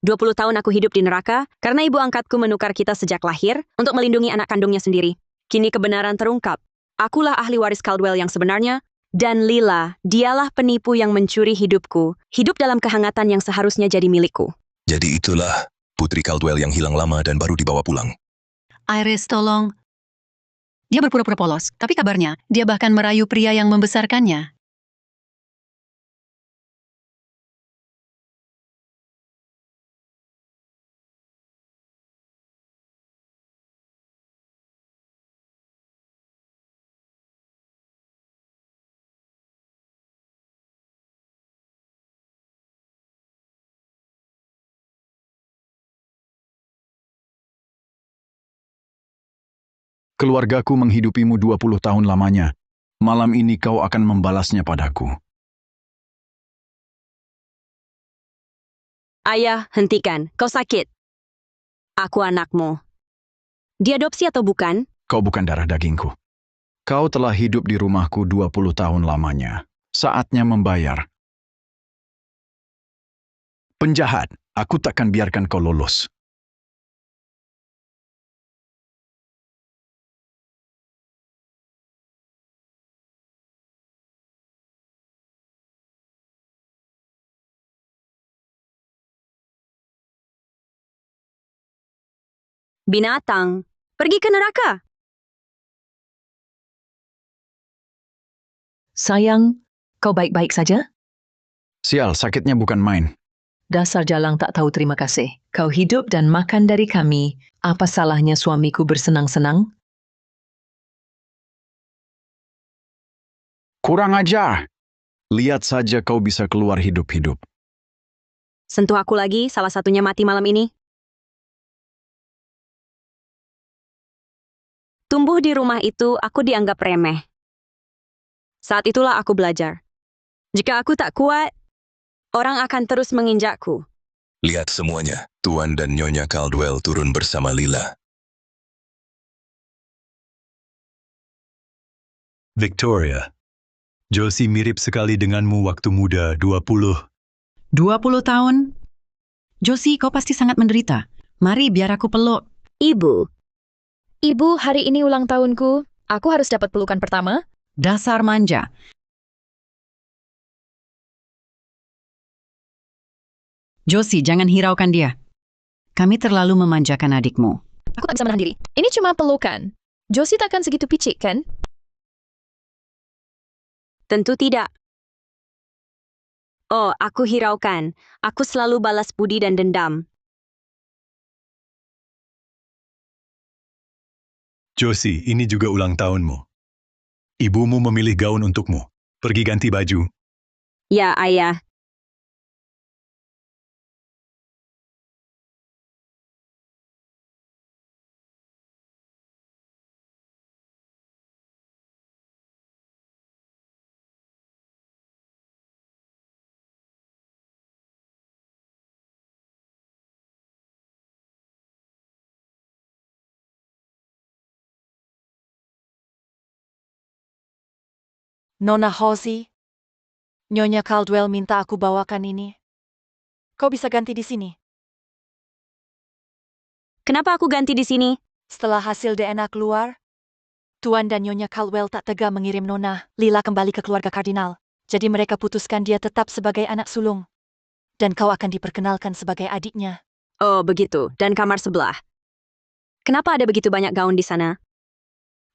20 tahun aku hidup di neraka karena ibu angkatku menukar kita sejak lahir untuk melindungi anak kandungnya sendiri. Kini kebenaran terungkap. Akulah ahli waris Caldwell yang sebenarnya, dan Lila, dialah penipu yang mencuri hidupku. Hidup dalam kehangatan yang seharusnya jadi milikku. Jadi itulah Putri Caldwell yang hilang lama dan baru dibawa pulang. Iris, tolong. Dia berpura-pura polos, tapi kabarnya dia bahkan merayu pria yang membesarkannya. Keluargaku menghidupimu 20 tahun lamanya. Malam ini kau akan membalasnya padaku. Ayah, hentikan. Kau sakit. Aku anakmu. Diadopsi atau bukan? Kau bukan darah dagingku. Kau telah hidup di rumahku 20 tahun lamanya. Saatnya membayar. Penjahat, aku takkan biarkan kau lolos. Binatang. Pergi ke neraka. Sayang, kau baik-baik saja? Sial, sakitnya bukan main. Dasar jalang tak tahu terima kasih. Kau hidup dan makan dari kami. Apa salahnya suamiku bersenang-senang? Kurang ajar. Lihat saja kau bisa keluar hidup-hidup. Sentuh aku lagi, salah satunya mati malam ini. Tumbuh di rumah itu, aku dianggap remeh. Saat itulah aku belajar. Jika aku tak kuat, orang akan terus menginjakku. Lihat semuanya, Tuan dan Nyonya Caldwell turun bersama Lila. Victoria, Josie mirip sekali denganmu waktu muda, 20. 20 tahun? Josie, kau pasti sangat menderita. Mari biar aku peluk. Ibu, hari ini ulang tahunku. Aku harus dapat pelukan pertama. Dasar manja. Josie, jangan hiraukan dia. Kami terlalu memanjakan adikmu. Aku tak bisa menahan diri. Ini cuma pelukan. Josie takkan segitu picik, kan? Tentu tidak. Oh, aku hiraukan. Aku selalu balas budi dan dendam. Josie, ini juga ulang tahunmu. Ibumu memilih gaun untukmu. Pergi ganti baju. Ya, ayah. Nona Hosey, Nyonya Caldwell minta aku bawakan ini. Kau bisa ganti di sini. Kenapa aku ganti di sini? Setelah hasil DNA keluar, Tuan dan Nyonya Caldwell tak tega mengirim Nona Lila kembali ke keluarga kardinal. Jadi mereka putuskan dia tetap sebagai anak sulung. Dan kau akan diperkenalkan sebagai adiknya. Oh, begitu. Dan kamar sebelah. Kenapa ada begitu banyak gaun di sana?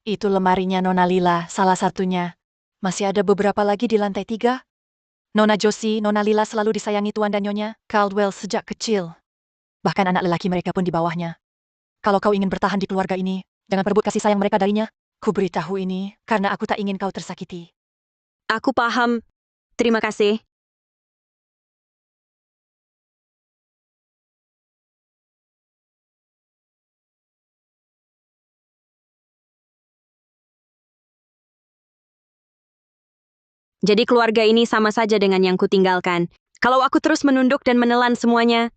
Itu lemarinya Nona Lila, salah satunya. Masih ada beberapa lagi di lantai 3. Nona Josie, Nona Lila selalu disayangi Tuan dan Nyonya Caldwell sejak kecil. Bahkan anak lelaki mereka pun di bawahnya. Kalau kau ingin bertahan di keluarga ini, jangan perebut kasih sayang mereka darinya. Ku beritahu ini karena aku tak ingin kau tersakiti. Aku paham. Terima kasih. Jadi keluarga ini sama saja dengan yang kutinggalkan. Kalau aku terus menunduk dan menelan semuanya,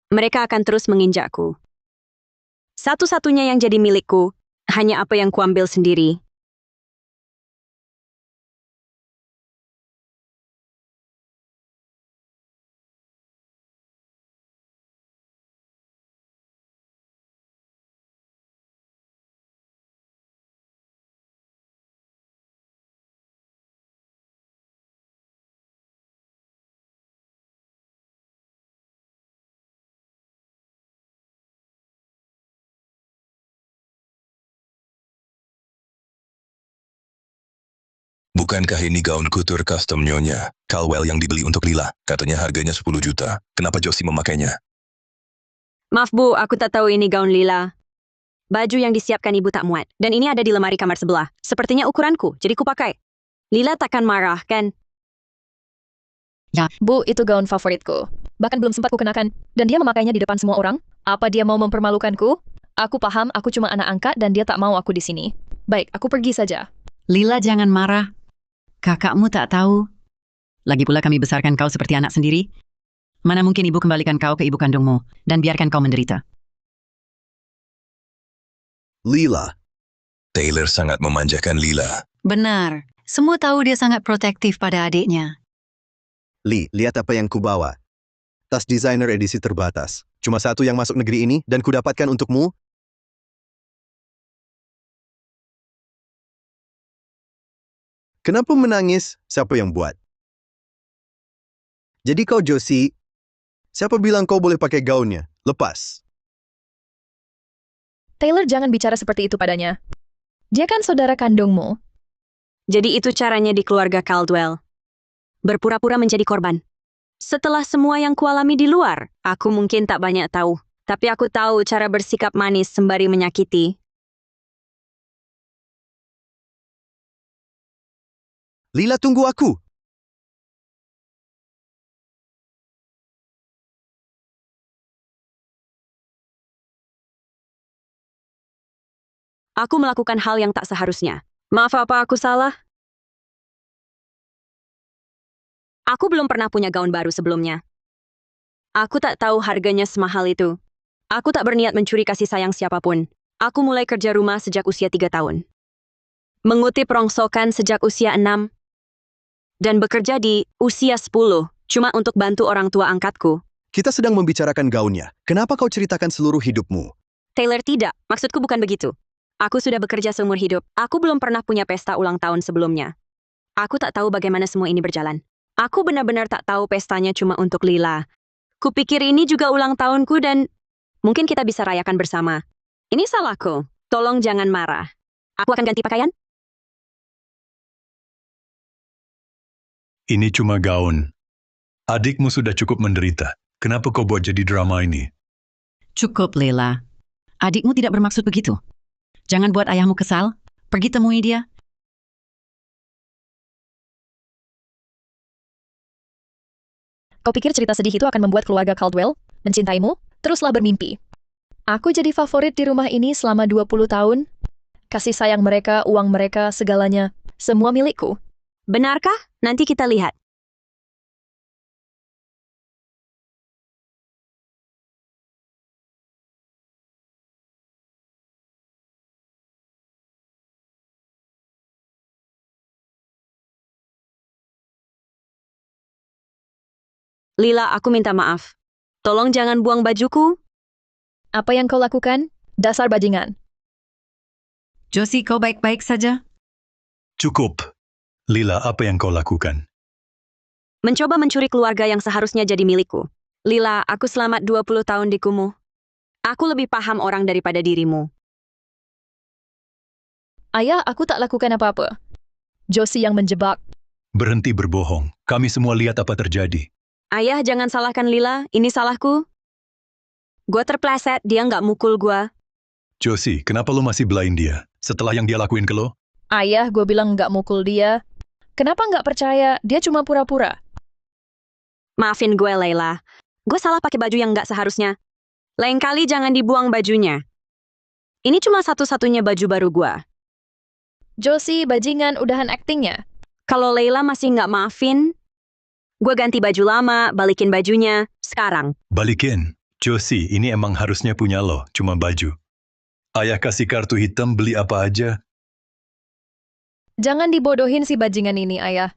mereka akan terus menginjakku. Satu-satunya yang jadi milikku, hanya apa yang kuambil sendiri. Bukankah ini gaun kutur custom Nyonya Caldwell yang dibeli untuk Lila? Katanya harganya 10 juta. Kenapa Josie memakainya? Maaf Bu, aku tak tahu ini gaun Lila. Baju yang disiapkan ibu tak muat. Dan ini ada di lemari kamar sebelah. Sepertinya ukuranku, jadi kupakai. Lila takkan marah, kan? Bu, itu gaun favoritku. Bahkan belum sempat kukenakan. Dan dia memakainya di depan semua orang. Apa dia mau mempermalukanku? Aku paham, aku cuma anak angkat dan dia tak mau aku di sini. Baik, aku pergi saja. Lila, jangan marah. Kakakmu tak tahu. Lagi pula kami besarkan kau seperti anak sendiri. Mana mungkin ibu kembalikan kau ke ibu kandungmu dan biarkan kau menderita. Lila, Taylor sangat memanjakan Lila. Benar. Semua tahu dia sangat protektif pada adiknya. lihat apa yang kubawa. Tas desainer edisi terbatas. Cuma satu yang masuk negeri ini dan kudapatkan untukmu. Kenapa menangis? Siapa yang buat? Jadi kau Josie, siapa bilang kau boleh pakai gaunnya? Lepas. Taylor, jangan bicara seperti itu padanya. Dia kan saudara kandungmu. Jadi itu caranya di keluarga Caldwell. Berpura-pura menjadi korban. Setelah semua yang kualami di luar, aku mungkin tak banyak tahu. Tapi aku tahu cara bersikap manis sembari menyakiti. Lila, tunggu aku. Aku melakukan hal yang tak seharusnya. Maaf, apa aku salah? Aku belum pernah punya gaun baru sebelumnya. Aku tak tahu harganya semahal itu. Aku tak berniat mencuri kasih sayang siapapun. Aku mulai kerja rumah sejak usia 3 tahun. Mengutip rongsokan sejak usia 6. Dan bekerja di usia 10, cuma untuk bantu orang tua angkatku. Kita sedang membicarakan gaunnya. Kenapa kau ceritakan seluruh hidupmu? Taylor, tidak. Maksudku bukan begitu. Aku sudah bekerja seumur hidup. Aku belum pernah punya pesta ulang tahun sebelumnya. Aku tak tahu bagaimana semua ini berjalan. Aku benar-benar tak tahu pestanya cuma untuk Lila. Kupikir ini juga ulang tahunku dan mungkin kita bisa rayakan bersama. Ini salahku. Tolong jangan marah. Aku akan ganti pakaian. Ini cuma gaun. Adikmu sudah cukup menderita. Kenapa kau buat jadi drama ini? Cukup, Lila. Adikmu tidak bermaksud begitu. Jangan buat ayahmu kesal. Pergi temui dia. Kau pikir cerita sedih itu akan membuat keluarga Caldwell mencintaimu? Teruslah bermimpi. Aku jadi favorit di rumah ini selama 20 tahun. Kasih sayang mereka, uang mereka, segalanya. Semua milikku. Benarkah? Nanti kita lihat. Lila, aku minta maaf. Tolong jangan buang bajuku. Apa yang kau lakukan? Dasar bajingan. Josie, kau baik-baik saja? Cukup. Lila, apa yang kau lakukan? Mencoba mencuri keluarga yang seharusnya jadi milikku. Lila, aku selamat 20 tahun di Kumu. Aku lebih paham orang daripada dirimu. Ayah, aku tak lakukan apa-apa. Josie yang menjebak. Berhenti berbohong. Kami semua lihat apa terjadi. Ayah, jangan salahkan Lila. Ini salahku. Gua terpleset, dia nggak mukul gua. Josie, kenapa lo masih belain dia? Setelah yang dia lakuin ke lo? Ayah, gue bilang nggak mukul dia. Kenapa nggak percaya? Dia cuma pura-pura. Maafin gue, Layla. Gue salah pakai baju yang nggak seharusnya. Lain kali jangan dibuang bajunya. Ini cuma satu-satunya baju baru gue. Josie, bajingan, udahan aktingnya. Kalau Layla masih nggak maafin, gue ganti baju lama, balikin bajunya, sekarang. Balikin. Josie, ini emang harusnya punya lo, cuma baju. Ayah kasih kartu hitam beli apa aja. Jangan dibodohin si bajingan ini, ayah.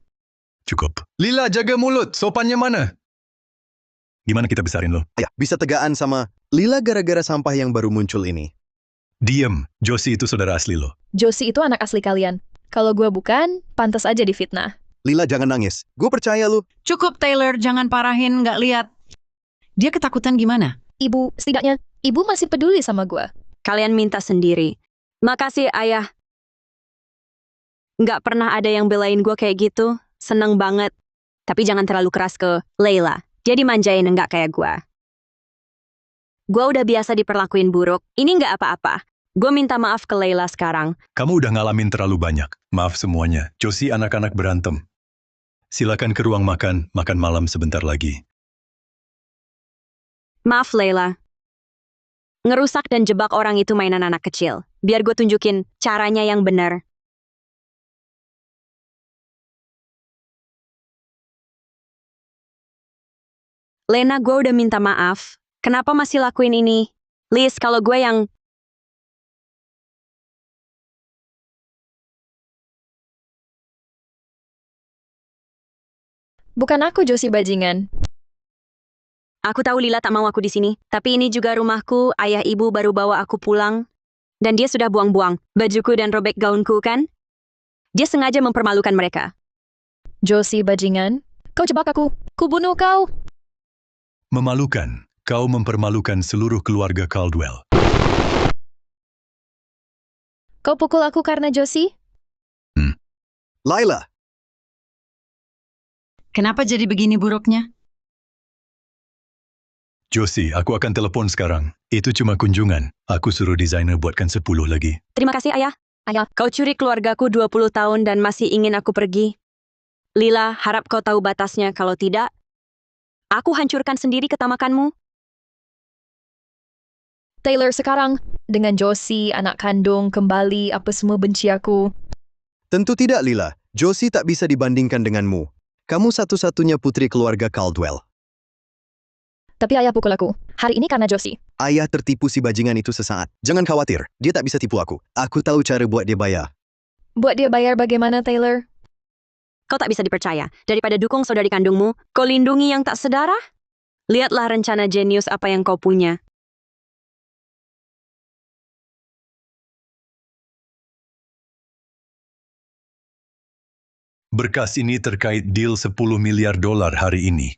Cukup. Lila, jaga mulut. Sopannya mana? Gimana kita besarin lo? Ya, bisa tegaan sama Lila gara-gara sampah yang baru muncul ini. Diem. Josie itu saudara asli lo. Josie itu anak asli kalian. Kalau gue bukan, pantas aja difitnah. Lila, jangan nangis. Gue percaya lu. Cukup, Taylor. Jangan parahin, nggak lihat. Dia ketakutan gimana? Ibu, setidaknya, ibu masih peduli sama gue. Kalian minta sendiri. Makasih, ayah. Nggak pernah ada yang belain gue kayak gitu. Seneng banget. Tapi jangan terlalu keras ke Layla. Dia dimanjain nggak kayak gue. Gue udah biasa diperlakuin buruk. Ini nggak apa-apa. Gue minta maaf ke Layla sekarang. Kamu udah ngalamin terlalu banyak. Maaf semuanya. Josie anak-anak berantem. Silakan ke ruang makan malam sebentar lagi. Maaf Layla. Ngerusak dan jebak orang itu mainan anak kecil. Biar gue tunjukin caranya yang benar. Lena, gue udah minta maaf. Kenapa masih lakuin ini? Liz, kalau gue yang... Bukan aku, Josie bajingan. Aku tahu Lila tak mau aku di sini, tapi ini juga rumahku, ayah ibu baru bawa aku pulang. Dan dia sudah buang-buang bajuku dan robek gaunku, kan? Dia sengaja mempermalukan mereka. Josie bajingan, kau jebak aku. Kubunuh kau. Memalukan. Kau mempermalukan seluruh keluarga Caldwell. Kau pukul aku karena Josie? Laila, Kenapa jadi begini buruknya? Josie, aku akan telepon sekarang. Itu cuma kunjungan. Aku suruh desainer buatkan 10 lagi. Terima kasih, Ayah. Ayah. Kau curi keluargaku 20 tahun dan masih ingin aku pergi. Lila, harap kau tahu batasnya. Kalau tidak, aku hancurkan sendiri ketamakanmu. Taylor sekarang, dengan Josie, anak kandung, kembali, apa semua benci aku. tentu tidak Lila. Josie tak bisa dibandingkan denganmu. Kamu satu-satunya putri keluarga Caldwell. Tapi ayah pukul aku. Hari ini karena Josie. Ayah tertipu si bajingan itu sesaat. Jangan khawatir, dia tak bisa tipu aku. Aku tahu cara buat dia bayar. Buat dia bayar bagaimana, Taylor? Kau tak bisa dipercaya. Daripada dukung saudari kandungmu, kau lindungi yang tak sedarah? Lihatlah rencana jenius apa yang kau punya. Berkas ini terkait deal 10 miliar dolar hari ini.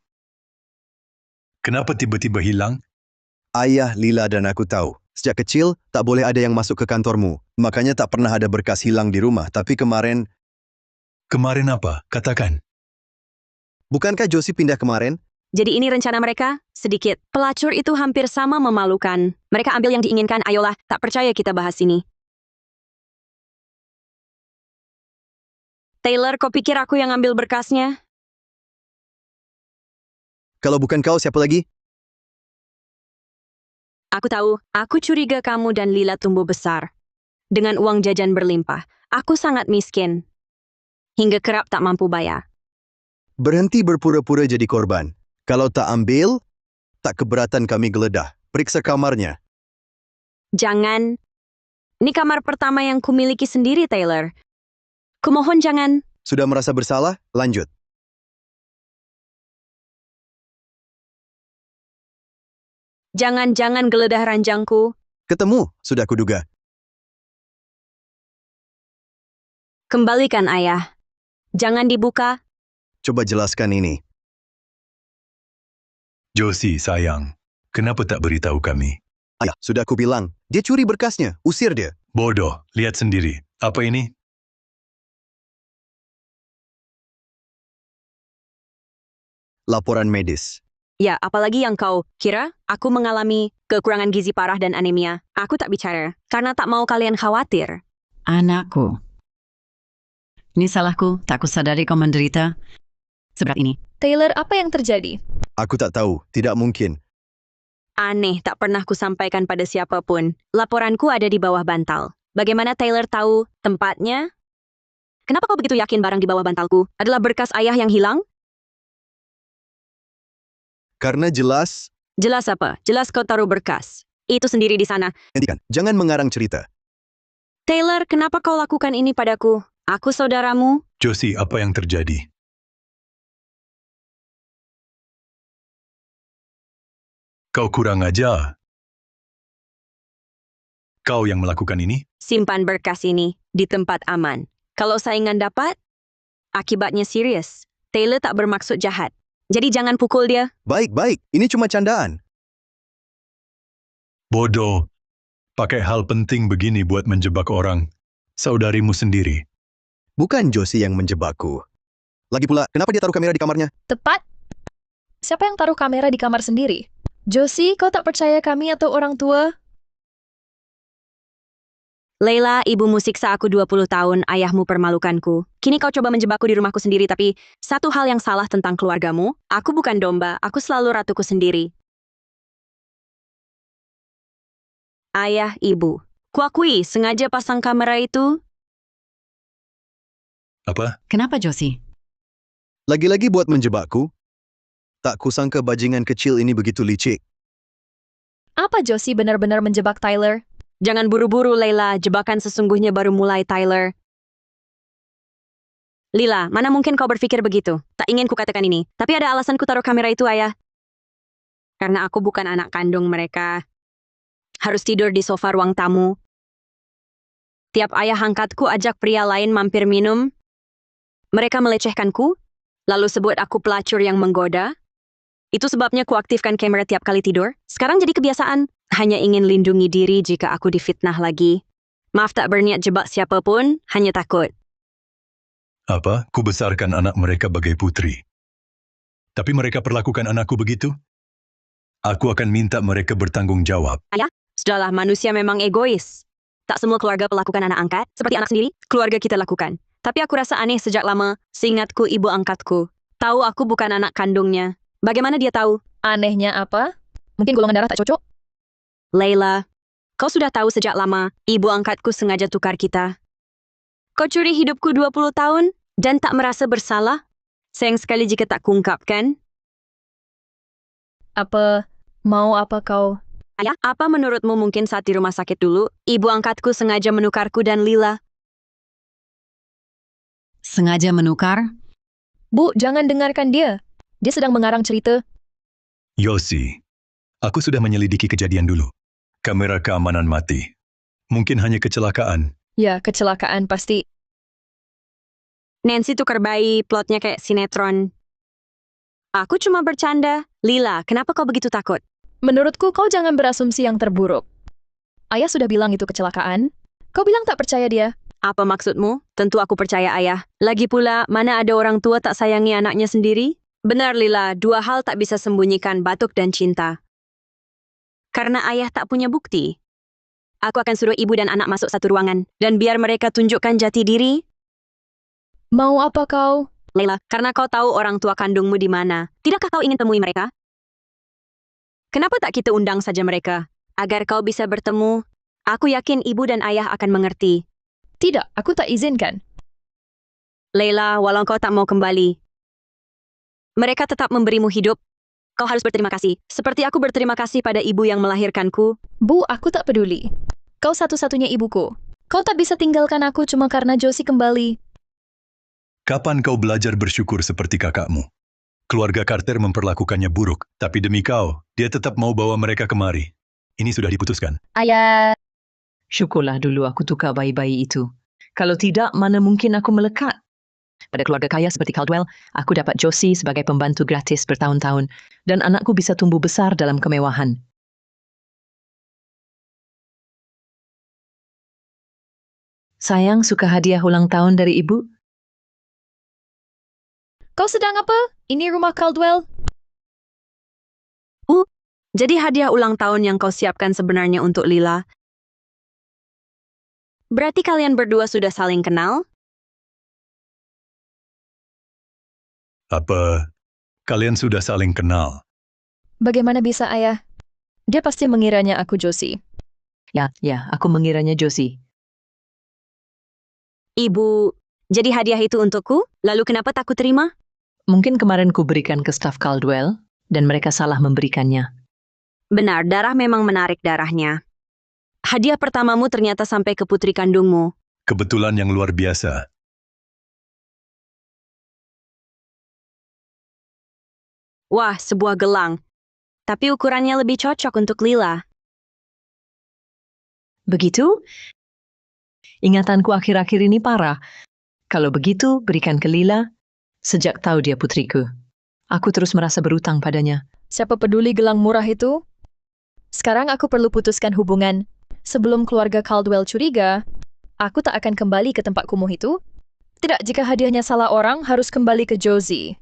Kenapa tiba-tiba hilang? Ayah, Lila dan aku tahu. Sejak kecil, tak boleh ada yang masuk ke kantormu. Makanya tak pernah ada berkas hilang di rumah. Tapi kemarin, Kemarin apa? Katakan. bukankah Josie pindah kemarin? Jadi ini rencana mereka? Sedikit. Pelacur itu hampir sama memalukan. Mereka ambil yang diinginkan, ayolah, tak percaya kita bahas ini. Taylor, kau pikir aku yang ambil berkasnya? Kalau bukan kau, siapa lagi? Aku tahu, aku curiga kamu dan Lila tumbuh besar. Dengan uang jajan berlimpah, aku sangat miskin. Hingga kerap tak mampu bayar. Berhenti berpura-pura jadi korban. Kalau tak ambil, tak keberatan kami geledah. Periksa kamarnya. Jangan. Ini kamar pertama yang kumiliki sendiri, Taylor. Kumohon jangan. Sudah merasa bersalah? Lanjut. Jangan geledah ranjangku. Ketemu, sudah kuduga. Kembalikan, ayah. Jangan dibuka. Coba jelaskan ini. Josie, sayang. Kenapa tak beritahu kami? Ayah, sudah aku bilang. Dia curi berkasnya. Usir dia. Bodoh, lihat sendiri. Apa ini? Laporan medis. Ya, apalagi yang kau kira? Aku mengalami kekurangan gizi parah dan anemia. Aku tak bicara, karena tak mau kalian khawatir. Anakku. Ini salahku, tak kusadari kau menderita seberat ini. Taylor, apa yang terjadi? Aku tak tahu. Tidak mungkin. Aneh, tak pernah kusampaikan pada siapapun. Laporanku ada di bawah bantal. Bagaimana Taylor tahu tempatnya? Kenapa kau begitu yakin barang di bawah bantalku adalah berkas ayah yang hilang? Karena jelas, Jelas apa? Jelas kau taruh berkas. Itu sendiri di sana. hentikan. Jangan mengarang cerita. Taylor, kenapa kau lakukan ini padaku? Aku saudaramu. Josie, apa yang terjadi? Kau kurang ajar. Kau yang melakukan ini? Simpan berkas ini di tempat aman. Kalau saingan dapat, akibatnya serius. Taylor tak bermaksud jahat. Jadi jangan pukul dia. Baik. Ini cuma candaan. Bodoh. Pakai hal penting begini buat menjebak orang. Saudarimu sendiri. Bukan Josie yang menjebakku. Lagi pula, kenapa dia taruh kamera di kamarnya? Tepat. Siapa yang taruh kamera di kamar sendiri? Josie, kau tak percaya kami atau orang tua? Leila, ibumu siksa aku 20 tahun, ayahmu permalukanku. Kini kau coba menjebakku di rumahku sendiri, tapi satu hal yang salah tentang keluargamu, aku bukan domba, aku selalu ratuku sendiri. Ayah, ibu. Kuakui, sengaja pasang kamera itu. Apa? Kenapa, Josie? Lagi-lagi buat menjebakku? Tak kusangka bajingan kecil ini begitu licik. Apa Josie benar-benar menjebak Tyler? Jangan buru-buru, Leila. Jebakan sesungguhnya baru mulai, Tyler. Lila, mana mungkin kau berpikir begitu? Tak ingin kukatakan ini. Tapi ada alasan ku taruh kamera itu, ayah. Karena aku bukan anak kandung mereka. Harus tidur di sofa ruang tamu. Tiap ayah angkatku ajak pria lain mampir minum. Mereka melecehkanku, lalu sebut aku pelacur yang menggoda. Itu sebabnya kuaktifkan kamera tiap kali tidur. Sekarang jadi kebiasaan. Hanya ingin lindungi diri jika aku difitnah lagi. Maaf tak berniat jebak siapapun, hanya takut. Apa? Kubesarkan anak mereka bagai putri. Tapi mereka perlakukan anakku begitu? Aku akan minta mereka bertanggung jawab. Ayah, sudahlah, manusia memang egois. Tak semua keluarga melakukan anak angkat, seperti anak sendiri, keluarga kita lakukan. Tapi aku rasa aneh sejak lama, seingatku ibu angkatku. Tahu aku bukan anak kandungnya. Bagaimana dia tahu? Anehnya apa? Mungkin golongan darah tak cocok? Leila, kau sudah tahu sejak lama, ibu angkatku sengaja tukar kita. Kau curi hidupku 20 tahun dan tak merasa bersalah? Sayang sekali jika tak kuungkapkan. Mau apa kau? Ayah, apa menurutmu mungkin saat di rumah sakit dulu, ibu angkatku sengaja menukarku dan Lila? Sengaja menukar? Bu, jangan dengarkan dia. Dia sedang mengarang cerita. Yosi, aku sudah menyelidiki kejadian dulu. Kamera keamanan mati. Mungkin hanya kecelakaan. Ya, kecelakaan pasti. Nancy tukar bayi, plotnya kayak sinetron. Aku cuma bercanda. Lila, kenapa kau begitu takut? Menurutku kau jangan berasumsi yang terburuk. Ayah sudah bilang itu kecelakaan. Kau bilang tak percaya dia. Apa maksudmu? Tentu aku percaya ayah. Lagi pula, mana ada orang tua tak sayangi anaknya sendiri? Benar Lila, dua hal tak bisa sembunyikan, batuk dan cinta. Karena ayah tak punya bukti. Aku akan suruh ibu dan anak masuk satu ruangan, dan biar mereka tunjukkan jati diri. Mau apa kau? Leila, karena kau tahu orang tua kandungmu di mana. Tidakkah kau ingin temui mereka? Kenapa tak kita undang saja mereka? Agar kau bisa bertemu. Aku yakin ibu dan ayah akan mengerti. Tidak, aku tak izinkan. Leila, walau kau tak mau kembali. Mereka tetap memberimu hidup. Kau harus berterima kasih. Seperti aku berterima kasih pada ibu yang melahirkanku. Bu, aku tak peduli. Kau satu-satunya ibuku. Kau tak bisa tinggalkan aku cuma karena Josie kembali. Kapan kau belajar bersyukur seperti kakakmu? Keluarga Carter memperlakukannya buruk, tapi demi kau, dia tetap mau bawa mereka kemari. Ini sudah diputuskan. Ayah. Syukurlah dulu aku tukar bayi-bayi itu. Kalau tidak, mana mungkin aku melekat. Pada keluarga kaya seperti Caldwell, aku dapat Josie sebagai pembantu gratis bertahun-tahun, dan anakku bisa tumbuh besar dalam kemewahan. Sayang, suka hadiah ulang tahun dari ibu? Kau sedang apa? Ini rumah Caldwell. Jadi hadiah ulang tahun yang kau siapkan sebenarnya untuk Lila. Berarti kalian berdua sudah saling kenal? Apa? Kalian sudah saling kenal? Bagaimana bisa ayah? Dia pasti mengiranya aku Josie. Ya, aku mengiranya Josie. Ibu, jadi hadiah itu untukku? Lalu kenapa tak ku terima? Mungkin kemarin ku berikan ke staf Caldwell, dan mereka salah memberikannya. Benar, darah memang menarik darahnya. Hadiah pertamamu ternyata sampai ke putri kandungmu. Kebetulan yang luar biasa. Wah, sebuah gelang. Tapi ukurannya lebih cocok untuk Lila. Begitu? Ingatanku akhir-akhir ini parah. Kalau begitu, berikan ke Lila. Sejak tahu dia putriku. Aku terus merasa berutang padanya. Siapa peduli gelang murah itu? Sekarang aku perlu putuskan hubungan. Sebelum keluarga Caldwell curiga, aku tak akan kembali ke tempat kumuh itu. Tidak, jika hadiahnya salah orang, harus kembali ke Josie.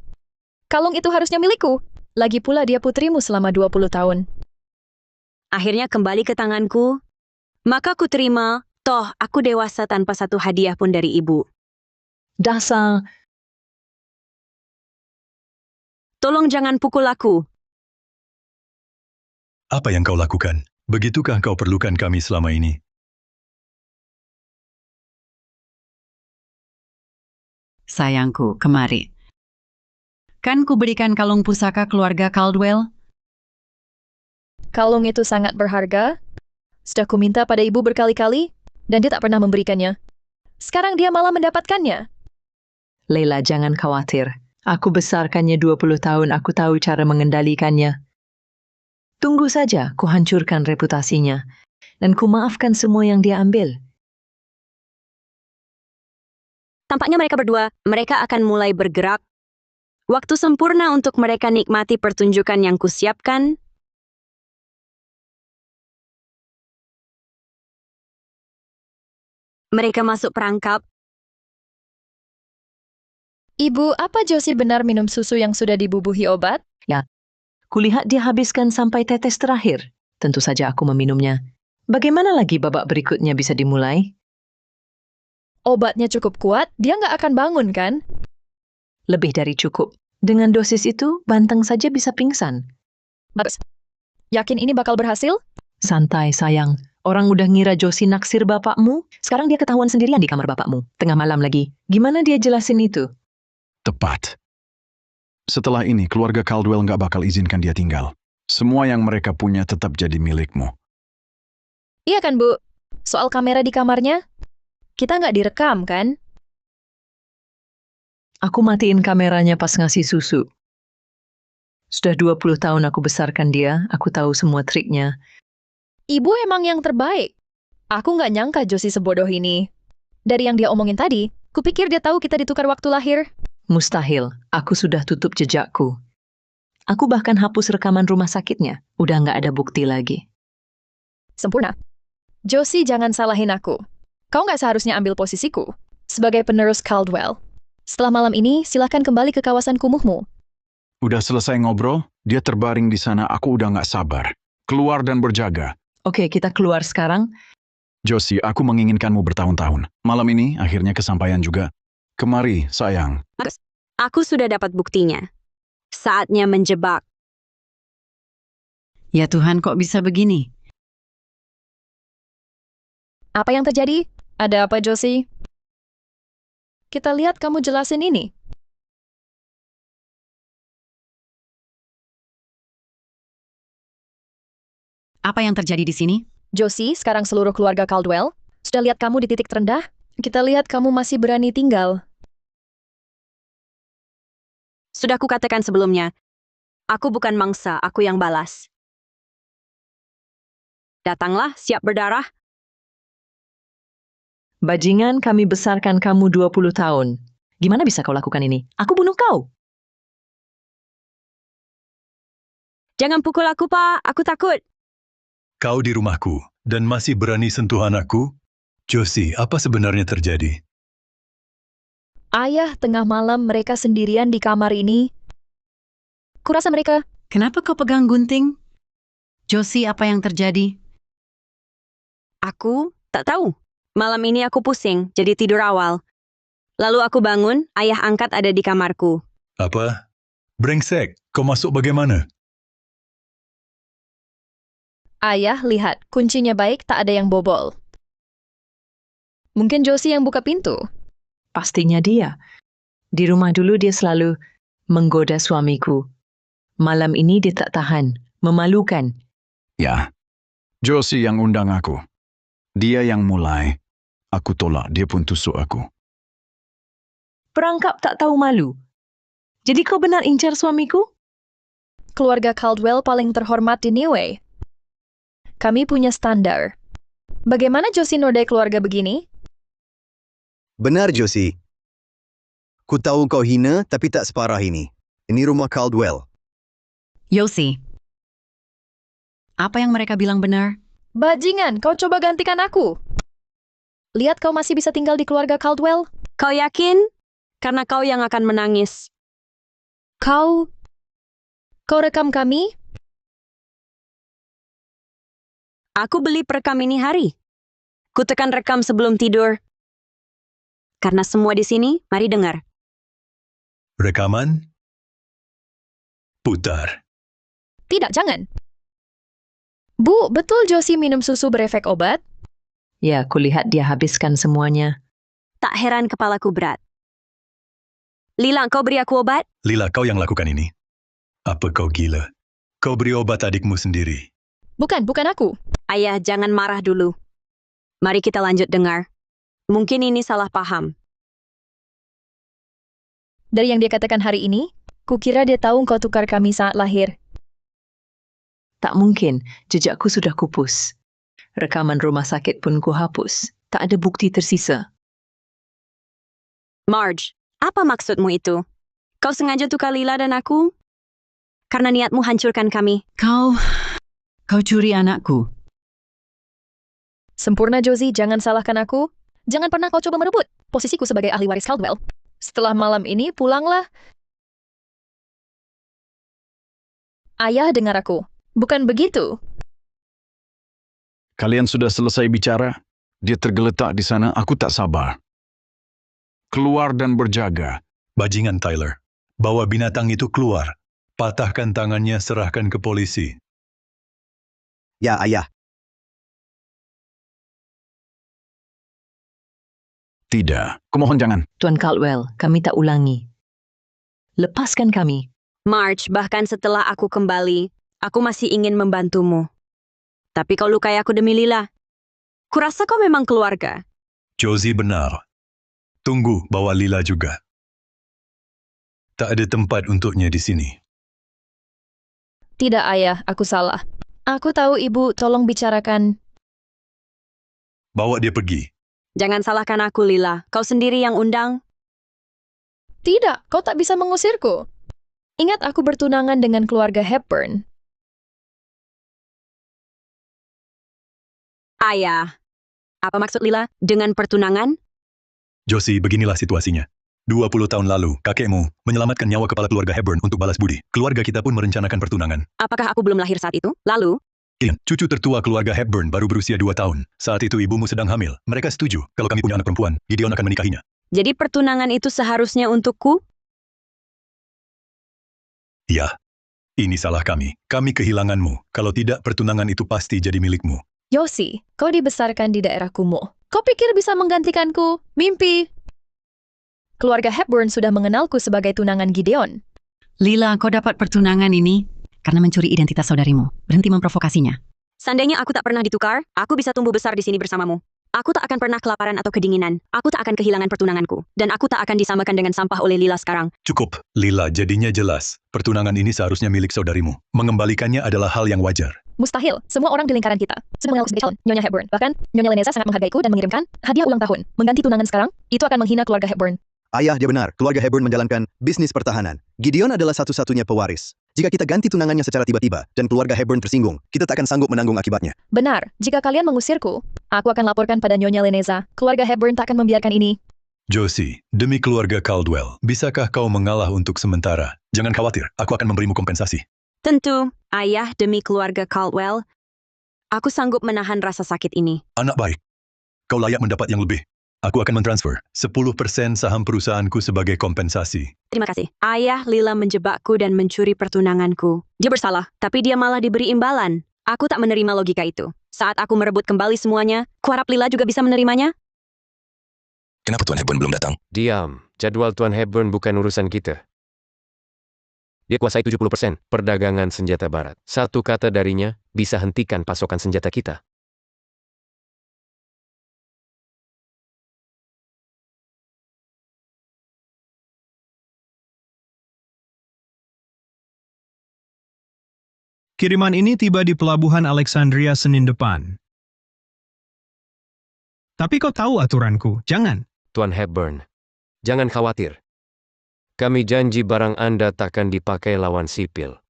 Kalung itu harusnya milikku. Lagi pula dia putrimu selama 20 tahun. Akhirnya kembali ke tanganku. Maka ku terima, toh aku dewasa tanpa satu hadiah pun dari ibu. Dasar, Tolong jangan pukul aku. Apa yang kau lakukan? Begitukah kau perlukan kami selama ini? Sayangku, kemari. Kan ku berikan kalung pusaka keluarga Caldwell? Kalung itu sangat berharga. Sudah kuminta pada ibu berkali-kali, dan dia tak pernah memberikannya. Sekarang dia malah mendapatkannya. Leila, jangan khawatir. Aku besarkannya 20 tahun, aku tahu cara mengendalikannya. Tunggu saja, ku hancurkan reputasinya. Dan ku maafkan semua yang dia ambil. Tampaknya mereka akan mulai bergerak. Waktu sempurna untuk mereka nikmati pertunjukan yang kusiapkan. Mereka masuk perangkap. Ibu, apa Josie benar minum susu yang sudah dibubuhi obat? Kulihat dia habiskan sampai tetes terakhir. Tentu saja aku meminumnya. Bagaimana lagi babak berikutnya bisa dimulai? Obatnya cukup kuat, dia nggak akan bangun, kan? Lebih dari cukup. Dengan dosis itu, Banteng saja bisa pingsan. Bagus. Yakin ini bakal berhasil? Santai, sayang. Orang udah ngira Josie naksir bapakmu. Sekarang dia ketahuan sendirian di kamar bapakmu. Tengah malam lagi. Gimana dia jelasin itu? Tepat. Setelah ini, keluarga Caldwell nggak bakal izinkan dia tinggal. Semua yang mereka punya tetap jadi milikmu. Iya kan, Bu? Soal kamera di kamarnya? Kita nggak direkam, kan? Aku matiin kameranya pas ngasih susu. Sudah 20 tahun aku besarkan dia, aku tahu semua triknya. Ibu emang yang terbaik. Aku nggak nyangka Josie sebodoh ini. Dari yang dia omongin tadi, kupikir dia tahu kita ditukar waktu lahir. Mustahil, aku sudah tutup jejakku. Aku bahkan hapus rekaman rumah sakitnya, udah nggak ada bukti lagi. Sempurna. Josie, jangan salahin aku. Kau nggak seharusnya ambil posisiku sebagai penerus Caldwell. Setelah malam ini, silakan kembali ke kawasan kumuhmu. Udah selesai ngobrol, dia terbaring di sana, aku udah nggak sabar. Keluar dan berjaga. Oke, kita keluar sekarang. Josie, aku menginginkanmu bertahun-tahun. Malam ini akhirnya kesampaian juga. Kemari, sayang. Aku sudah dapat buktinya. Saatnya menjebak. Ya Tuhan, kok bisa begini? Apa yang terjadi? Ada apa, Josie? Kita lihat kamu jelasin ini. Apa yang terjadi di sini? Josie, sekarang seluruh keluarga Caldwell sudah lihat kamu di titik terendah. Kita lihat kamu masih berani tinggal. Sudah kukatakan sebelumnya, aku bukan mangsa, aku yang balas. Datanglah, siap berdarah. Bajingan, kami besarkan kamu 20 tahun. Gimana bisa kau lakukan ini? Aku bunuh kau. Jangan pukul aku, Pak. Aku takut. Kau di rumahku dan masih berani sentuh anakku? Josie, apa sebenarnya terjadi? Ayah, tengah malam mereka sendirian di kamar ini. Kurasa mereka... Kenapa kau pegang gunting? Josie, apa yang terjadi? Aku tak tahu. Malam ini aku pusing, jadi tidur awal. Lalu aku bangun, ayah angkat ada di kamarku. Apa? Brengsek, kau masuk bagaimana? Ayah, lihat, kuncinya baik, tak ada yang bobol. Mungkin Josie yang buka pintu. Pastinya dia. Di rumah dulu dia selalu menggoda suamiku. Malam ini dia tak tahan. Memalukan. Ya, Josie yang undang aku. Dia yang mulai. Aku tolak, dia pun tusuk aku. Perangkap tak tahu malu. Jadi kau benar incar suamiku? Keluarga Caldwell paling terhormat di Niue. Kami punya standar. Bagaimana Josie nodai keluarga begini? Benar, Josie. Ku tahu kau hina, tapi tak separah ini. Ini rumah Caldwell. Josie, apa yang mereka bilang benar? Bajingan, kau coba gantikan aku. Lihat kau masih bisa tinggal di keluarga Caldwell. Kau yakin? Karena kau yang akan menangis. Kau rekam kami? Aku beli perekam ini hari. Ku tekan rekam sebelum tidur. Karena semua di sini, mari dengar. Rekaman? Putar. Tidak, jangan. Bu, betul Josie minum susu berefek obat? Ya, kulihat dia habiskan semuanya. Tak heran kepalaku berat. Lila, kau beri aku obat? Lila, kau yang lakukan ini. Apa kau gila? Kau beri obat adikmu sendiri. Bukan aku. Ayah, jangan marah dulu. Mari kita lanjut dengar. Mungkin ini salah paham. Dari yang dia katakan hari ini, kukira dia tahu kau tukar kami saat lahir. Tak mungkin, jejakku sudah kupus. Rekaman rumah sakit pun kuhapus. Tak ada bukti tersisa. Marge, apa maksudmu itu? Kau sengaja tukar Lila dan aku? Karena niatmu hancurkan kami. Kau curi anakku. Sempurna, Josie, jangan salahkan aku. Jangan pernah kau coba merebut posisiku sebagai ahli waris Caldwell. Setelah malam ini, pulanglah. Ayah, dengar aku. Bukan begitu. Kalian sudah selesai bicara? Dia tergeletak di sana, aku tak sabar. Keluar dan berjaga. Bajingan Tyler. Bawa binatang itu keluar. Patahkan tangannya, serahkan ke polisi. Ya, ayah. Tidak, kumohon jangan. Tuan Caldwell, kami tak ulangi. Lepaskan kami. Marge, bahkan setelah aku kembali, aku masih ingin membantumu. Tapi kau lukai aku demi Lila. Kurasa kau memang keluarga. Josie benar. Tunggu, bawa Lila juga. Tak ada tempat untuknya di sini. Tidak, ayah, aku salah. Aku tahu ibu, tolong bicarakan. Bawa dia pergi. Jangan salahkan aku, Lila. Kau sendiri yang undang. Tidak, kau tak bisa mengusirku. Ingat aku bertunangan dengan keluarga Hepburn. Ayah. Apa maksud Lila dengan pertunangan? Josie, beginilah situasinya. 20 tahun lalu, kakekmu menyelamatkan nyawa kepala keluarga Hepburn untuk balas budi. Keluarga kita pun merencanakan pertunangan. Apakah aku belum lahir saat itu? Lalu? Ian, cucu tertua keluarga Hepburn baru berusia 2 tahun. Saat itu ibumu sedang hamil. Mereka setuju kalau kami punya anak perempuan, Gideon akan menikahinya. Jadi pertunangan itu seharusnya untukku? Ya, ini salah kami. Kami kehilanganmu. Kalau tidak, pertunangan itu pasti jadi milikmu. Josie, kau dibesarkan di daerah kumuh. Kau pikir bisa menggantikanku? Mimpi. Keluarga Hepburn sudah mengenalku sebagai tunangan Gideon. Lila, kau dapat pertunangan ini karena mencuri identitas saudarimu. Berhenti memprovokasinya. Seandainya aku tak pernah ditukar, aku bisa tumbuh besar di sini bersamamu. Aku tak akan pernah kelaparan atau kedinginan. Aku tak akan kehilangan pertunanganku. Dan aku tak akan disamakan dengan sampah oleh Lila sekarang. Cukup, Lila, jadinya jelas. Pertunangan ini seharusnya milik saudarimu. Mengembalikannya adalah hal yang wajar. Mustahil, semua orang di lingkaran kita sudah mengenalku sebagai calon Nyonya Hepburn. Bahkan, Nyonya Leneza sangat menghargaiku dan mengirimkan hadiah ulang tahun. Mengganti tunangan sekarang, itu akan menghina keluarga Hepburn. Ayah, dia benar. Keluarga Hepburn menjalankan bisnis pertahanan. Gideon adalah satu-satunya pewaris. Jika kita ganti tunangannya secara tiba-tiba dan keluarga Hepburn tersinggung, kita tak akan sanggup menanggung akibatnya. Benar, jika kalian mengusirku, aku akan laporkan pada Nyonya Leneza. Keluarga Hepburn tak akan membiarkan ini. Josie, demi keluarga Caldwell, bisakah kau mengalah untuk sementara? Jangan khawatir, aku akan memberimu kompensasi. Tentu, ayah, demi keluarga Caldwell, aku sanggup menahan rasa sakit ini. Anak baik, kau layak mendapat yang lebih. Aku akan mentransfer 10% saham perusahaanku sebagai kompensasi. Terima kasih. Ayah, Lila menjebakku dan mencuri pertunanganku. Dia bersalah, tapi dia malah diberi imbalan. Aku tak menerima logika itu. Saat aku merebut kembali semuanya, kuharap Lila juga bisa menerimanya. Kenapa Tuan Hepburn belum datang? Diam, jadwal Tuan Hepburn bukan urusan kita. Dia kuasai 70% perdagangan senjata barat. Satu kata darinya bisa hentikan pasokan senjata kita. Kiriman ini tiba di pelabuhan Alexandria Senin depan. Tapi kau tahu aturanku, jangan. Tuan Hepburn, jangan khawatir. Kami janji barang Anda takkan dipakai lawan sipil.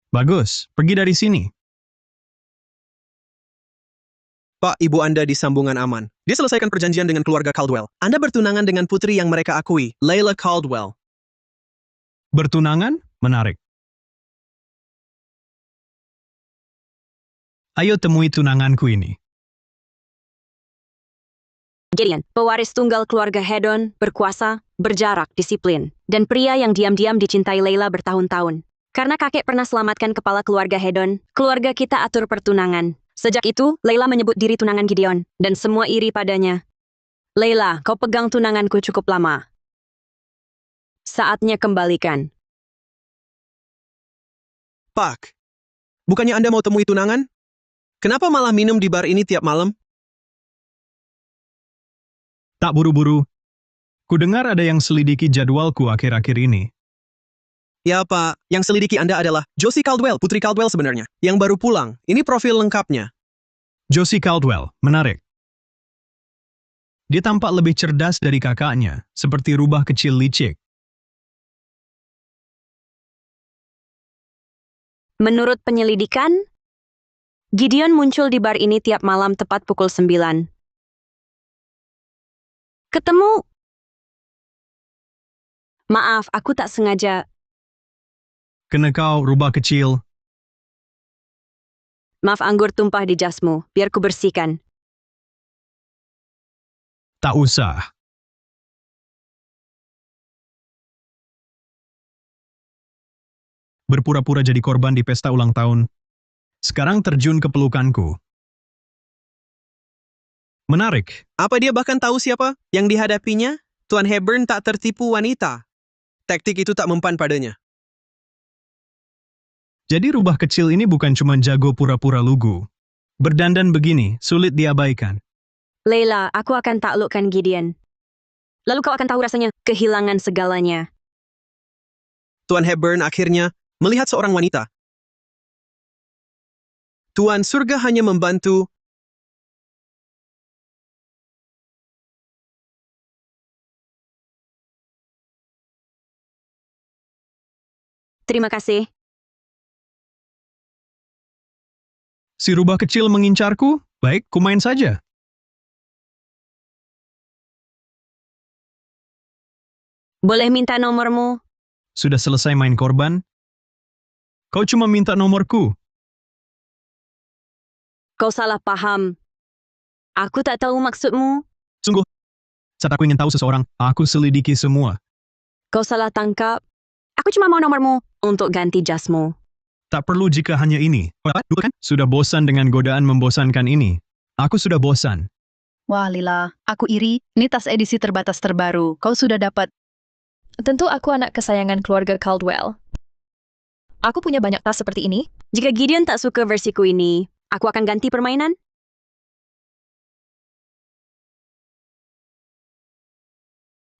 Bagus, pergi dari sini. Pak, ibu Anda di sambungan aman. Dia selesaikan perjanjian dengan keluarga Caldwell. Anda bertunangan dengan putri yang mereka akui, Layla Caldwell. Bertunangan? Menarik. Ayo temui tunanganku ini. Gideon, pewaris tunggal keluarga Hedon, berkuasa, berjarak, disiplin, dan pria yang diam-diam dicintai Layla bertahun-tahun. Karena kakek pernah selamatkan kepala keluarga Hedon, keluarga kita atur pertunangan. Sejak itu, Layla menyebut diri tunangan Gideon, dan semua iri padanya. Layla, kau pegang tunanganku cukup lama. Saatnya kembalikan. Pak, bukannya Anda mau temui tunangan? Kenapa malah minum di bar ini tiap malam? Tak buru-buru. Kudengar ada yang selidiki jadwalku akhir-akhir ini. Ya Pak, yang selidiki Anda adalah Josie Caldwell, putri Caldwell sebenarnya, yang baru pulang. Ini profil lengkapnya. Josie Caldwell, menarik. Dia tampak lebih cerdas dari kakaknya, seperti rubah kecil licik. Menurut penyelidikan, Gideon muncul di bar ini tiap malam tepat pukul 9. Ketemu. Maaf, aku tak sengaja. Kena kau, rubah kecil. Maaf, anggur tumpah di jasmu. Biar ku bersihkan. Tak usah. Berpura-pura jadi korban di pesta ulang tahun. Sekarang terjun ke pelukanku. Menarik. Apa dia bahkan tahu siapa yang dihadapinya? Tuan Hepburn tak tertipu wanita. Taktik itu tak mempan padanya. Jadi rubah kecil ini bukan cuma jago pura-pura lugu. Berdandan begini, sulit diabaikan. Layla, aku akan taklukkan Gideon. Lalu kau akan tahu rasanya kehilangan segalanya. Tuan Hepburn akhirnya melihat seorang wanita. Tuan surga hanya membantu. Terima kasih. Si rubah kecil mengincarku? Baik, kumain saja. Boleh minta nomormu? Sudah selesai main korban? Kau cuma minta nomorku. Kau salah paham. Aku tak tahu maksudmu. Sungguh. Saat aku ingin tahu seseorang, aku selidiki semua. Kau salah tangkap. Aku cuma mau nomormu untuk ganti jasmu. Tak perlu jika hanya ini. Bukan? Sudah bosan dengan godaan membosankan ini. Aku sudah bosan. Wah, Lila, aku iri. Ini tas edisi terbatas terbaru. Kau sudah dapat. Tentu aku anak kesayangan keluarga Caldwell. Aku punya banyak tas seperti ini. Jika Gideon tak suka versiku ini, aku akan ganti permainan.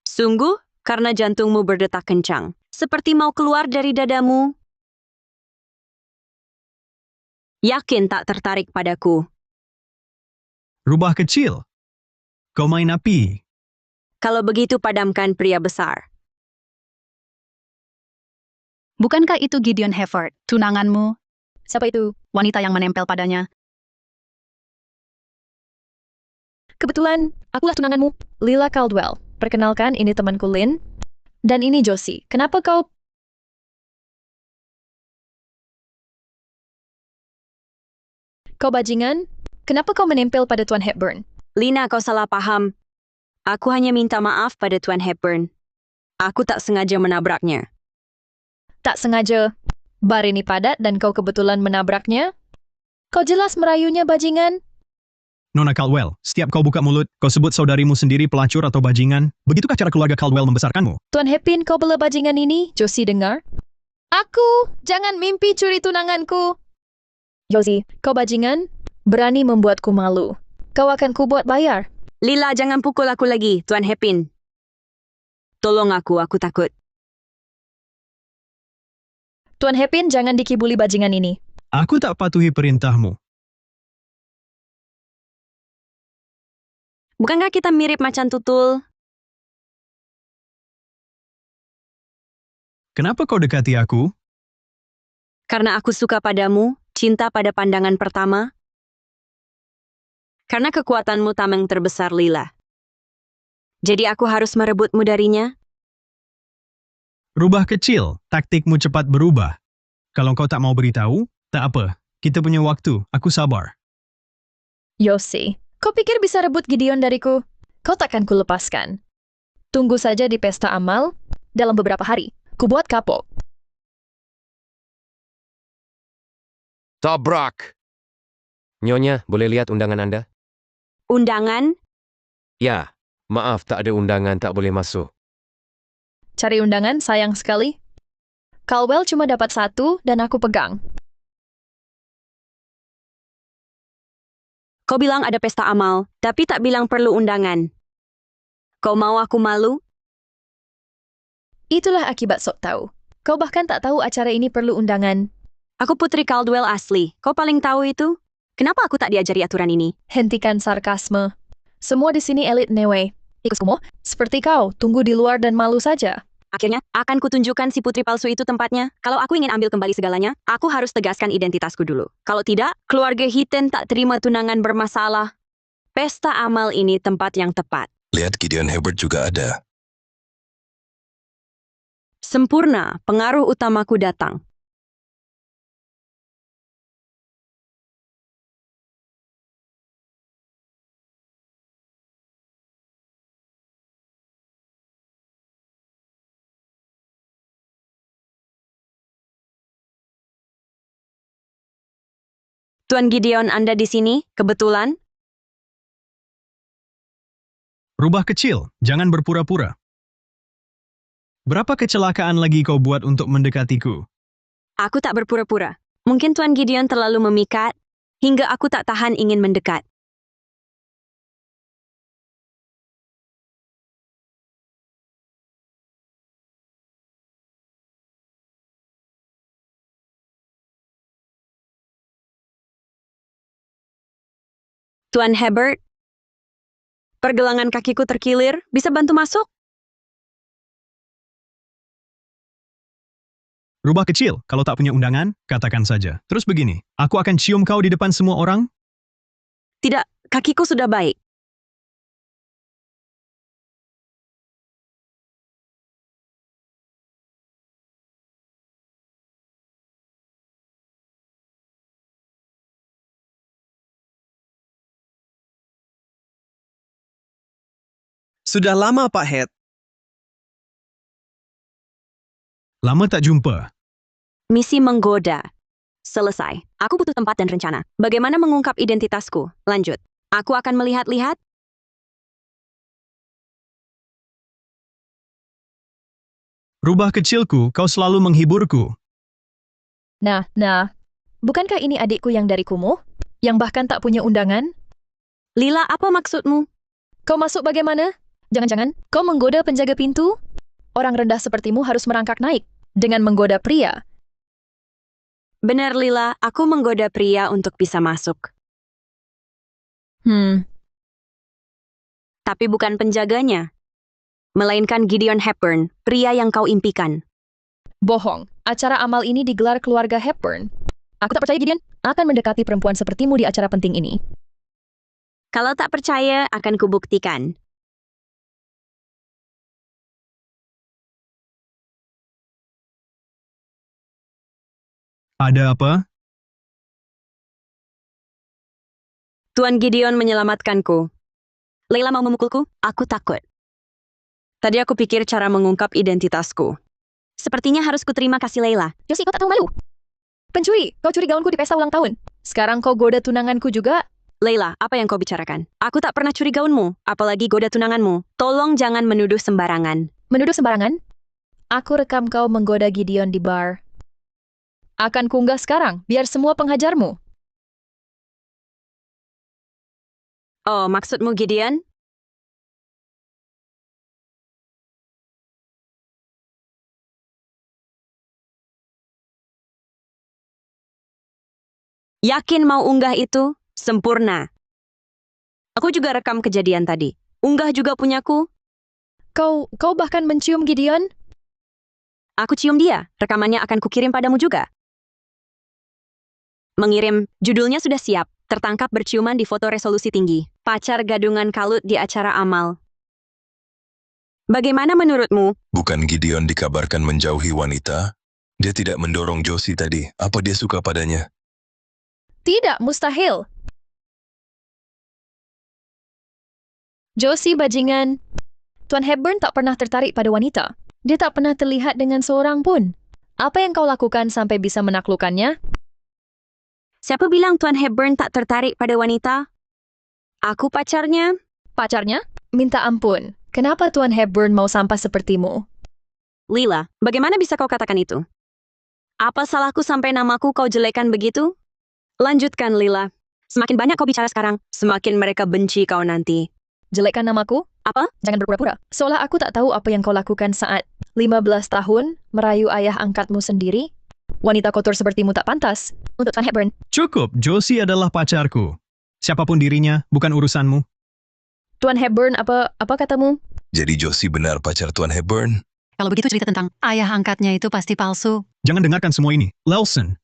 Sungguh, karena jantungmu berdetak kencang. Seperti mau keluar dari dadamu. Yakin tak tertarik padaku. Rubah kecil. Kau main api. Kalau begitu padamkan pria besar. Bukankah itu Gideon Hefford, tunanganmu? Siapa itu? Wanita yang menempel padanya. Kebetulan, akulah tunanganmu, Lila Caldwell. Perkenalkan, ini temanku Lynn. Dan ini Josie. Kenapa kau... Kau bajingan? Kenapa kau menempel pada Tuan Hepburn? Lina, kau salah paham. Aku hanya minta maaf pada Tuan Hepburn. Aku tak sengaja menabraknya. Tak sengaja. Bar ini padat dan kau kebetulan menabraknya? Kau jelas merayunya, bajingan. Nona Caldwell, setiap kau buka mulut, kau sebut saudarimu sendiri pelacur atau bajingan. Begitukah cara keluarga Caldwell membesarkanmu? Tuan Hepin, kau bela bajingan ini? Josie dengar. Aku! Jangan mimpi curi tunanganku! Josie, kau bajingan? Berani membuatku malu. Kau akan kubuat bayar. Lila, jangan pukul aku lagi, Tuan Hepin. Tolong aku takut. Tuan Hepin, jangan dikibuli bajingan ini. Aku tak patuhi perintahmu. Bukankah kita mirip macan tutul? Kenapa kau dekati aku? Karena aku suka padamu, cinta pada pandangan pertama. Karena kekuatanmu tameng terbesar, Lila. Jadi aku harus merebutmu darinya? Rubah kecil, taktikmu cepat berubah. Kalau kau tak mau beritahu, tak apa. Kita punya waktu, aku sabar. Yossi, kau pikir bisa rebut Gideon dariku? Kau takkan kulepaskan. Tunggu saja di pesta amal, dalam beberapa hari. Ku buat kapok. Tabrak! Nyonya, boleh lihat undangan Anda? Undangan? Ya, maaf tak ada undangan, tak boleh masuk. Cari undangan, sayang sekali. Caldwell cuma dapat 1 dan aku pegang. Kau bilang ada pesta amal, tapi tak bilang perlu undangan. Kau mau aku malu? Itulah akibat sok tahu. Kau bahkan tak tahu acara ini perlu undangan. Aku Putri Caldwell asli. Kau paling tahu itu? Kenapa aku tak diajari aturan ini? Hentikan sarkasme. Semua di sini elit Newe. Ikutmu, seperti kau, tunggu di luar dan malu saja. Akhirnya, akan kutunjukkan si putri palsu itu tempatnya. Kalau aku ingin ambil kembali segalanya, aku harus tegaskan identitasku dulu. Kalau tidak, keluarga Hiten tak terima tunangan bermasalah. Pesta amal ini tempat yang tepat. Lihat Gideon Hebert juga ada. Sempurna, pengaruh utamaku datang. Tuan Gideon, Anda di sini? Kebetulan? Rubah kecil, jangan berpura-pura. Berapa kecelakaan lagi kau buat untuk mendekatiku? Aku tak berpura-pura. Mungkin Tuan Gideon terlalu memikat, hingga aku tak tahan ingin mendekat. Tuan Hebert, pergelangan kakiku terkilir, bisa bantu masuk? Rubah kecil, kalau tak punya undangan, katakan saja. Terus begini, aku akan cium kau di depan semua orang? Tidak, kakiku sudah baik. Sudah lama, Pak Head. Lama tak jumpa. Misi menggoda. Selesai. Aku butuh tempat dan rencana. Bagaimana mengungkap identitasku? Lanjut. Aku akan melihat-lihat. Rubah kecilku, kau selalu menghiburku. Nah, bukankah ini adikku yang dari Kumuh? Yang bahkan tak punya undangan? Lila, apa maksudmu? Kau masuk bagaimana? Jangan-jangan kau menggoda penjaga pintu? Orang rendah sepertimu harus merangkak naik dengan menggoda pria. Benar, Lila. Aku menggoda pria untuk bisa masuk. Tapi bukan penjaganya. Melainkan Gideon Hepburn, pria yang kau impikan. Bohong. Acara amal ini digelar keluarga Hepburn. Aku tak percaya Gideon akan mendekati perempuan sepertimu di acara penting ini. Kalau tak percaya, akan kubuktikan. Ada apa? Tuan Gideon menyelamatkanku. Leila mau memukulku? Aku takut. Tadi aku pikir cara mengungkap identitasku. Sepertinya harus kuterima kasih Leila. Yossi, kau tak tahu malu. Pencuri, kau curi gaunku di pesta ulang tahun. Sekarang kau goda tunanganku juga. Leila, apa yang kau bicarakan? Aku tak pernah curi gaunmu, apalagi goda tunanganmu. Tolong jangan menuduh sembarangan. Menuduh sembarangan? Aku rekam kau menggoda Gideon di bar. Akan kunggah sekarang, biar semua penghajarmu. Oh, maksudmu Gideon? Yakin mau unggah itu? Sempurna. Aku juga rekam kejadian tadi. Unggah juga punyaku. Kau bahkan mencium Gideon? Aku cium dia. Rekamannya akan kukirim padamu juga. Mengirim, judulnya sudah siap. tertangkap berciuman di foto resolusi tinggi. Pacar gadungan kalut di acara amal. Bagaimana menurutmu? Bukan Gideon dikabarkan menjauhi wanita? Dia tidak mendorong Josie tadi. Apa dia suka padanya? Tidak, mustahil. Josie bajingan. Tuan Hepburn tak pernah tertarik pada wanita. Dia tak pernah terlihat dengan seorang pun. Apa yang kau lakukan sampai bisa menaklukkannya? Siapa bilang Tuan Hepburn tak tertarik pada wanita? Aku pacarnya. Pacarnya? Minta ampun. Kenapa Tuan Hepburn mau sampah sepertimu? Lila, bagaimana bisa kau katakan itu? Apa salahku sampai namaku kau jelekan begitu? Lanjutkan, Lila. Semakin banyak kau bicara sekarang, semakin mereka benci kau nanti. Jelekkan namaku? Apa? Jangan berpura-pura. Seolah aku tak tahu apa yang kau lakukan saat 15 tahun merayu ayah angkatmu sendiri. Wanita kotor sepertimu tak pantas untuk Tuan Hepburn. Cukup, Josie adalah pacarku. Siapapun dirinya, bukan urusanmu. Tuan Hepburn, apa katamu? Jadi Josie benar pacar Tuan Hepburn? Kalau begitu cerita tentang ayah angkatnya itu pasti palsu. Jangan dengarkan semua ini. Lelson,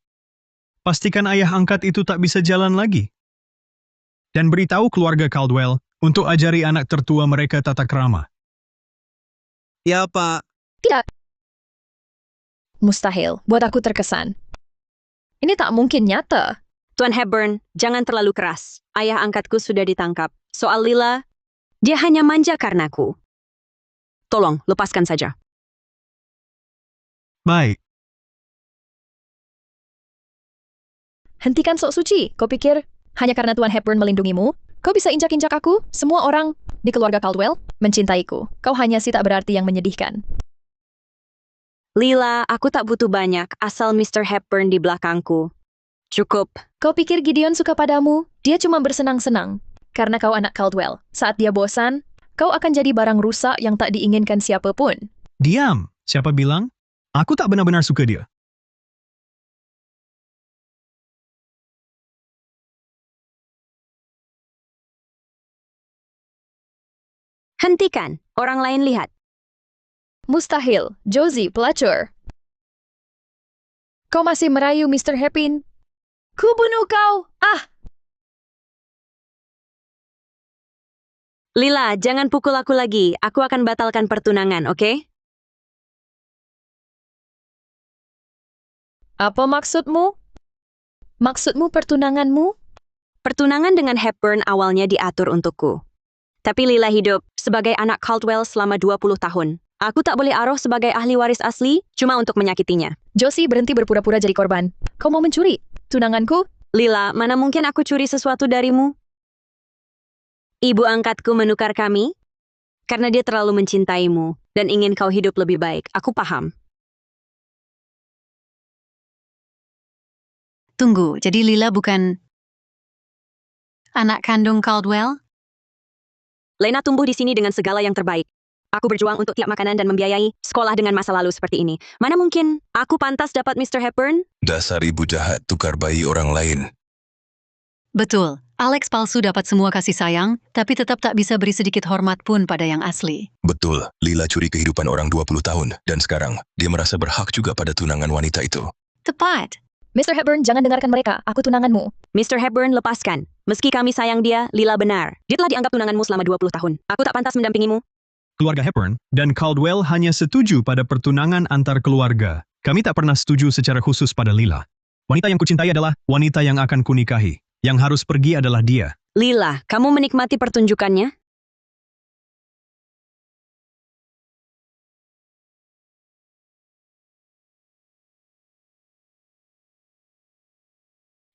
pastikan ayah angkat itu tak bisa jalan lagi. Dan beritahu keluarga Caldwell untuk ajari anak tertua mereka tata krama. Ya, Pak. Tidak. Mustahil. Buat aku terkesan. Ini tak mungkin nyata. Tuan Hepburn, jangan terlalu keras. Ayah angkatku sudah ditangkap. Soal Lila, dia hanya manja karenaku. Tolong, lepaskan saja. Baik. Hentikan sok suci. Kau pikir hanya karena Tuan Hepburn melindungimu, kau bisa injak-injak aku? Semua orang di keluarga Caldwell mencintaiku. Kau hanya si tak berarti yang menyedihkan. Lila, aku tak butuh banyak, asal Mr. Hepburn di belakangku. Cukup. Kau pikir Gideon suka padamu? Dia cuma bersenang-senang. Karena kau anak Caldwell. Saat dia bosan, kau akan jadi barang rusak yang tak diinginkan siapapun. Diam. Siapa bilang? Aku tak benar-benar suka dia. Hentikan. Orang lain lihat. Mustahil. Josie, pelacur. Kau masih merayu Mr. Hepburn? Ku bunuh kau! Ah! Lila, jangan pukul aku lagi. Aku akan batalkan pertunangan, oke? Apa maksudmu? Maksudmu pertunanganmu? Pertunangan dengan Hepburn awalnya diatur untukku. Tapi Lila hidup sebagai anak Caldwell selama 20 tahun. Aku tak boleh aroh sebagai ahli waris asli cuma untuk menyakitinya. Josie, berhenti berpura-pura jadi korban. Kau mau mencuri tunanganku? Lila, mana mungkin aku curi sesuatu darimu? Ibu angkatku menukar kami karena dia terlalu mencintaimu dan ingin kau hidup lebih baik. Aku paham. Tunggu, jadi Lila bukan anak kandung Caldwell? Lena tumbuh di sini dengan segala yang terbaik. Aku berjuang untuk tiap makanan dan membiayai sekolah dengan masa lalu seperti ini. Mana mungkin aku pantas dapat Mr. Hepburn? Dasar ibu jahat tukar bayi orang lain. Betul, Alex palsu dapat semua kasih sayang, tapi tetap tak bisa beri sedikit hormat pun pada yang asli. Betul, Lila curi kehidupan orang 20 tahun. Dan sekarang, dia merasa berhak juga pada tunangan wanita itu. Tepat. Mr. Hepburn, jangan dengarkan mereka. Aku tunanganmu. Mr. Hepburn, lepaskan. Meski kami sayang dia, Lila benar. Dia telah dianggap tunanganmu selama 20 tahun. Aku tak pantas mendampingimu. Keluarga Hepburn dan Caldwell hanya setuju pada pertunangan antar keluarga. Kami tak pernah setuju secara khusus pada Lila. Wanita yang kucintai adalah wanita yang akan kunikahi. Yang harus pergi adalah dia. Lila, kamu menikmati pertunjukannya?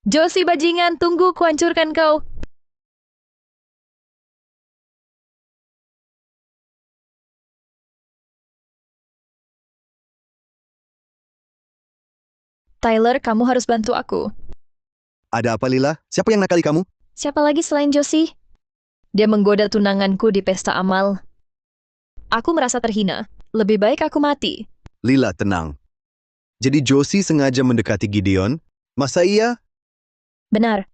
Josie bajingan, tunggu ku hancurkan kau. Tyler, kamu harus bantu aku. Ada apa, Lila? Siapa yang nakali kamu? Siapa lagi selain Josie? Dia menggoda tunanganku di pesta amal. Aku merasa terhina. Lebih baik aku mati. Lila, tenang. Jadi Josie sengaja mendekati Gideon? Masa iya? Benar.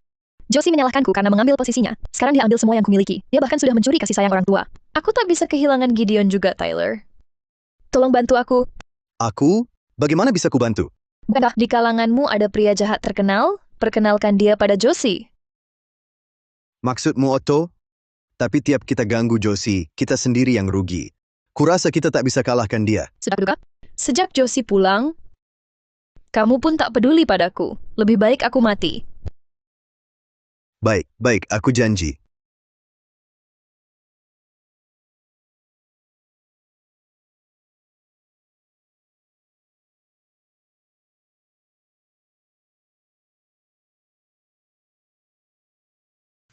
Josie menyalahkanku karena mengambil posisinya. Sekarang dia ambil semua yang kumiliki. Dia bahkan sudah mencuri kasih sayang orang tua. Aku tak bisa kehilangan Gideon juga, Tyler. Tolong bantu aku. Aku? Bagaimana bisa kubantu? Bukankah di kalanganmu ada pria jahat terkenal? Perkenalkan dia pada Josie. Maksudmu Otto? Tapi tiap kita ganggu Josie, kita sendiri yang rugi. Kurasa kita tak bisa kalahkan dia. Sudah kuduga? Sejak Josie pulang, kamu pun tak peduli padaku. Lebih baik aku mati. Baik, aku janji.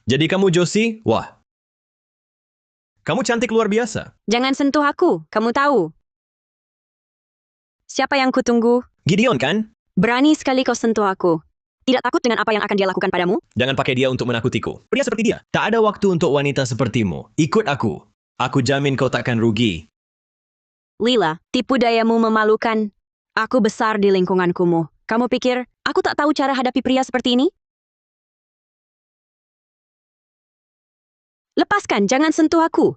Jadi kamu Josie? Wah. Kamu cantik luar biasa. Jangan sentuh aku, kamu tahu. Siapa yang kutunggu? Gideon kan? Berani sekali kau sentuh aku. Tidak takut dengan apa yang akan dia lakukan padamu? Jangan pakai dia untuk menakutiku. Pria seperti dia. Tak ada waktu untuk wanita sepertimu. Ikut aku. Aku jamin kau takkan rugi. Lila, tipu dayamu memalukan. Aku besar di lingkungankumu. Kamu pikir, aku tak tahu cara hadapi pria seperti ini? Lepaskan, jangan sentuh aku.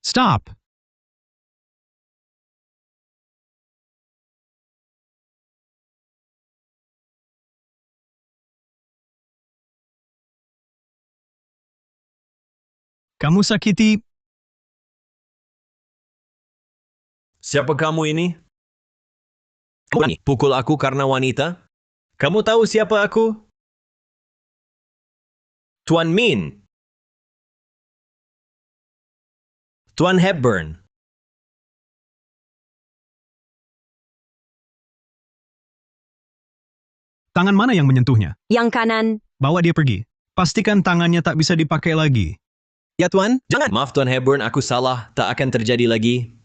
Stop. Kamu sakiti. Siapa kamu ini? Kamu pukul aku karena wanita? Kamu tahu siapa aku? Tuan Min. Tuan Hepburn. Tangan mana yang menyentuhnya? Yang kanan. Bawa dia pergi. Pastikan tangannya tak bisa dipakai lagi. Ya Tuan, jangan. Maaf Tuan Hepburn, aku salah. Tak akan terjadi lagi.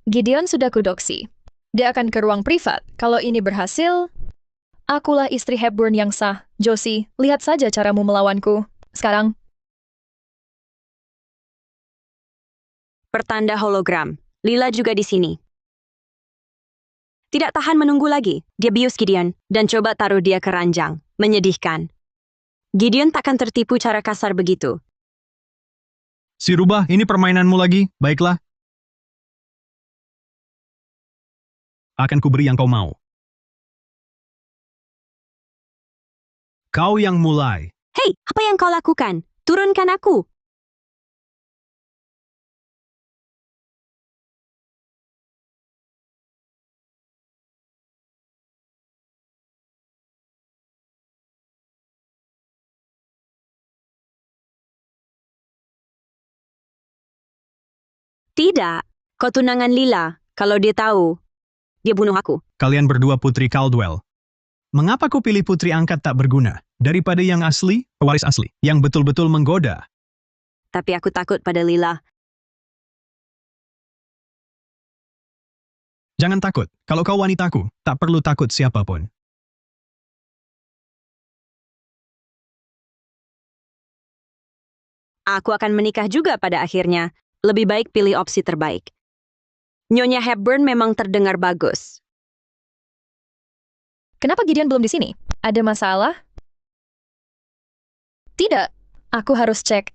Gideon sudah kudoksi. Dia akan ke ruang privat. Kalau ini berhasil, akulah istri Hepburn yang sah. Josie, lihat saja caramu melawanku. Sekarang, Pertanda hologram. Lila juga di sini. Tidak tahan menunggu lagi. Dia bius Gideon dan coba taruh dia ke ranjang. Menyedihkan. Gideon takkan tertipu cara kasar begitu. Si rubah, ini permainanmu lagi. Baiklah. Akan kuberi yang kau mau. Kau yang mulai. Hei, apa yang kau lakukan? Turunkan aku. Tidak, kau tunangan Lila. Kalau dia tahu, dia bunuh aku. Kalian berdua putri Caldwell. Mengapa kau pilih putri angkat tak berguna? Daripada yang asli, pewaris asli, yang betul-betul menggoda. Tapi aku takut pada Lila. Jangan takut. Kalau kau wanitaku, tak perlu takut siapapun. Aku akan menikah juga pada akhirnya. Lebih baik pilih opsi terbaik. Nyonya Hepburn memang terdengar bagus. kenapa Gideon belum di sini? Ada masalah? Tidak, aku harus cek.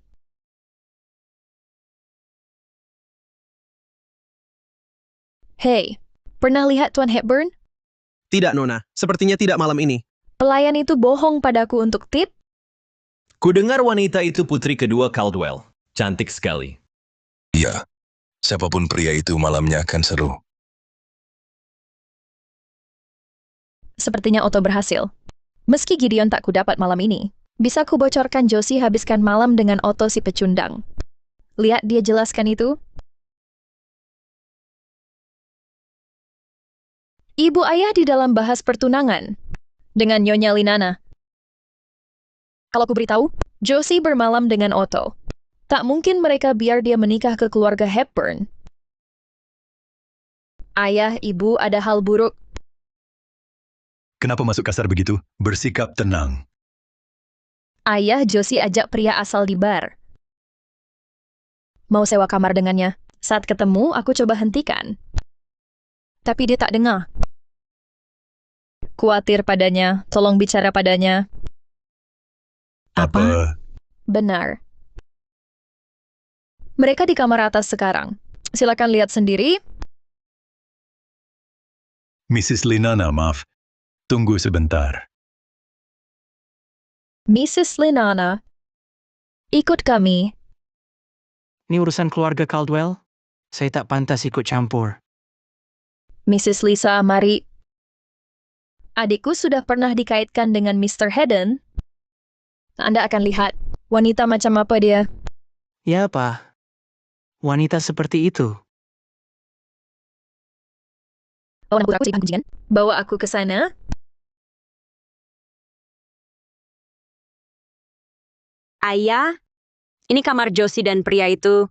Hei, pernah lihat Tuan Hepburn? Tidak, Nona. Sepertinya tidak malam ini. Pelayan itu bohong padaku untuk tip? Kudengar wanita itu putri kedua Caldwell. Cantik sekali. Iya, siapapun pria itu malamnya akan seru. Sepertinya Otto berhasil. Meski Gideon tak kudapat malam ini, bisa kubocorkan Josie habiskan malam dengan Otto si pecundang. Lihat dia jelaskan itu. Ibu ayah di dalam bahas pertunangan dengan Nyonya Linana. Kalau ku beritahu, Josie bermalam dengan Otto. Tak mungkin mereka biar dia menikah ke keluarga Hepburn. Ayah, ibu, ada hal buruk. Kenapa masuk kasar begitu? Bersikap tenang. Ayah, Josie ajak pria asal di bar. Mau sewa kamar dengannya. Saat ketemu, aku coba hentikan. Tapi dia tak dengar. Kuatir padanya, tolong bicara padanya. Apa? Benar. Mereka di kamar atas sekarang. Silakan lihat sendiri. Mrs. Linana, maaf. Tunggu sebentar. Mrs. Linana, ikut kami. Ini urusan keluarga Caldwell. Saya tak pantas ikut campur. Mrs. Lisa, mari. Adikku sudah pernah dikaitkan dengan Mr. Hedden. Anda akan lihat wanita macam apa dia. Ya, Pak. Wanita seperti itu. Bawa aku ke sana. Ayah, ini kamar Josie dan pria itu.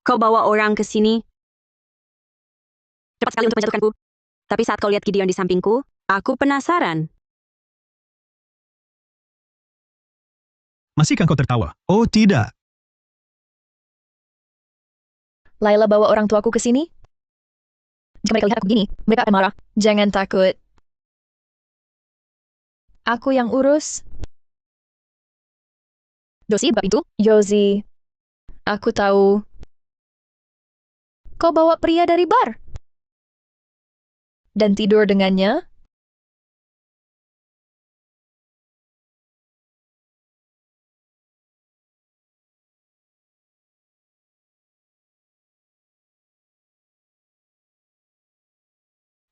Kau bawa orang ke sini. Cepat sekali untuk menjatuhkanku. Tapi saat kau lihat Gideon di sampingku, aku penasaran. Masihkah kau tertawa? Oh tidak. Laila bawa orang tuaku ke sini. Jika mereka lihat aku begini, mereka akan marah. Jangan takut. Aku yang urus. Josie, buka pintu. Josie, aku tahu. Kau bawa pria dari bar. Dan tidur dengannya.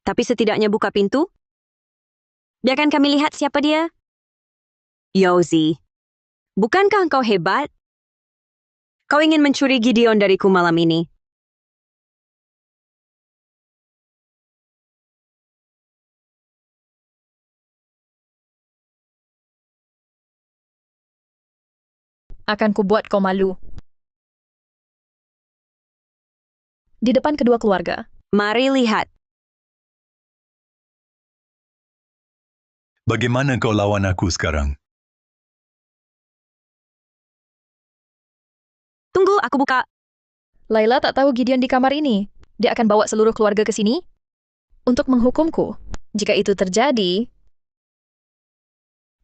Tapi setidaknya buka pintu. Biarkan kami lihat siapa dia. Josie, bukankah kau hebat? Kau ingin mencuri Gideon dariku malam ini. Akan kubuat kau malu. Di depan kedua keluarga. Mari lihat. Bagaimana kau lawan aku sekarang? Tunggu, aku buka. Laila tak tahu Gideon di kamar ini. Dia akan bawa seluruh keluarga ke sini untuk menghukumku. Jika itu terjadi,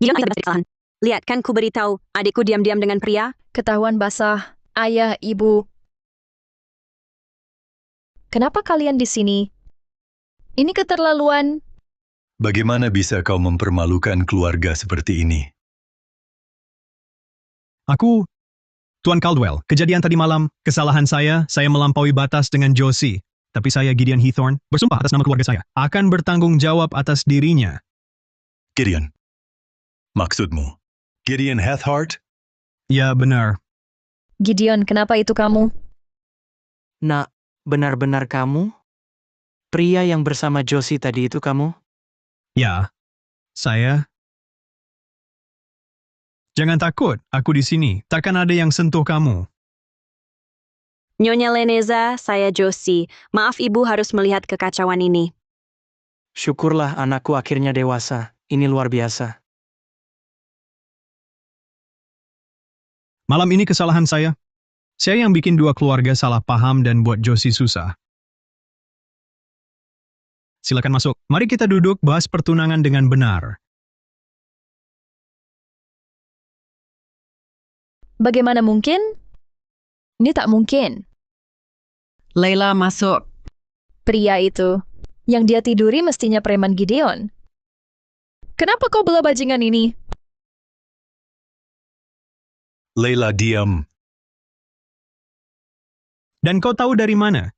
Gideon akan kesalahan. Lihat kan ku beritahu, adikku diam-diam dengan pria. ketahuan basah, ayah, ibu. Kenapa kalian di sini? Ini keterlaluan. Bagaimana bisa kau mempermalukan keluarga seperti ini? Aku, Tuan Caldwell, kejadian tadi malam, kesalahan saya melampaui batas dengan Josie. Tapi saya, Gideon Heathorn, bersumpah atas nama keluarga saya, akan bertanggung jawab atas dirinya. Gideon. Maksudmu? Gideon Hathhart? Ya, benar. Gideon, kenapa itu kamu? Nak, benar-benar kamu? Pria yang bersama Josie tadi itu kamu? Ya, saya. Jangan takut, aku di sini. Takkan ada yang sentuh kamu. Nyonya Leneza, saya Josie. Maaf ibu harus melihat kekacauan ini. Syukurlah anakku akhirnya dewasa. Ini luar biasa. Malam ini kesalahan saya. Saya yang bikin dua keluarga salah paham dan buat Josie susah. Silakan masuk. Mari kita duduk bahas pertunangan dengan benar. Bagaimana mungkin? Ini tak mungkin. Leila masuk. Pria itu, yang dia tiduri mestinya preman Gideon. Kenapa kau bela bajingan ini? Leila, diam. Dan kau tahu dari mana?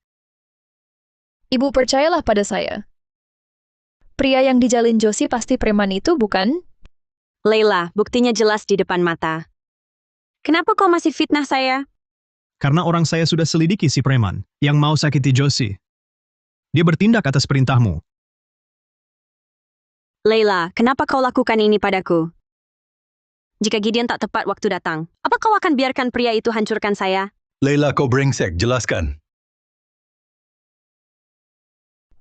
Ibu percayalah pada saya. Pria yang dijalin Josie pasti preman itu, bukan? Leila, buktinya jelas di depan mata. Kenapa kau masih fitnah saya? Karena orang saya sudah selidiki si preman yang mau sakiti Josie. Dia bertindak atas perintahmu. Leila, kenapa kau lakukan ini padaku? Jika Gideon tak tepat waktu datang, apa kau akan biarkan pria itu hancurkan saya? Leila, kau brengsek, jelaskan.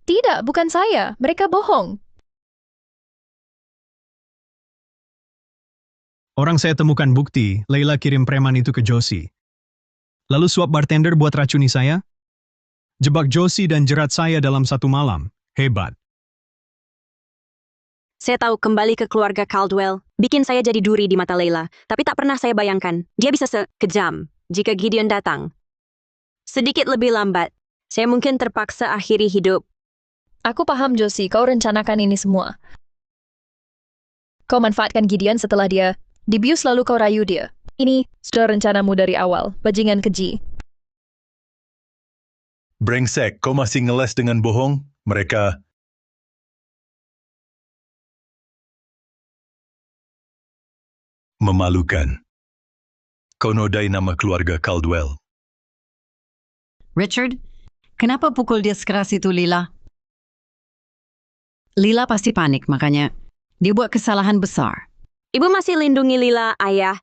Tidak, bukan saya. Mereka bohong. Orang saya temukan bukti, Leila kirim preman itu ke Josie. Lalu suap bartender buat racuni saya? Jebak Josie dan jerat saya dalam satu malam. Hebat. Saya tahu kembali ke keluarga Caldwell bikin saya jadi duri di mata Leila, tapi tak pernah saya bayangkan dia bisa sekejam jika Gideon datang. Sedikit lebih lambat, saya mungkin terpaksa akhiri hidup. Aku paham, Josie, kau rencanakan ini semua. Kau manfaatkan Gideon setelah dia dibius lalu kau rayu dia. Ini sudah rencanamu dari awal, bajingan keji. Brengsek, kau masih ngeles dengan bohong? Mereka... memalukan. Kau nodai nama keluarga Caldwell. Richard, kenapa pukul dia sekeras itu, Lila? Lila pasti panik, makanya dia buat kesalahan besar. Ibu masih lindungi Lila, Ayah.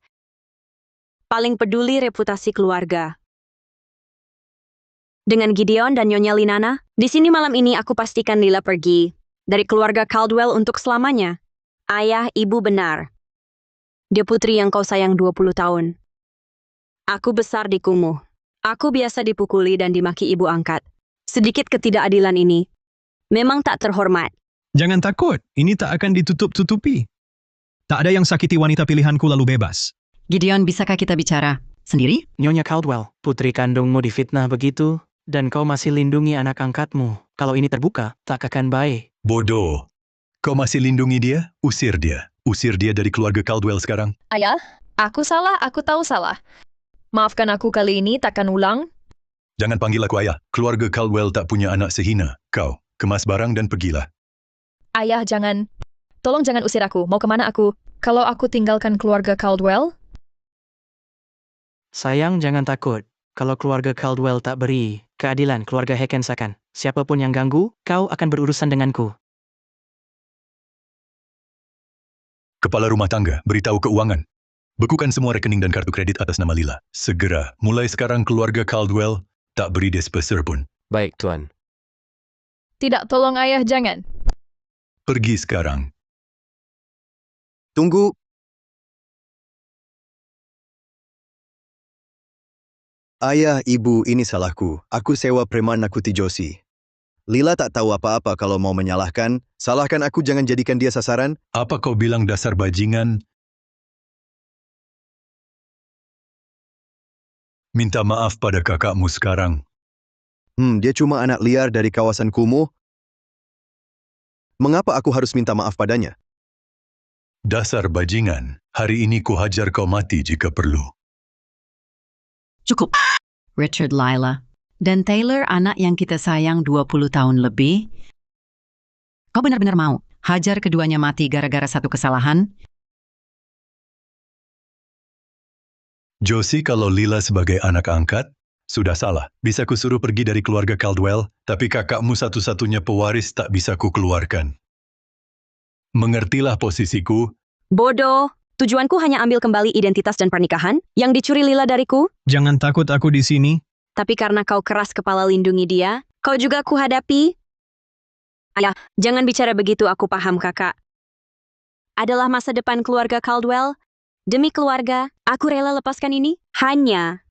Paling peduli reputasi keluarga. Dengan Gideon dan Nyonya Linana, di sini malam ini aku pastikan Lila pergi dari keluarga Caldwell untuk selamanya. Ayah, ibu benar. Dia putri yang kau sayang 20 tahun. Aku besar di kumuh. Aku biasa dipukuli dan dimaki ibu angkat. Sedikit ketidakadilan ini memang tak terhormat. Jangan takut, ini tak akan ditutup-tutupi. Tak ada yang sakiti wanita pilihanku lalu bebas. Gideon, bisakah kita bicara sendiri? Nyonya Caldwell, putri kandungmu difitnah begitu, dan kau masih lindungi anak angkatmu. Kalau ini terbuka, tak akan baik. Bodoh. Kau masih lindungi dia? Usir dia. Usir dia dari keluarga Caldwell sekarang. Ayah, aku salah, aku tahu salah. Maafkan aku kali ini, takkan ulang. Jangan panggil aku ayah. Keluarga Caldwell tak punya anak sehina. Kau, kemas barang dan pergilah. Ayah, jangan. Tolong jangan usir aku. Mau kemana aku? Kalau aku tinggalkan keluarga Caldwell? Sayang, jangan takut. Kalau keluarga Caldwell tak beri keadilan, keluarga Hackensack, siapapun yang ganggu, kau akan berurusan denganku. Kepala rumah tangga, beritahu keuangan. Bekukan semua rekening dan kartu kredit atas nama Lila. Segera, mulai sekarang keluarga Caldwell tak beri dia sepeser pun. Baik, Tuan. Tidak, tolong ayah, jangan. Pergi sekarang. Tunggu. Ayah, ibu, ini salahku. Aku sewa preman nakuti Josie. Lila tak tahu apa-apa kalau mau menyalahkan. Salahkan aku, jangan jadikan dia sasaran. Apa kau bilang dasar bajingan? Minta maaf pada kakakmu sekarang. Dia cuma anak liar dari kawasan kumuh. Mengapa aku harus minta maaf padanya? Dasar bajingan. Hari ini ku hajar kau mati jika perlu. Cukup. Richard, Lila, dan Taylor, anak yang kita sayang 20 tahun lebih. Kau benar-benar mau hajar keduanya mati gara-gara satu kesalahan? Josie, kalau Lila sebagai anak angkat, sudah salah. Bisa ku suruh pergi dari keluarga Caldwell, tapi kakakmu satu-satunya pewaris tak bisa ku keluarkan. Mengertilah posisiku. Bodoh. Tujuanku hanya ambil kembali identitas dan pernikahan yang dicuri Lila dariku. Jangan takut, aku di sini. Tapi karena kau keras kepala lindungi dia, kau juga ku hadapi. Ayah, jangan bicara begitu, aku paham kakak. Adalah masa depan keluarga Caldwell. Demi keluarga, aku rela lepaskan ini. Hanya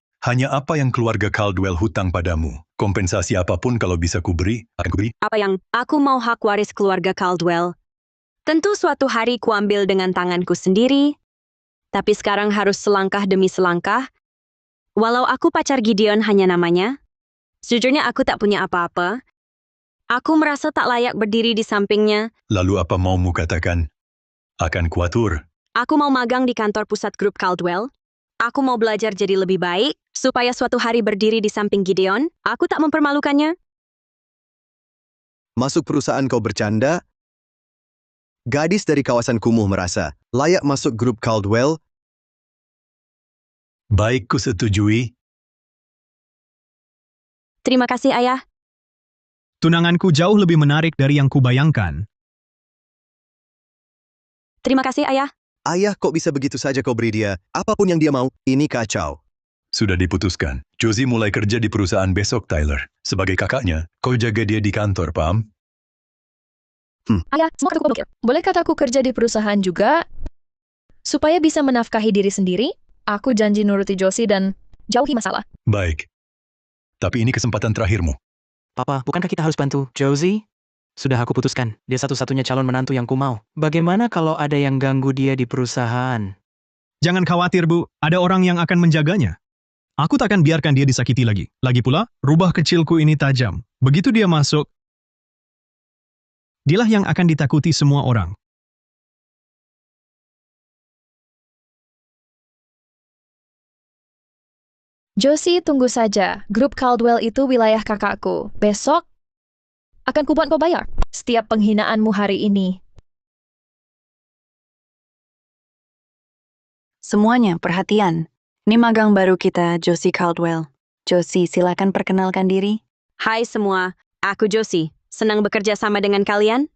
apa yang keluarga Caldwell hutang padamu. Kompensasi apapun kalau bisa ku beri, akan ku beri. apa yang aku mau hak waris keluarga Caldwell. Tentu suatu hari ku ambil dengan tanganku sendiri. Tapi sekarang harus selangkah demi selangkah. Walau aku pacar Gideon hanya namanya, sejujurnya aku tak punya apa-apa. Aku merasa tak layak berdiri di sampingnya. Lalu apa maumu katakan? Akan kuatur. Aku mau magang di kantor pusat grup Caldwell. Aku mau belajar jadi lebih baik, supaya suatu hari berdiri di samping Gideon. Aku tak mempermalukannya. Masuk perusahaan kau bercanda? Gadis dari kawasan kumuh merasa layak masuk grup Caldwell. Baik, ku setujui. Terima kasih, Ayah. Tunanganku jauh lebih menarik dari yang kubayangkan. Terima kasih, Ayah. Ayah, kok bisa begitu saja kau beri dia? Apapun yang dia mau, ini kacau. Sudah diputuskan. Josie mulai kerja di perusahaan besok, Tyler. Sebagai kakaknya, kau jaga dia di kantor, paham? Ayah, semua aku pikir. Boleh kataku kerja di perusahaan juga? Supaya bisa menafkahi diri sendiri, aku janji nuruti Josie dan jauhi masalah. Baik. Tapi ini kesempatan terakhirmu. Papa, bukankah kita harus bantu Josie? Sudah aku putuskan, dia satu-satunya calon menantu yang ku mau. Bagaimana kalau ada yang ganggu dia di perusahaan? Jangan khawatir, Bu. Ada orang yang akan menjaganya. Aku takkan biarkan dia disakiti lagi. Lagi pula, rubah kecilku ini tajam. Begitu dia masuk, dialah yang akan ditakuti semua orang. Josie, tunggu saja. Grup Caldwell itu wilayah kakakku. Besok akan kubuat kau bayar setiap penghinaanmu hari ini. Semuanya, perhatian. Ini magang baru kita, Josie Caldwell. Josie, silakan perkenalkan diri. Hai semua, aku Josie. Senang bekerja sama dengan kalian.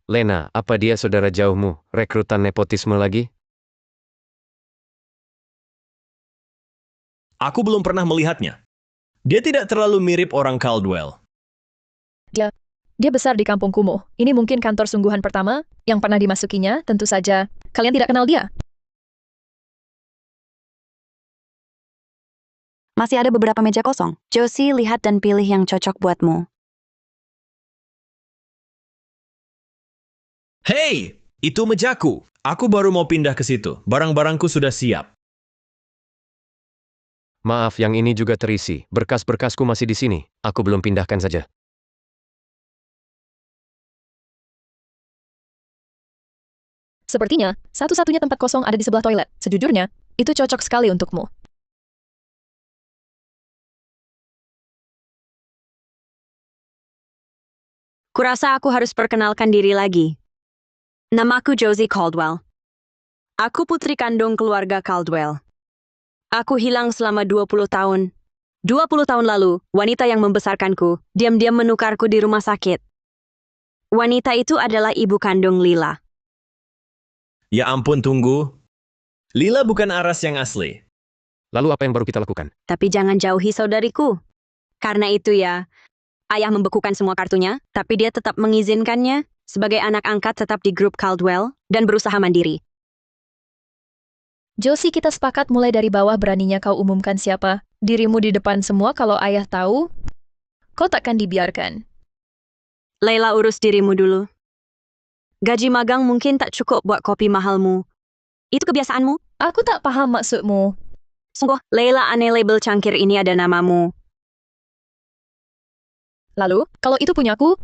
Lena, apa dia saudara jauhmu? Rekrutan nepotisme lagi? Aku belum pernah melihatnya. Dia tidak terlalu mirip orang Caldwell. Dia besar di kampung kumuh. Ini mungkin kantor sungguhan pertama yang pernah dimasukinya, tentu saja. Kalian tidak kenal dia. Masih ada beberapa meja kosong. Josie, lihat dan pilih yang cocok buatmu. Hei, itu mejaku. Aku baru mau pindah ke situ. Barang-barangku sudah siap. Maaf, yang ini juga terisi. Berkas-berkasku masih di sini. Aku belum pindahkan saja. Sepertinya, satu-satunya tempat kosong ada di sebelah toilet. Sejujurnya, itu cocok sekali untukmu. Kurasa aku harus perkenalkan diri lagi. Namaku Josie Caldwell. Aku putri kandung keluarga Caldwell. Aku hilang selama 20 tahun. 20 tahun lalu, wanita yang membesarkanku diam-diam menukarku di rumah sakit. Wanita itu adalah ibu kandung Lila. Ya ampun, tunggu. Lila bukan aras yang asli. Lalu apa yang baru kita lakukan? Tapi jangan jauhi saudariku. Karena itu ya, ayah membekukan semua kartunya, tapi dia tetap mengizinkannya sebagai anak angkat tetap di grup Caldwell dan berusaha mandiri. Josie, kita sepakat mulai dari bawah. Beraninya kau umumkan siapa dirimu di depan semua. Kalau ayah tahu, kau takkan dibiarkan. Leila, urus dirimu dulu. Gaji magang mungkin tak cukup buat kopi mahalmu. Itu kebiasaanmu? Aku tak paham maksudmu. Sungguh, Leila, aneh label cangkir ini ada namamu. Lalu, kalau itu punyaku,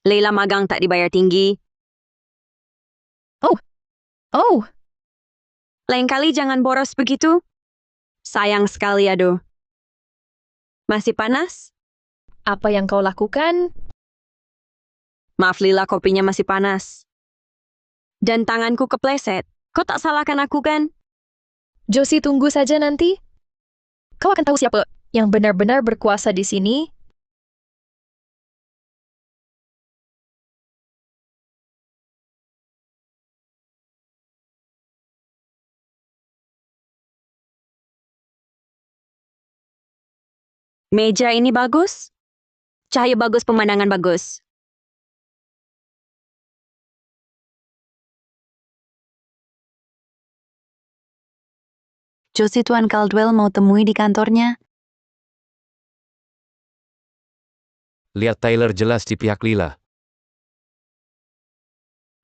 Leila magang tak dibayar tinggi. oh, Lain kali jangan boros begitu. Sayang sekali, aduh. Masih panas? apa yang kau lakukan? Maaf Lila, kopinya masih panas. Dan tanganku kepleset. Kau tak salahkan aku kan? Josie, tunggu saja nanti. Kau akan tahu siapa yang benar-benar berkuasa di sini. Meja ini bagus. Cahaya bagus, pemandangan bagus. Josie, Tuan Caldwell mau temui di kantornya. Lihat Tyler jelas di pihak Lila.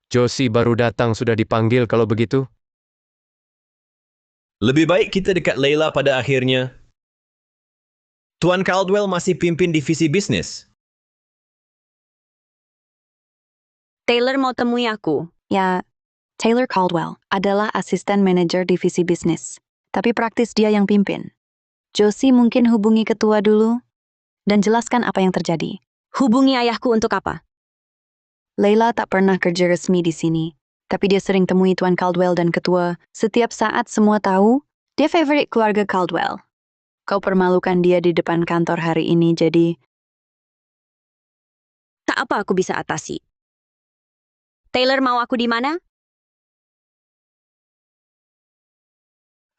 Josie baru datang sudah dipanggil kalau begitu. Lebih baik kita dekat Leila pada akhirnya. Tuan Caldwell masih pimpin divisi bisnis. Taylor mau temui aku. Ya, Taylor Caldwell adalah asisten manajer divisi bisnis. Tapi praktis dia yang pimpin. Josie mungkin hubungi ketua dulu dan jelaskan apa yang terjadi. Hubungi ayahku untuk apa? Leila tak pernah kerja resmi di sini, tapi dia sering temui Tuan Caldwell dan ketua. Setiap saat semua tahu, dia favorit keluarga Caldwell. Kau permalukan dia di depan kantor hari ini, jadi Tak apa aku bisa atasi. Taylor mau aku di mana?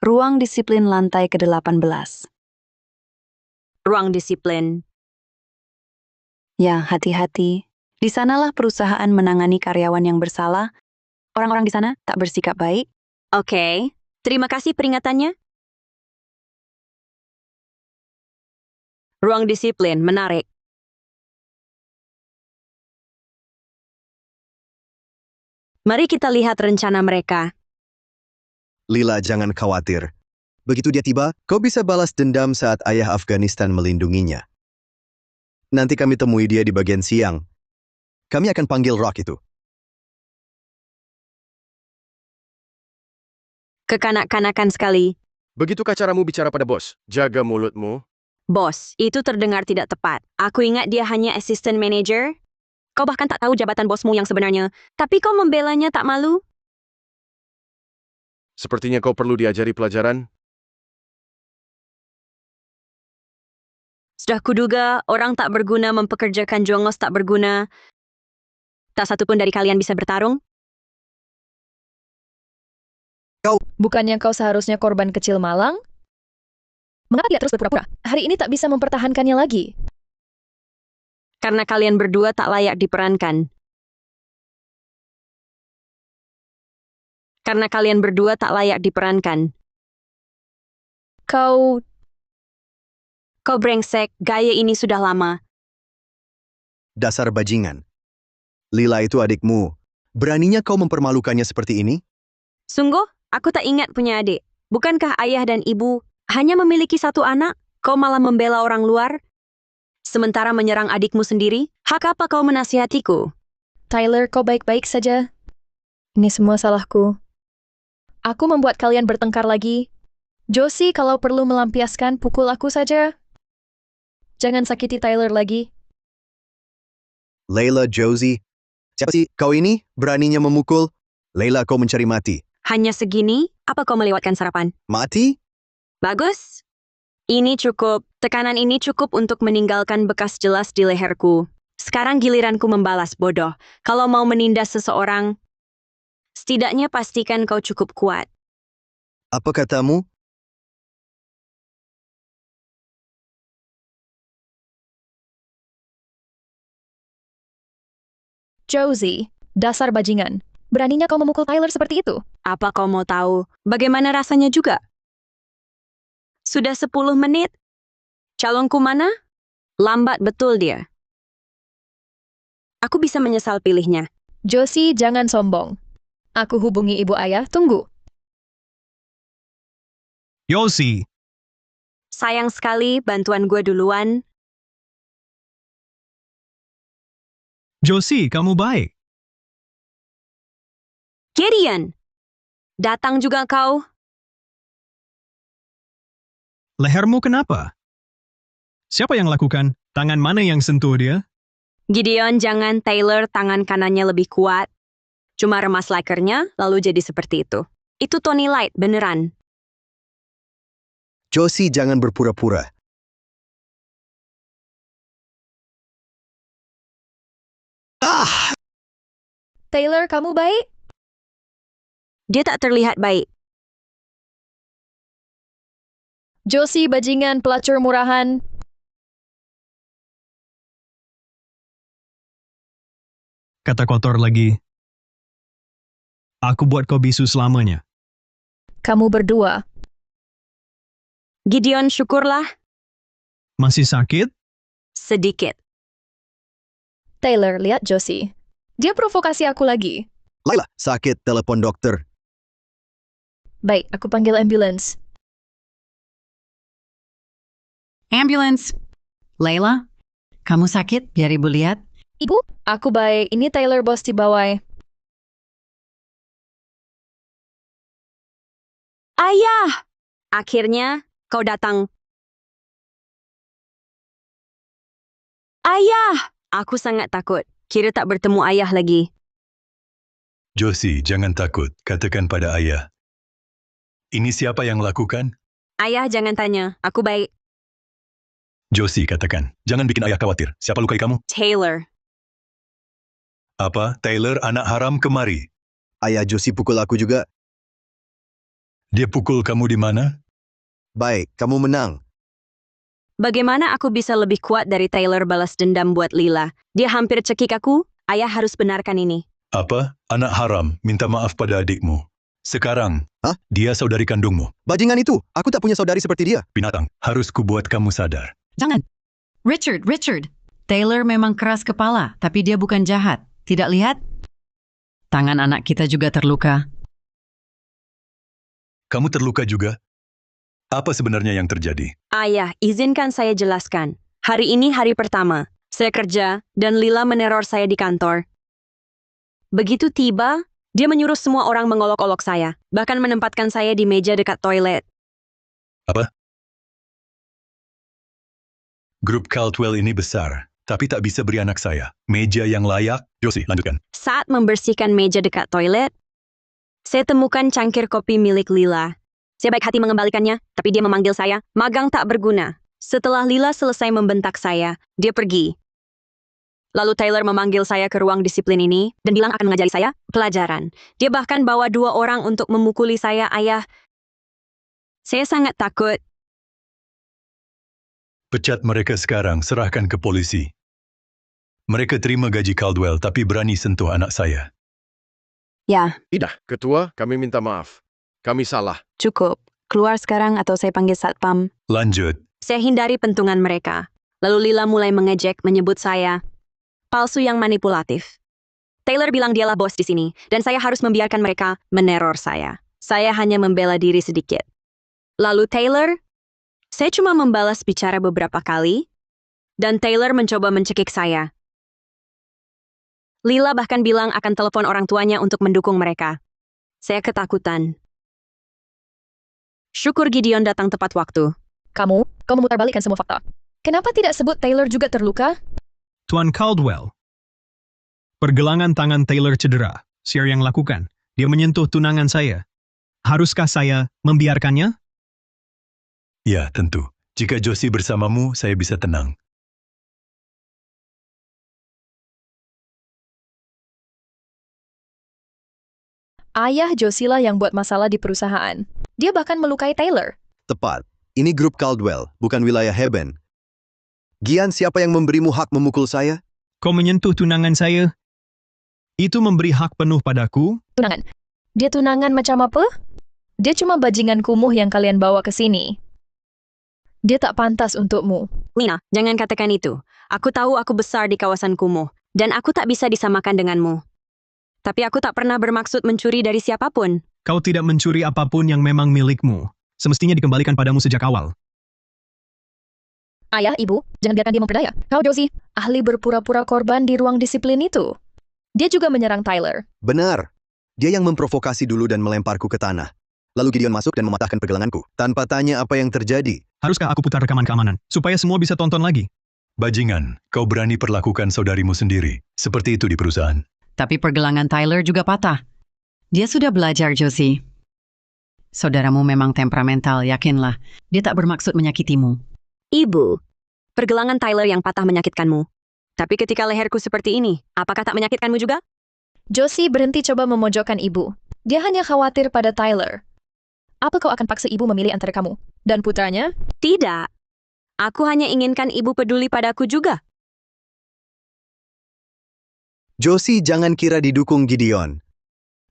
ruang disiplin lantai ke-18. Ruang disiplin. Ya, hati-hati. Di sanalah perusahaan menangani karyawan yang bersalah. Orang-orang di sana tak bersikap baik. Oke, terima kasih peringatannya. Ruang disiplin, menarik. Mari kita lihat rencana mereka. Lila, jangan khawatir. Begitu dia tiba, kau bisa balas dendam saat ayah Afghanistan melindunginya. Nanti kami temui dia di bagian siang. Kami akan panggil Rock itu. Kekanak-kanakan sekali. Begitukah caramu bicara pada bos? Jaga mulutmu. Bos, itu terdengar tidak tepat. Aku ingat dia hanya assistant manager. Kau bahkan tak tahu jabatan bosmu yang sebenarnya. Tapi kau membelanya tak malu? Sepertinya kau perlu diajari pelajaran. Sudah kuduga, orang tak berguna mempekerjakan jongos tak berguna. Tak satu pun dari kalian bisa bertarung? Bukannya kau seharusnya korban kecil malang? Mengapa dia terus berpura-pura? Hari ini tak bisa mempertahankannya lagi. Karena kalian berdua tak layak diperankan. Karena kalian berdua tak layak diperankan. Kau brengsek, gaya ini sudah lama. Dasar bajingan. Lila itu adikmu. Beraninya kau mempermalukannya seperti ini? Sungguh, aku tak ingat punya adik. Bukankah ayah dan ibu hanya memiliki satu anak? Kau malah membela orang luar? Sementara menyerang adikmu sendiri? Hak apa kau menasihatiku? Tyler, kau baik-baik saja. Ini semua salahku. Aku membuat kalian bertengkar lagi. Josie, kalau perlu melampiaskan, pukul aku saja. Jangan sakiti Tyler lagi. Layla, Josie. Siapa sih kau ini? Beraninya memukul? Layla, kau mencari mati. Hanya segini? Apa kau melewatkan sarapan? Mati? Bagus. Ini cukup. Tekanan ini cukup untuk meninggalkan bekas jelas di leherku. Sekarang giliranku membalas, bodoh. Kalau mau menindas seseorang, setidaknya pastikan kau cukup kuat. Apa katamu? Josie, dasar bajingan. Beraninya kau memukul Tyler seperti itu? Apa kau mau tahu? Bagaimana rasanya juga? Sudah 10 menit. Calonku mana? Lambat betul dia. Aku bisa menyesal pilihnya. Josie, jangan sombong. Aku hubungi ibu ayah, tunggu. Josie, Sayang sekali, bantuan gue duluan. Josie, kamu baik. Gideon! Datang juga kau. Lehermu kenapa? Siapa yang lakukan? Tangan mana yang sentuh dia? Gideon, jangan. Taylor tangan kanannya lebih kuat. Cuma remas lakernya, lalu jadi seperti itu. Itu Tony Light, beneran. Josie, jangan berpura-pura. Taylor, kamu baik? Dia tak terlihat baik. Josie, bajingan, pelacur murahan. Kata kotor lagi. Aku buat kau bisu selamanya. Kamu berdua. Gideon, syukurlah. Masih sakit? Sedikit. Taylor, lihat Josie. Dia provokasi aku lagi. Layla, sakit, telepon dokter. Baik, aku panggil ambulans. Ambulance. Layla, kamu sakit? Biar ibu lihat. Ibu, aku baik. Ini Taylor, bos di bawah. Ayah! Akhirnya, kau datang. Ayah! Aku sangat takut. Kira tak bertemu ayah lagi. Josie, jangan takut. Katakan pada ayah. Ini siapa yang lakukan? Ayah, jangan tanya. Aku baik. Josie, katakan. Jangan bikin ayah khawatir. Siapa lukai kamu? Taylor. Apa? Taylor, anak haram, kemari. Ayah Josie pukul aku juga. Dia pukul kamu di mana? Baik, kamu menang. Bagaimana aku bisa lebih kuat dari Taylor balas dendam buat Lila? Dia hampir cekik aku. Ayah harus benarkan ini. Apa? Anak haram, minta maaf pada adikmu. Sekarang, dia saudari kandungmu. Bajingan itu, aku tak punya saudari seperti dia. Binatang, harus kubuat kamu sadar. Jangan. Richard. Taylor memang keras kepala, tapi dia bukan jahat. Tidak lihat? Tangan anak kita juga terluka. Kamu terluka juga? Apa sebenarnya yang terjadi? Ayah, izinkan saya jelaskan. Hari ini hari pertama. Saya kerja, dan Lila meneror saya di kantor. Begitu tiba, dia menyuruh semua orang mengolok-olok saya, bahkan menempatkan saya di meja dekat toilet. Apa? Grup Caldwell ini besar, tapi tak bisa beri anak saya. Meja yang layak. Josie, lanjutkan. Saat membersihkan meja dekat toilet, saya temukan cangkir kopi milik Lila. Saya baik hati mengembalikannya, tapi dia memanggil saya, magang tak berguna. Setelah Lila selesai membentak saya, dia pergi. Lalu Taylor memanggil saya ke ruang disiplin ini dan bilang akan mengajari saya pelajaran. Dia bahkan bawa 2 orang untuk memukuli saya, ayah. Saya sangat takut. Pecat mereka sekarang, serahkan ke polisi. Mereka terima gaji Caldwell tapi berani sentuh anak saya. Ya, Tidak, Ketua, kami minta maaf. Kami salah. cukup. Keluar sekarang atau saya panggil satpam. Lanjut. Saya hindari pentungan mereka. Lalu Lila mulai mengejek, menyebut saya palsu yang manipulatif. Taylor bilang dialah bos di sini, dan saya harus membiarkan mereka meneror saya. Saya hanya membela diri sedikit. Lalu Taylor, saya cuma membalas bicara beberapa kali, dan Taylor mencoba mencekik saya. Lila bahkan bilang akan telepon orang tuanya untuk mendukung mereka. Saya ketakutan. Syukur Gideon datang tepat waktu. Kamu memutarbalikkan semua fakta. Kenapa tidak sebut Taylor juga terluka? Tuan Caldwell. Pergelangan tangan Taylor cedera. Siapa yang lakukan? Dia menyentuh tunangan saya. Haruskah saya membiarkannya? Ya, tentu. Jika Josie bersamamu, saya bisa tenang. Ayah Josila yang buat masalah di perusahaan. Dia bahkan melukai Taylor. Tepat. Ini grup Caldwell, bukan wilayah Heben. Gian, siapa yang memberimu hak memukul saya? Kau menyentuh tunangan saya? Itu memberi hak penuh padaku? Tunangan. Dia tunangan macam apa? Dia cuma bajingan kumuh yang kalian bawa ke sini. Dia tak pantas untukmu. Lina, jangan katakan itu. Aku tahu aku besar di kawasan kumuh, dan aku tak bisa disamakan denganmu. Tapi aku tak pernah bermaksud mencuri dari siapapun. Kau tidak mencuri apapun yang memang milikmu. Semestinya dikembalikan padamu sejak awal. Ayah, ibu, jangan biarkan dia memperdaya. Kau, Josie, ahli berpura-pura korban di ruang disiplin itu. Dia juga menyerang Tyler. Benar. Dia yang memprovokasi dulu dan melemparku ke tanah. Lalu Gideon masuk dan mematahkan pergelanganku. Tanpa tanya apa yang terjadi. Haruskah aku putar rekaman keamanan, supaya semua bisa tonton lagi? Bajingan, kau berani perlakukan saudarimu sendiri. Seperti itu di perusahaan. Tapi pergelangan Tyler juga patah. Dia sudah belajar, Josie. Saudaramu memang temperamental, yakinlah. Dia tak bermaksud menyakitimu. Ibu, pergelangan Tyler yang patah menyakitkanmu. Tapi ketika leherku seperti ini, apakah tak menyakitkanmu juga? Josie berhenti coba memojokkan ibu. Dia hanya khawatir pada Tyler. Apa kau akan paksa ibu memilih antara kamu dan putranya? Tidak. Aku hanya inginkan ibu peduli padaku juga. Josie, jangan kira didukung Gideon.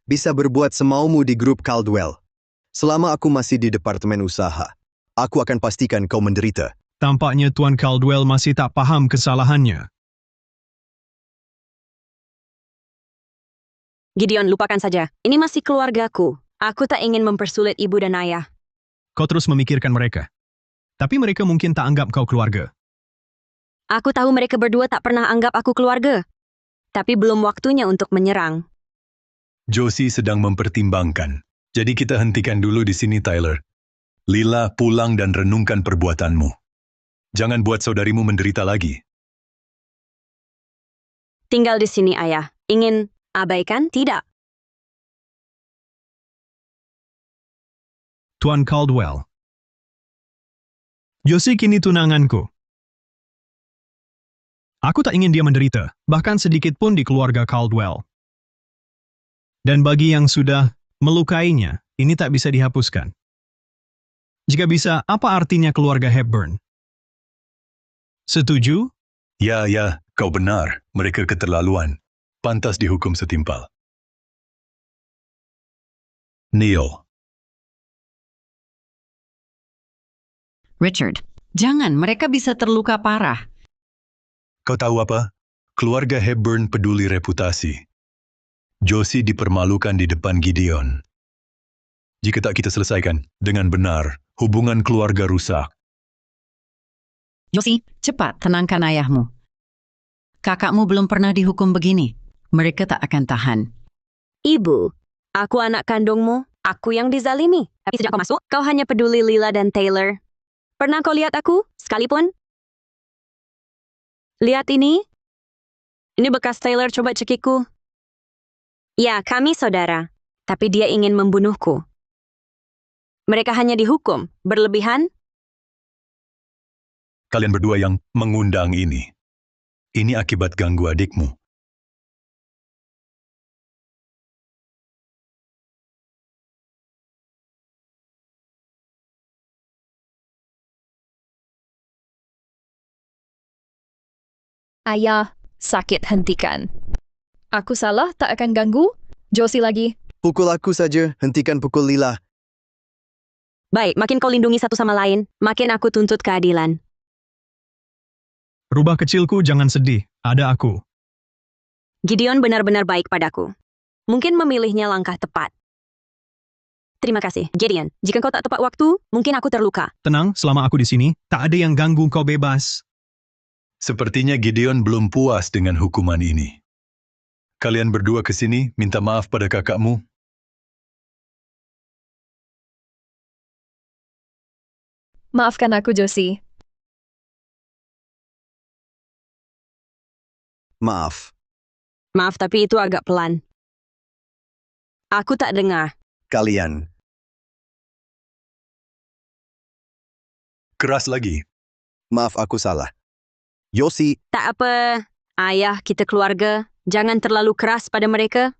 Bisa berbuat semaumu di grup Caldwell. Selama aku masih di departemen usaha, aku akan pastikan kau menderita. Tampaknya Tuan Caldwell masih tak paham kesalahannya. Gideon, lupakan saja. Ini masih keluargaku. Aku tak ingin mempersulit ibu dan ayah. Kau terus memikirkan mereka. Tapi mereka mungkin tak anggap kau keluarga. Aku tahu mereka berdua tak pernah anggap aku keluarga. Tapi belum waktunya untuk menyerang. Josie sedang mempertimbangkan. Jadi kita hentikan dulu di sini, Tyler. Lila, pulang dan renungkan perbuatanmu. Jangan buat saudarimu menderita lagi. Tinggal di sini, ayah. Ingin abaikan? Tidak. Tuan Caldwell. Josie kini tunanganku. Aku tak ingin dia menderita, bahkan sedikit pun di keluarga Caldwell. Dan bagi yang sudah melukainya, ini tak bisa dihapuskan. Jika bisa, apa artinya keluarga Hepburn? Setuju? Ya, kau benar. Mereka keterlaluan. Pantas dihukum setimpal. Neil. Richard, jangan, mereka bisa terluka parah. Kau tahu apa? Keluarga Hepburn peduli reputasi. Josie dipermalukan di depan Gideon. Jika tak kita selesaikan dengan benar, hubungan keluarga rusak. Josie, cepat tenangkan ayahmu. Kakakmu belum pernah dihukum begini. Mereka tak akan tahan. Ibu, aku anak kandungmu. Aku yang dizalimi. Tapi sejak kau masuk, kau hanya peduli Lila dan Taylor. Pernah kau lihat aku? Sekalipun? Lihat ini. Ini bekas Taylor coba cekiku. Ya, kami saudara. Tapi dia ingin membunuhku. Mereka hanya dihukum. Berlebihan? Kalian berdua yang mengundang ini. Ini akibat ganggu adikmu. Ayah, sakit hentikan. Aku salah, tak akan ganggu. Josie lagi. Pukul aku saja, hentikan pukul Lila. Baik, makin kau lindungi satu sama lain, makin aku tuntut keadilan. Rubah kecilku, jangan sedih. Ada aku. Gideon benar-benar baik padaku. Mungkin memilihnya langkah tepat. Terima kasih, Gideon. Jika kau tak tepat waktu, mungkin aku terluka. Tenang, selama aku di sini, tak ada yang ganggu kau bebas. Sepertinya Gideon belum puas dengan hukuman ini. Kalian berdua ke sini minta maaf pada kakakmu. Maafkan aku, Josie. Maaf. Maaf, tapi itu agak pelan. Aku tak dengar. Kalian. Keras lagi. Maaf, aku salah. Josie. Tak apa, ayah, kita keluarga. Jangan terlalu keras pada mereka.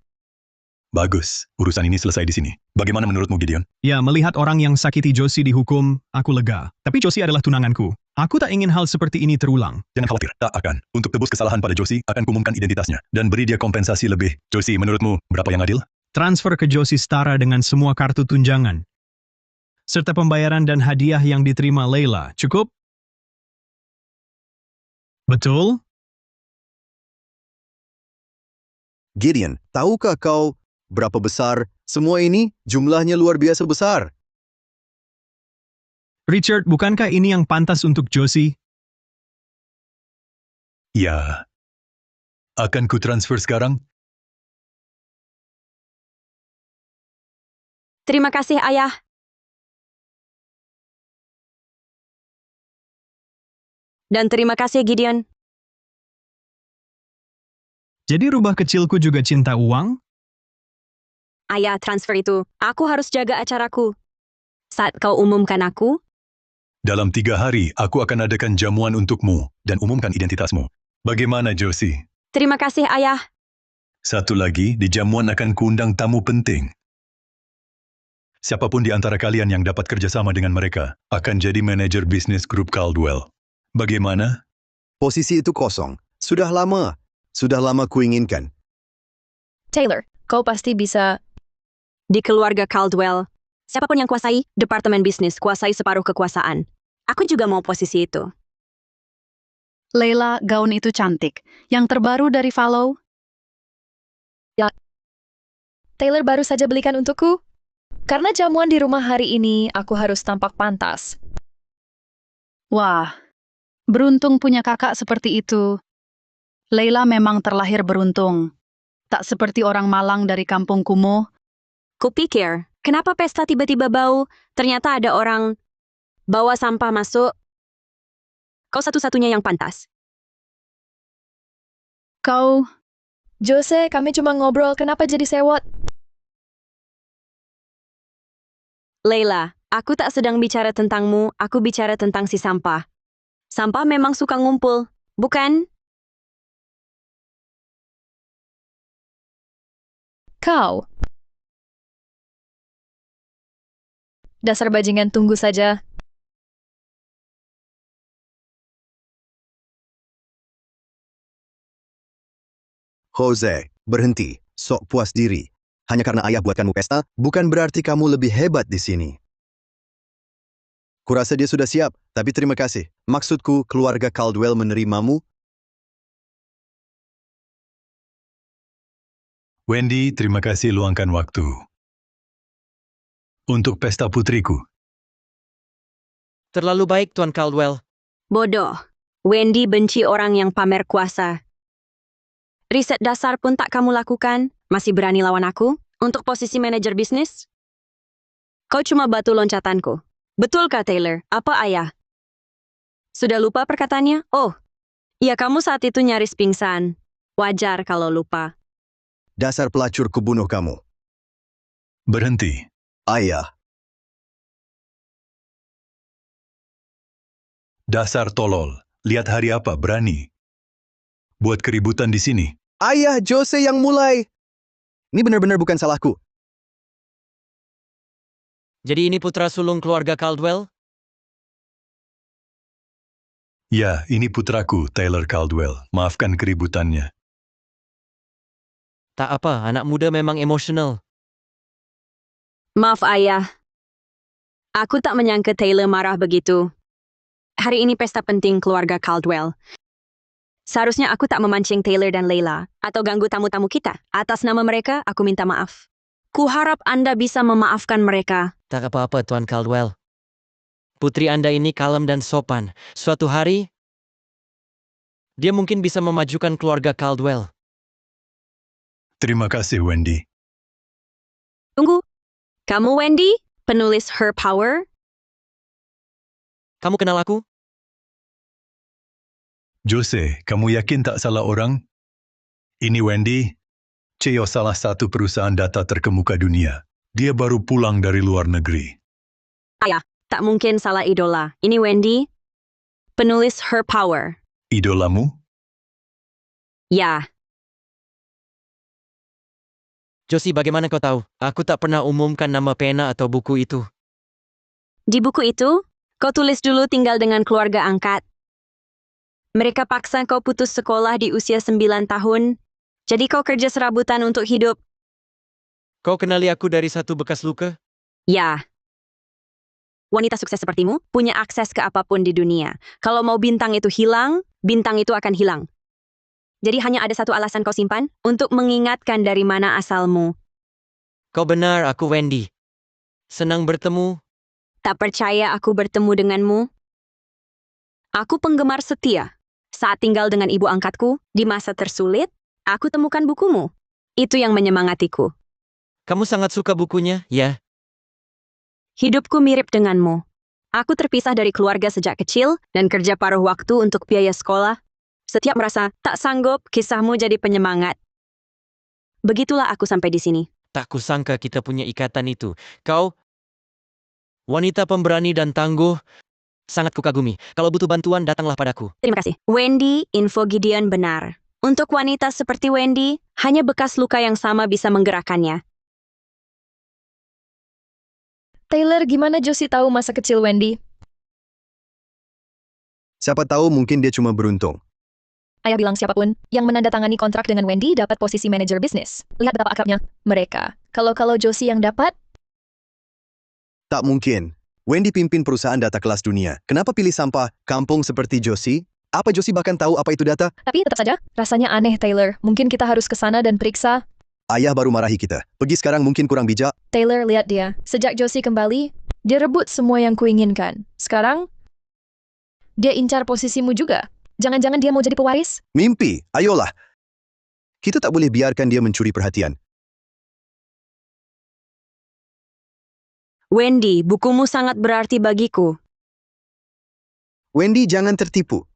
Bagus, urusan ini selesai di sini. Bagaimana menurutmu, Gideon? Ya, melihat orang yang sakiti Josie dihukum, aku lega. Tapi Josie adalah tunanganku. Aku tak ingin hal seperti ini terulang. Jangan khawatir, tak akan. Untuk tebus kesalahan pada Josie, akan kumumkan identitasnya. Dan beri dia kompensasi lebih. Josie, menurutmu, berapa yang adil? Transfer ke Josie setara dengan semua kartu tunjangan. Serta pembayaran dan hadiah yang diterima Leila. Cukup? Betul? Gideon, tahukah kau berapa besar semua ini? Jumlahnya luar biasa besar. Richard, bukankah ini yang pantas untuk Josie? Ya. Akan ku transfer sekarang? Terima kasih, ayah. Dan terima kasih, Gideon. Jadi rubah kecilku juga cinta uang? Ayah, transfer itu. Aku harus jaga acaraku. Saat kau umumkan aku, Dalam 3 hari, aku akan adakan jamuan untukmu dan umumkan identitasmu. Bagaimana, Josie? terima kasih, ayah. Satu lagi, di jamuan akan kuundang tamu penting. Siapapun di antara kalian yang dapat kerjasama dengan mereka akan jadi manajer bisnis grup Caldwell. Bagaimana? Posisi itu kosong. Sudah lama kuinginkan. Taylor, kau pasti bisa. Di keluarga Caldwell, siapapun yang kuasai, departemen bisnis kuasai separuh kekuasaan. Aku juga mau posisi itu. Leila, gaun itu cantik. Yang terbaru dari Follow? Ya. Taylor baru saja belikan untukku. Karena jamuan di rumah hari ini, aku harus tampak pantas. Wah, beruntung punya kakak seperti itu. Leila memang terlahir beruntung. Tak seperti orang Malang dari kampung kumuh. Kupikir, kenapa pesta tiba-tiba bau? Ternyata ada orang bawa sampah masuk. Kau satu-satunya yang pantas. Kau... Jose, kami cuma ngobrol, kenapa jadi sewot? Leila, aku tak sedang bicara tentangmu, aku bicara tentang si sampah. Sampah memang suka ngumpul, bukan? Kau. Dasar bajingan, tunggu saja. Jose, berhenti. Sok puas diri. Hanya karena ayah buatkanmu pesta, bukan berarti kamu lebih hebat di sini. Kurasa dia sudah siap, tapi terima kasih. Maksudku, keluarga Caldwell menerimamu. Wendy, terima kasih luangkan waktu. Untuk pesta putriku. Terlalu baik, Tuan Caldwell. Bodoh. Wendy benci orang yang pamer kuasa. Riset dasar pun tak kamu lakukan, masih berani lawan aku untuk posisi manajer bisnis? Kau cuma batu loncatanku. Betulkah, Taylor? Apa ayah? Sudah lupa perkataannya? Oh, iya kamu saat itu nyaris pingsan. Wajar kalau lupa. Dasar pelacur kubunuh kamu. Berhenti. Ayah. Dasar tolol. Lihat hari apa berani. Buat keributan di sini. Ayah, Jose yang mulai. Ini benar-benar bukan salahku. Jadi ini putra sulung keluarga Caldwell? Ya, ini putraku, Taylor Caldwell. Maafkan keributannya. Tak apa, anak muda memang emosional. Maaf ayah. Aku tak menyangka Taylor marah begitu. Hari ini pesta penting keluarga Caldwell. Seharusnya aku tak memancing Taylor dan Layla atau ganggu tamu-tamu kita. Atas nama mereka, aku minta maaf. Kuharap Anda bisa memaafkan mereka. Tak apa-apa, Tuan Caldwell. Putri Anda ini kalem dan sopan. Suatu hari, dia mungkin bisa memajukan keluarga Caldwell. Terima kasih, Wendy. Tunggu. Kamu Wendy? Penulis Her Power? Kamu kenal aku? Jose, kamu yakin tak salah orang? Ini Wendy, CEO salah satu perusahaan data terkemuka dunia. Dia baru pulang dari luar negeri. Ayah, tak mungkin salah idola. Ini Wendy, penulis Her Power. Idolamu? Ya. Josie, bagaimana kau tahu? Aku tak pernah umumkan nama pena atau buku itu. Di buku itu, kau tulis dulu tinggal dengan keluarga angkat. Mereka paksa kau putus sekolah di usia 9 tahun, jadi kau kerja serabutan untuk hidup. Kau kenali aku dari satu bekas luka? Ya. Wanita sukses sepertimu punya akses ke apapun di dunia. Kalau mau bintang itu hilang, bintang itu akan hilang. Jadi hanya ada satu alasan kau simpan, untuk mengingatkan dari mana asalmu. Kau benar, aku Wendy. Senang bertemu. Tak percaya aku bertemu denganmu? Aku penggemar setia. Saat tinggal dengan ibu angkatku, di masa tersulit, aku temukan bukumu. Itu yang menyemangatiku. Kamu sangat suka bukunya, ya? Hidupku mirip denganmu. Aku terpisah dari keluarga sejak kecil dan kerja paruh waktu untuk biaya sekolah. Setiap merasa tak sanggup, kisahmu jadi penyemangat. Begitulah aku sampai di sini. Tak kusangka kita punya ikatan itu. Kau, wanita pemberani dan tangguh, sangat kukagumi. Kalau butuh bantuan, datanglah padaku. Terima kasih. Wendy, info Gideon benar. Untuk wanita seperti Wendy, hanya bekas luka yang sama bisa menggerakkannya. Taylor, gimana Josie tahu masa kecil Wendy? Siapa tahu mungkin dia cuma beruntung. Ayah bilang siapapun yang menandatangani kontrak dengan Wendy dapat posisi manajer bisnis. Lihat betapa akrabnya mereka. Kalau Josie yang dapat? Tak mungkin. Wendy pimpin perusahaan data kelas dunia. Kenapa pilih sampah kampung seperti Josie? Apa Josie bahkan tahu apa itu data? Tapi tetap saja, rasanya aneh Taylor. Mungkin kita harus ke sana dan periksa. Ayah baru marahi kita. Pergi sekarang mungkin kurang bijak. Taylor, lihat dia. Sejak Josie kembali, dia rebut semua yang kuinginkan. Sekarang, dia incar posisimu juga. Jangan-jangan dia mau jadi pewaris? Mimpi, ayolah. Kita tak boleh biarkan dia mencuri perhatian. Wendy, bukumu sangat berarti bagiku. Wendy, jangan tertipu.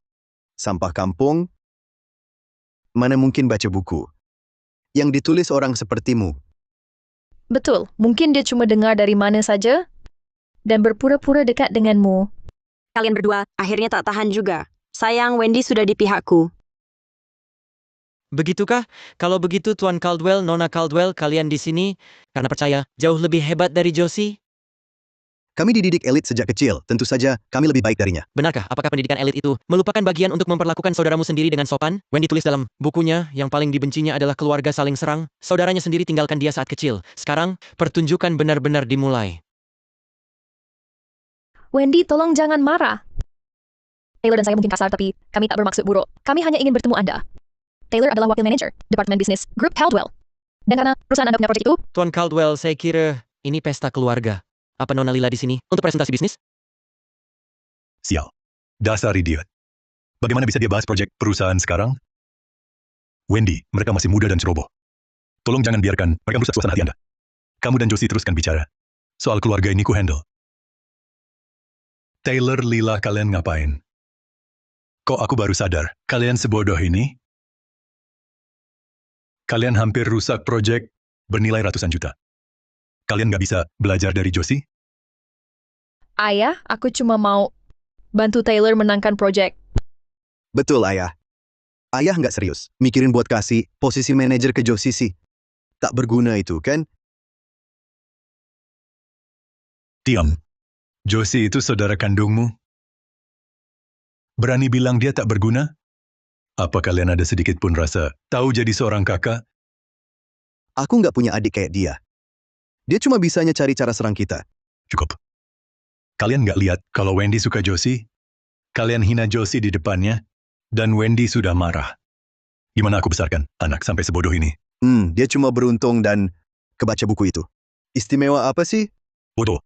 Sampah kampung, mana mungkin baca buku yang ditulis orang sepertimu. Betul, mungkin dia cuma dengar dari mana saja dan berpura-pura dekat denganmu. Kalian berdua akhirnya tak tahan juga. Sayang, Wendy sudah di pihakku. Begitukah? Kalau begitu Tuan Caldwell, Nona Caldwell, kalian di sini karena percaya jauh lebih hebat dari Josie? Kami dididik elit sejak kecil, tentu saja kami lebih baik darinya. Benarkah? Apakah pendidikan elit itu melupakan bagian untuk memperlakukan saudaramu sendiri dengan sopan? Wendy tulis dalam bukunya, yang paling dibencinya adalah keluarga saling serang. Saudaranya sendiri tinggalkan dia saat kecil. Sekarang, pertunjukan benar-benar dimulai. Wendy, tolong jangan marah. Taylor dan saya mungkin kasar, tapi kami tak bermaksud buruk. Kami hanya ingin bertemu Anda. Taylor adalah wakil manajer, Departemen Bisnis, Grup Caldwell. Dan karena perusahaan Anda punya proyek itu, Tuan Caldwell, saya kira ini pesta keluarga. Apa Nona Lila di sini untuk presentasi bisnis? Sial. Dasar idiot. Bagaimana bisa dia bahas proyek perusahaan sekarang? Wendy, mereka masih muda dan ceroboh. Tolong jangan biarkan mereka merusak suasana hati Anda. Kamu dan Josie teruskan bicara. Soal keluarga ini ku handle. Taylor, Lila, kalian ngapain? Kok aku baru sadar, kalian sebodoh ini? Kalian hampir rusak proyek bernilai ratusan juta. Kalian nggak bisa belajar dari Josie? Ayah, aku cuma mau bantu Taylor menangkan proyek. Betul, Ayah. Ayah nggak serius. Mikirin buat kasih posisi manajer ke Josie sih. Tak berguna itu, kan? Diam. Josie itu saudara kandungmu. Berani bilang dia tak berguna? Apa kalian ada sedikit pun rasa tahu jadi seorang kakak? Aku nggak punya adik kayak dia. Dia cuma bisanya cari cara serang kita. Cukup. Kalian nggak lihat kalau Wendy suka Josie? Kalian hina Josie di depannya, dan Wendy sudah marah. Gimana aku besarkan anak sampai sebodoh ini? Dia cuma beruntung dan kebaca buku itu. Istimewa apa sih? Bodoh.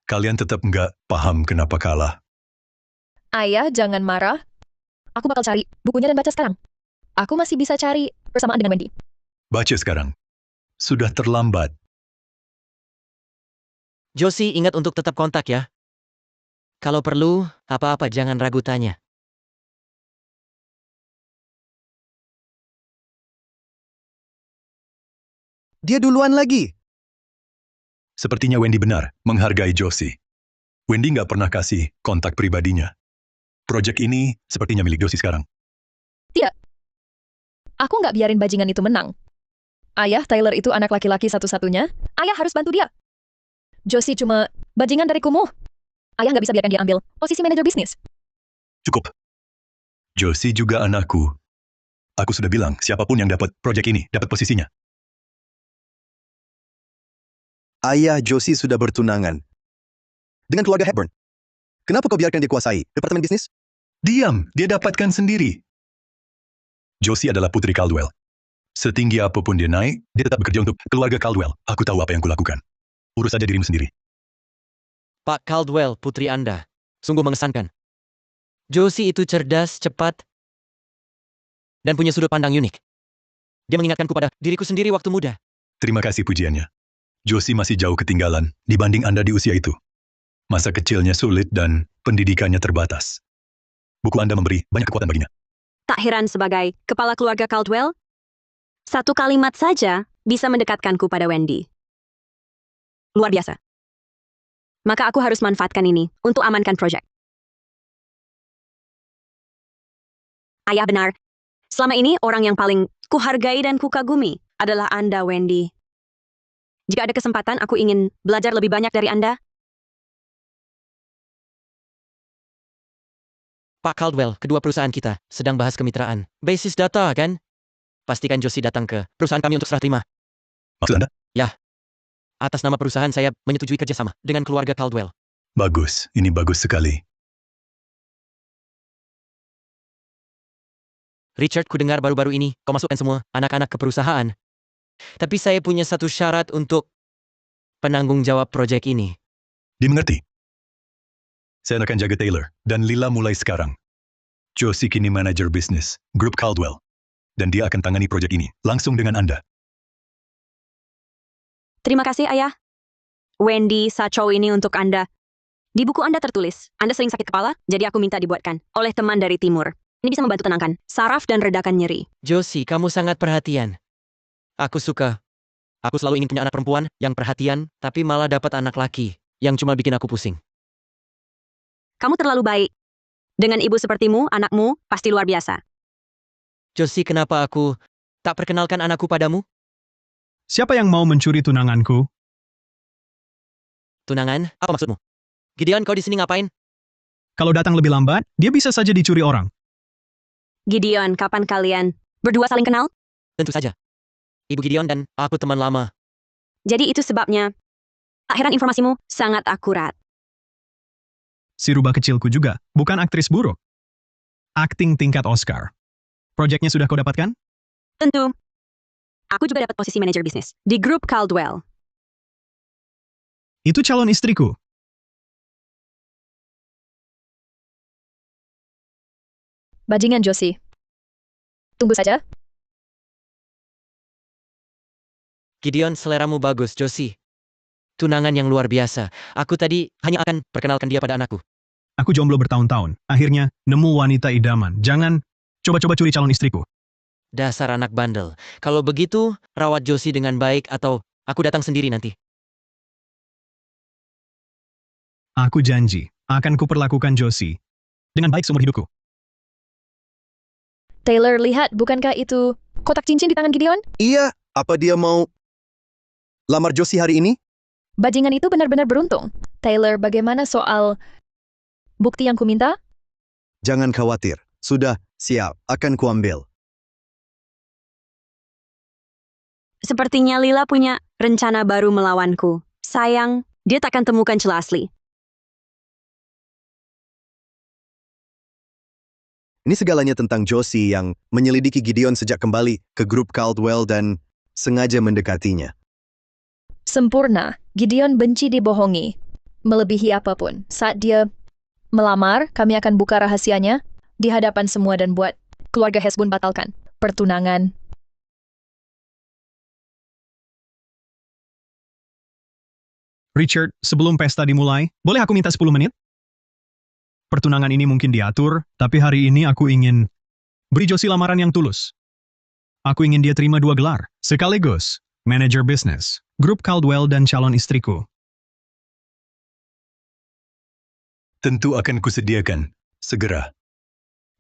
Kalian tetap nggak paham kenapa kalah. Ayah, jangan marah. Aku bakal cari bukunya dan baca sekarang. Aku masih bisa cari persamaan dengan Wendy. Baca sekarang. Sudah terlambat. Josie, ingat untuk tetap kontak ya. Kalau perlu, apa-apa jangan ragu tanya. Dia duluan lagi. Sepertinya Wendy benar menghargai Josie. Wendy nggak pernah kasih kontak pribadinya. Proyek ini sepertinya milik Josie sekarang. Tidak. Aku nggak biarin bajingan itu menang. Ayah, Taylor itu anak laki-laki satu-satunya. Ayah harus bantu dia. Josie cuma bajingan dari kumuh. Ayah nggak bisa biarkan dia ambil posisi manajer bisnis. Cukup. Josie juga anakku. Aku sudah bilang, siapapun yang dapat proyek ini, dapat posisinya. Ayah Josie sudah bertunangan dengan keluarga Hepburn. Kenapa kau biarkan dia kuasai departemen bisnis? Diam, dia dapatkan sendiri. Josie adalah putri Caldwell. Setinggi apapun dia naik, dia tetap bekerja untuk keluarga Caldwell. Aku tahu apa yang kulakukan. Urus saja dirimu sendiri. Pak Caldwell, putri Anda. Sungguh mengesankan. Josie itu cerdas, cepat, dan punya sudut pandang unik. Dia mengingatkanku pada diriku sendiri waktu muda. Terima kasih pujiannya. Josie masih jauh ketinggalan dibanding Anda di usia itu. Masa kecilnya sulit dan pendidikannya terbatas. Buku Anda memberi banyak kekuatan baginya. Tak heran sebagai kepala keluarga Caldwell, satu kalimat saja bisa mendekatkanku pada Wendy. Luar biasa. Maka aku harus manfaatkan ini untuk amankan proyek. Ayah benar. Selama ini orang yang paling kuhargai dan kukagumi adalah Anda, Wendy. Jika ada kesempatan, aku ingin belajar lebih banyak dari Anda. Pak Caldwell, kedua perusahaan kita sedang bahas kemitraan. Basis data, kan? Pastikan Josie datang ke perusahaan kami untuk serah terima. Maksud Anda? Ya. Atas nama perusahaan saya menyetujui kerjasama dengan keluarga Caldwell. Bagus, ini bagus sekali. Richard, ku dengar baru-baru ini kau masukkan semua anak-anak ke perusahaan. Tapi saya punya satu syarat untuk penanggung jawab proyek ini. Dimengerti? Saya akan jaga Taylor dan Lila mulai sekarang. Josie kini manajer bisnis, grup Caldwell. Dan dia akan tangani proyek ini langsung dengan Anda. Terima kasih, Ayah. Wendy, Sacho ini untuk Anda. Di buku Anda tertulis, Anda sering sakit kepala, jadi aku minta dibuatkan oleh teman dari timur. Ini bisa membantu tenangkan saraf dan redakan nyeri. Josie, kamu sangat perhatian. Aku suka. Aku selalu ingin punya anak perempuan yang perhatian, tapi malah dapat anak laki yang cuma bikin aku pusing. Kamu terlalu baik. Dengan ibu sepertimu, anakmu pasti luar biasa. Josie, kenapa aku tak perkenalkan anakku padamu? Siapa yang mau mencuri tunanganku? Tunangan? Apa maksudmu? Gideon, kau di sini ngapain? Kalau datang lebih lambat, dia bisa saja dicuri orang. Gideon, kapan kalian berdua saling kenal? Tentu saja. Ibu Gideon dan aku teman lama. Jadi itu sebabnya. Tak heran informasimu sangat akurat. Si rubah kecilku juga, bukan aktris buruk. Akting tingkat Oscar. Proyeknya sudah kau dapatkan? Tentu. Aku juga dapat posisi manajer bisnis di grup Caldwell. Itu calon istriku. Bajingan Josie. Tunggu saja. Gideon, seleramu bagus, Josie. Tunangan yang luar biasa. Aku tadi hanya akan perkenalkan dia pada anakku. Aku jomblo bertahun-tahun. Akhirnya, nemu wanita idaman. Jangan coba-coba curi calon istriku. Dasar anak bandel. Kalau begitu, rawat Josie dengan baik atau aku datang sendiri nanti. Aku janji, akan kuperlakukan Josie dengan baik seumur hidupku. Taylor, lihat, bukankah itu kotak cincin di tangan Gideon? Iya, apa dia mau lamar Josie hari ini? Bajingan itu benar-benar beruntung. Taylor, bagaimana soal bukti yang kuminta? Jangan khawatir. Sudah, siap. Akan kuambil. Sepertinya Lila punya rencana baru melawanku. Sayang, dia takkan temukan celah asli. Ini segalanya tentang Josie yang menyelidiki Gideon sejak kembali ke grup Caldwell dan sengaja mendekatinya. Sempurna. Gideon benci dibohongi. Melebihi apapun. Saat dia melamar, kami akan buka rahasianya di hadapan semua dan buat keluarga Hesbun batalkan pertunangan. Richard, sebelum pesta dimulai, boleh aku minta 10 menit? Pertunangan ini mungkin diatur, tapi hari ini aku ingin beri Josie lamaran yang tulus. Aku ingin dia terima 2 gelar, sekaligus manajer bisnis, grup Caldwell dan calon istriku. Tentu akan kusediakan. Segera.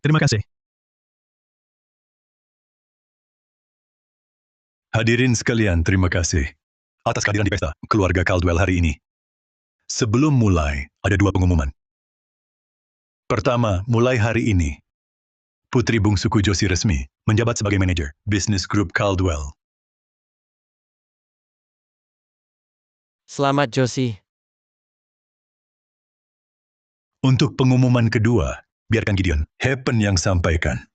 Terima kasih. Hadirin sekalian, terima kasih atas kehadiran di pesta keluarga Caldwell hari ini. Sebelum mulai, ada 2 pengumuman. Pertama, mulai hari ini, putri bungsuku Josie resmi menjabat sebagai manajer bisnis grup Caldwell. Selamat, Josie. Untuk pengumuman kedua, biarkan Gideon Happen yang sampaikan.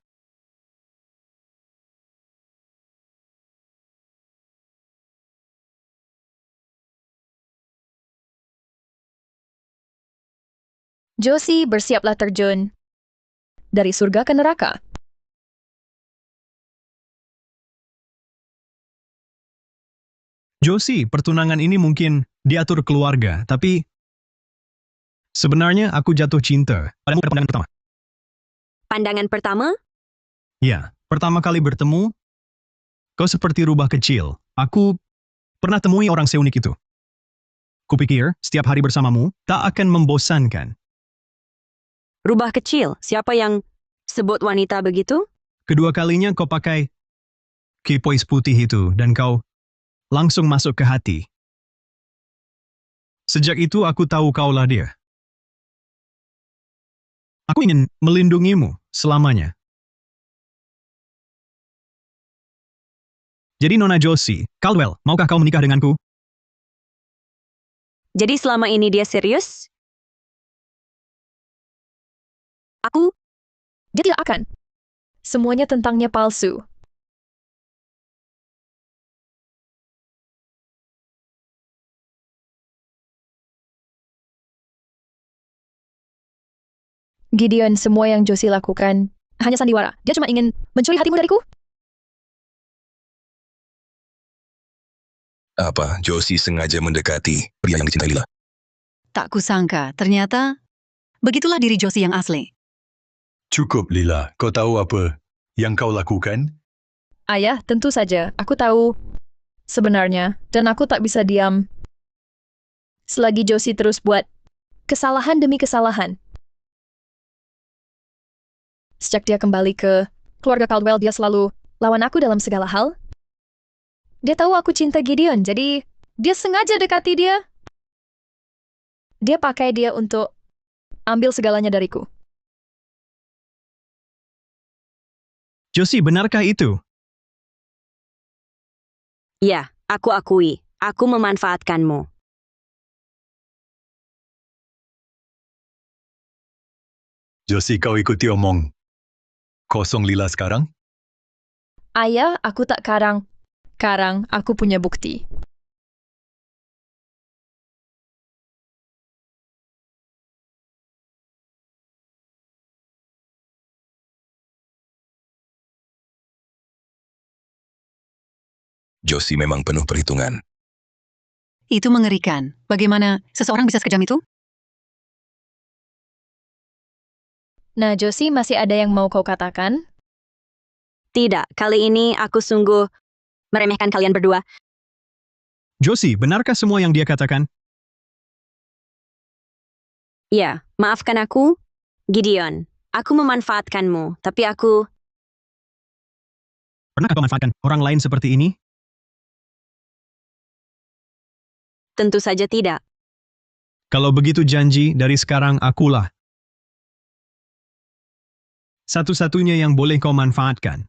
Josie, bersiaplah terjun dari surga ke neraka. Josie, pertunangan ini mungkin diatur keluarga, tapi sebenarnya aku jatuh cinta padamu pada pandangan pertama. Pandangan pertama? Ya, pertama kali bertemu, kau seperti rubah kecil. Aku pernah temui orang seunik itu. Kupikir, setiap hari bersamamu tak akan membosankan. Rubah kecil, siapa yang sebut wanita begitu? Kedua kalinya kau pakai kipois putih itu dan kau langsung masuk ke hati. Sejak itu aku tahu kaulah dia. Aku ingin melindungimu selamanya. Jadi Nona Josie, Caldwell, maukah kau menikah denganku? Jadi selama ini dia serius? Dia tidak akan. Semuanya tentangnya palsu. Gideon, semua yang Josie lakukan hanya sandiwara. Dia cuma ingin mencuri hatimu dariku. Apa Josie sengaja mendekati pria yang dicintai Lila? Tak kusangka, ternyata begitulah diri Josie yang asli. Cukup, Lila. Kau tahu apa yang kau lakukan? Ayah, tentu saja. Aku tahu sebenarnya, dan aku tak bisa diam selagi Josie terus buat kesalahan demi kesalahan. Sejak dia kembali ke keluarga Caldwell, dia selalu lawan aku dalam segala hal. Dia tahu aku cinta Gideon, jadi dia sengaja dekati dia. Dia pakai dia untuk ambil segalanya dariku. Josie, benarkah itu? Ya, aku akui. Aku memanfaatkanmu. Josie, kau ikuti omong kosong Lila sekarang? Ayah, aku tak Sekarang aku punya bukti. Josie memang penuh perhitungan. Itu mengerikan. Bagaimana seseorang bisa sekejam itu? Nah, Josie, masih ada yang mau kau katakan? Tidak, kali ini aku sungguh meremehkan kalian berdua. Josie, benarkah semua yang dia katakan? Ya, maafkan aku, Gideon. Aku memanfaatkanmu, tapi aku... Pernahkah kau manfaatkan orang lain seperti ini? Tentu saja tidak. Kalau begitu janji, dari sekarang akulah satu-satunya yang boleh kau manfaatkan.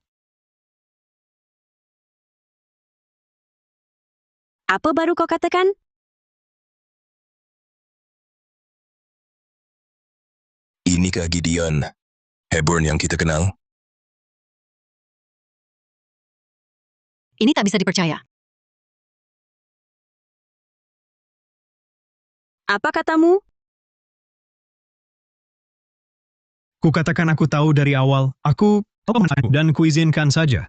Apa baru kau katakan? Inikah Gideon, Hepburn yang kita kenal? Ini tak bisa dipercaya. Apa katamu? Kukatakan aku tahu dari awal, aku dan kuizinkan saja.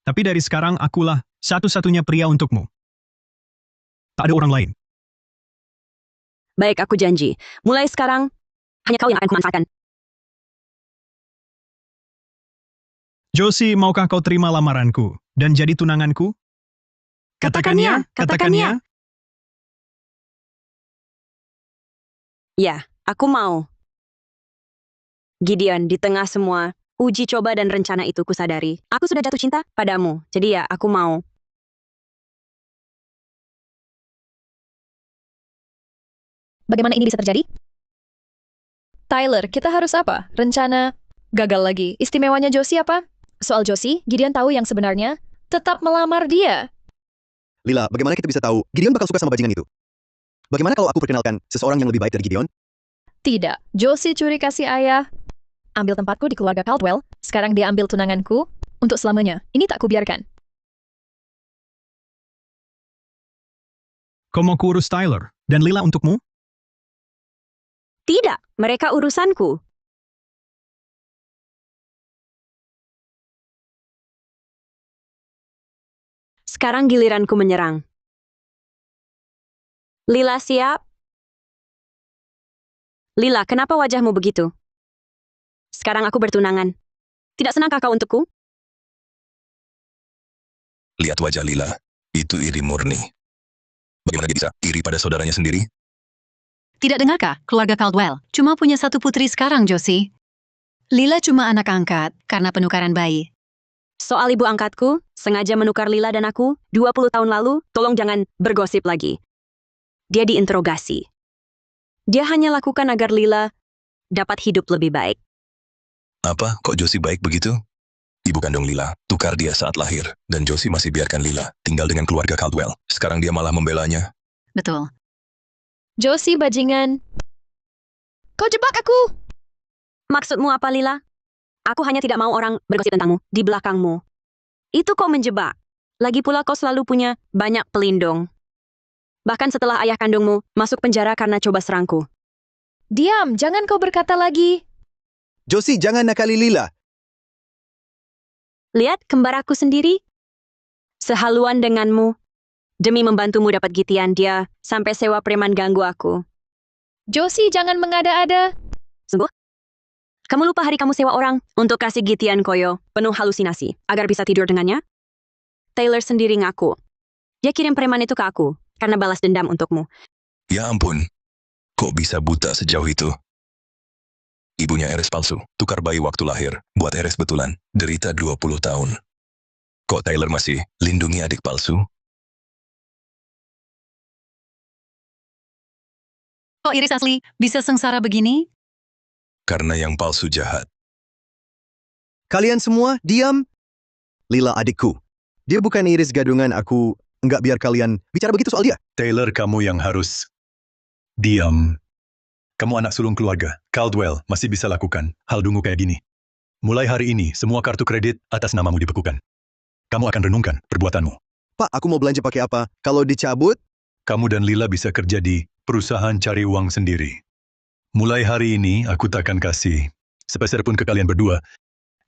Tapi dari sekarang akulah satu-satunya pria untukmu. Tak ada orang lain. Baik, aku janji. Mulai sekarang, hanya kau yang akan kumanfaatkan. Josie, maukah kau terima lamaranku dan jadi tunanganku? Katakannya, katakannya. Ya, aku mau. Gideon, di tengah semua uji coba dan rencana itu kusadari, aku sudah jatuh cinta padamu. Jadi ya, aku mau. Bagaimana ini bisa terjadi? Tyler, kita harus apa? Rencana gagal lagi. Istimewanya Josie apa? Soal Josie, Gideon tahu yang sebenarnya, tetap melamar dia. Lila, bagaimana kita bisa tahu Gideon bakal suka sama bajingan itu? Bagaimana kalau aku perkenalkan seseorang yang lebih baik dari Gideon? Tidak, Josie curi kasih ayah. Ambil tempatku di keluarga Caldwell, sekarang dia ambil tunanganku untuk selamanya. Ini tak kubiarkan. Kau mau kurus Tyler dan Lila untukmu? Tidak, mereka urusanku. Sekarang giliranku menyerang. Lila siap? Lila, kenapa wajahmu begitu? Sekarang aku bertunangan. Tidak senangkah kau untukku? Lihat wajah Lila, itu iri murni. Bagaimana dia bisa iri pada saudaranya sendiri? Tidak dengarkah, keluarga Caldwell cuma punya satu putri sekarang, Josie. Lila cuma anak angkat karena penukaran bayi. Soal ibu angkatku, sengaja menukar Lila dan aku 20 tahun lalu, tolong jangan bergosip lagi. Dia diinterogasi. Dia hanya lakukan agar Lila dapat hidup lebih baik. Apa, kok Josie baik begitu? Ibu kandung Lila, tukar dia saat lahir, dan Josie masih biarkan Lila tinggal dengan keluarga Caldwell. Sekarang dia malah membelanya. Betul. Josie bajingan. Kau jebak aku. Maksudmu apa, Lila? Aku hanya tidak mau orang bergosip tentangmu di belakangmu. Itu kau menjebak. Lagi pula kau selalu punya banyak pelindung. Bahkan setelah ayah kandungmu masuk penjara karena coba serangku. Diam, jangan kau berkata lagi. Josie, jangan nakali Lila. Lihat kembar aku sendiri. Sehaluan denganmu. Demi membantumu dapat gitian dia, sampai sewa preman ganggu aku. Josie, jangan mengada-ada. Sungguh? Kamu lupa hari kamu sewa orang untuk kasih gitian koyo, penuh halusinasi, agar bisa tidur dengannya? Taylor sendiri ngaku. Dia kirim preman itu ke aku, karena balas dendam untukmu. Ya ampun, kok bisa buta sejauh itu? Ibunya Eres palsu, tukar bayi waktu lahir, buat Eres betulan, derita 20 tahun. Kok Tyler masih lindungi adik palsu? Kok Iris asli bisa sengsara begini? Karena yang palsu jahat. Kalian semua, diam. Lila adikku. Dia bukan Iris gadungan aku. Enggak biar kalian bicara begitu soal dia. Taylor, kamu yang harus diam. Kamu anak sulung keluarga. Caldwell masih bisa lakukan hal dungu kayak gini. Mulai hari ini, semua kartu kredit atas namamu dibekukan. Kamu akan renungkan perbuatanmu. Pak, aku mau belanja pakai apa? Kalau dicabut, Kamu dan Lila bisa kerja di perusahaan cari uang sendiri. Mulai hari ini, aku tak akan kasih sepeser pun ke kalian berdua.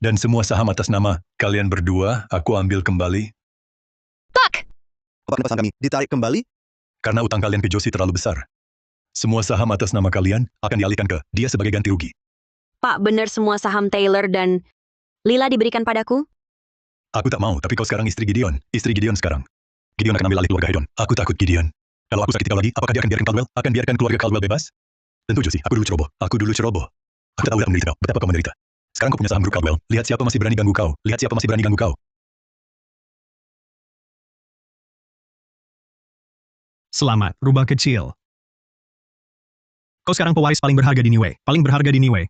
Dan semua saham atas nama kalian berdua, aku ambil kembali. Tak! apa penempasan kami ditarik kembali? Karena utang kalian ke Josie terlalu besar. Semua saham atas nama kalian akan dialihkan ke dia sebagai ganti rugi. Pak, benar semua saham Taylor dan Lila diberikan padaku? Aku tak mau, tapi kau sekarang istri Gideon. Istri Gideon sekarang. Gideon akan ambil alih keluarga Hedon. Aku takut Gideon. Kalau aku sakit kau lagi, apakah dia akan biarkan Caldwell? Akan biarkan keluarga Caldwell bebas? Tentu Josie, aku dulu ceroboh. Aku dulu ceroboh. Aku tahu tak menderita kau. Betapa kau menderita. Sekarang kau punya saham grup Caldwell. Lihat siapa masih berani ganggu kau. Lihat siapa masih berani ganggu kau. Selamat, rubah kecil. Kau sekarang pewaris paling berharga di Niue. Paling berharga di Niue.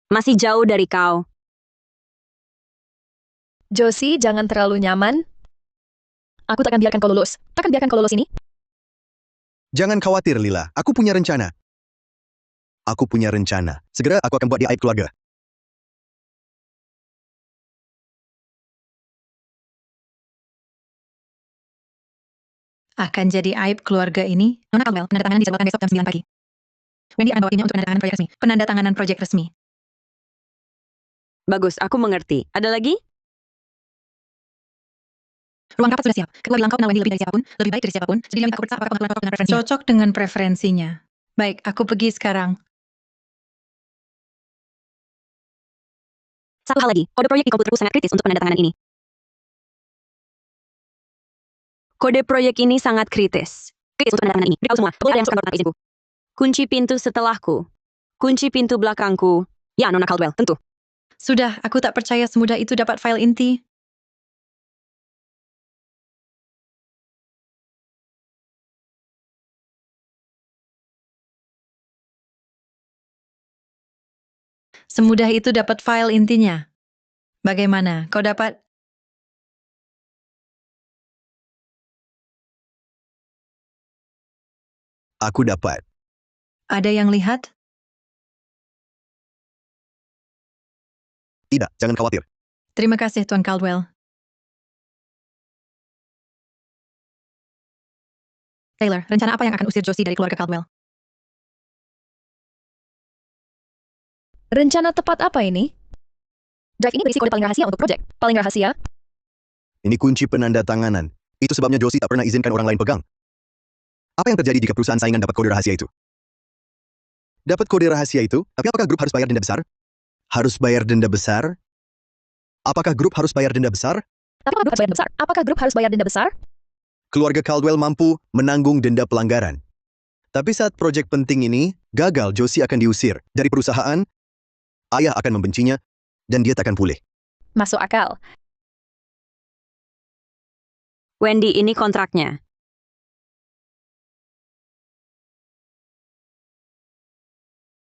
Masih jauh dari kau. Josie, jangan terlalu nyaman. Aku takkan biarkan kau lulus. Takkan biarkan kau lulus ini. Jangan khawatir, Lila. Aku punya rencana. Aku punya rencana. Segera aku akan buat dia aib keluarga. Akan jadi aib keluarga ini. Nona Caldwell, penandatanganan dijadwalkan besok jam 9 pagi. Wendy akan bawa timnya untuk penandatanganan proyek resmi. Penandatanganan proyek resmi. Bagus, aku mengerti. Ada lagi? Ruang rapat sudah siap. Ketua bilang kau kenal Wendy lebih dari siapapun, lebih baik dari siapapun. Jadi dia minta aku periksa apakah pengetahuan dengan preferensinya. Cocok dengan preferensinya. Baik, aku pergi sekarang. Satu hal lagi, kode proyek di komputerku sangat kritis untuk penandatanganan ini. Kode proyek ini sangat kritis. Kritis untuk penandatanganan ini. Beritahu semua, boleh ada yang masuk kantor tanpa izinku. Kunci pintu setelahku. Kunci pintu belakangku. Ya, Nona Caldwell, tentu. Sudah, aku tak percaya semudah itu dapat file inti. Semudah itu dapat file intinya. Bagaimana? Kau dapat? Aku dapat. Ada yang lihat? Tidak, jangan khawatir. Terima kasih, Tuan Caldwell. Taylor, rencana apa yang akan usir Josie dari keluarga Caldwell? Rencana tepat apa ini? Drive ini berisi kode paling rahasia untuk proyek. Paling rahasia? Ini kunci penandatanganan. Itu sebabnya Josie tak pernah izinkan orang lain pegang. Apa yang terjadi jika perusahaan saingan dapat kode rahasia itu? Dapat kode rahasia itu, tapi apakah grup harus bayar denda besar? Harus bayar denda besar? Apakah grup harus bayar denda besar? Apakah grup harus bayar denda besar? Apakah grup harus bayar denda besar? Keluarga Caldwell mampu menanggung denda pelanggaran. Tapi saat proyek penting ini gagal, Josie akan diusir dari perusahaan, ayah akan membencinya, dan dia takkan pulih. Masuk akal. Wendy, ini kontraknya.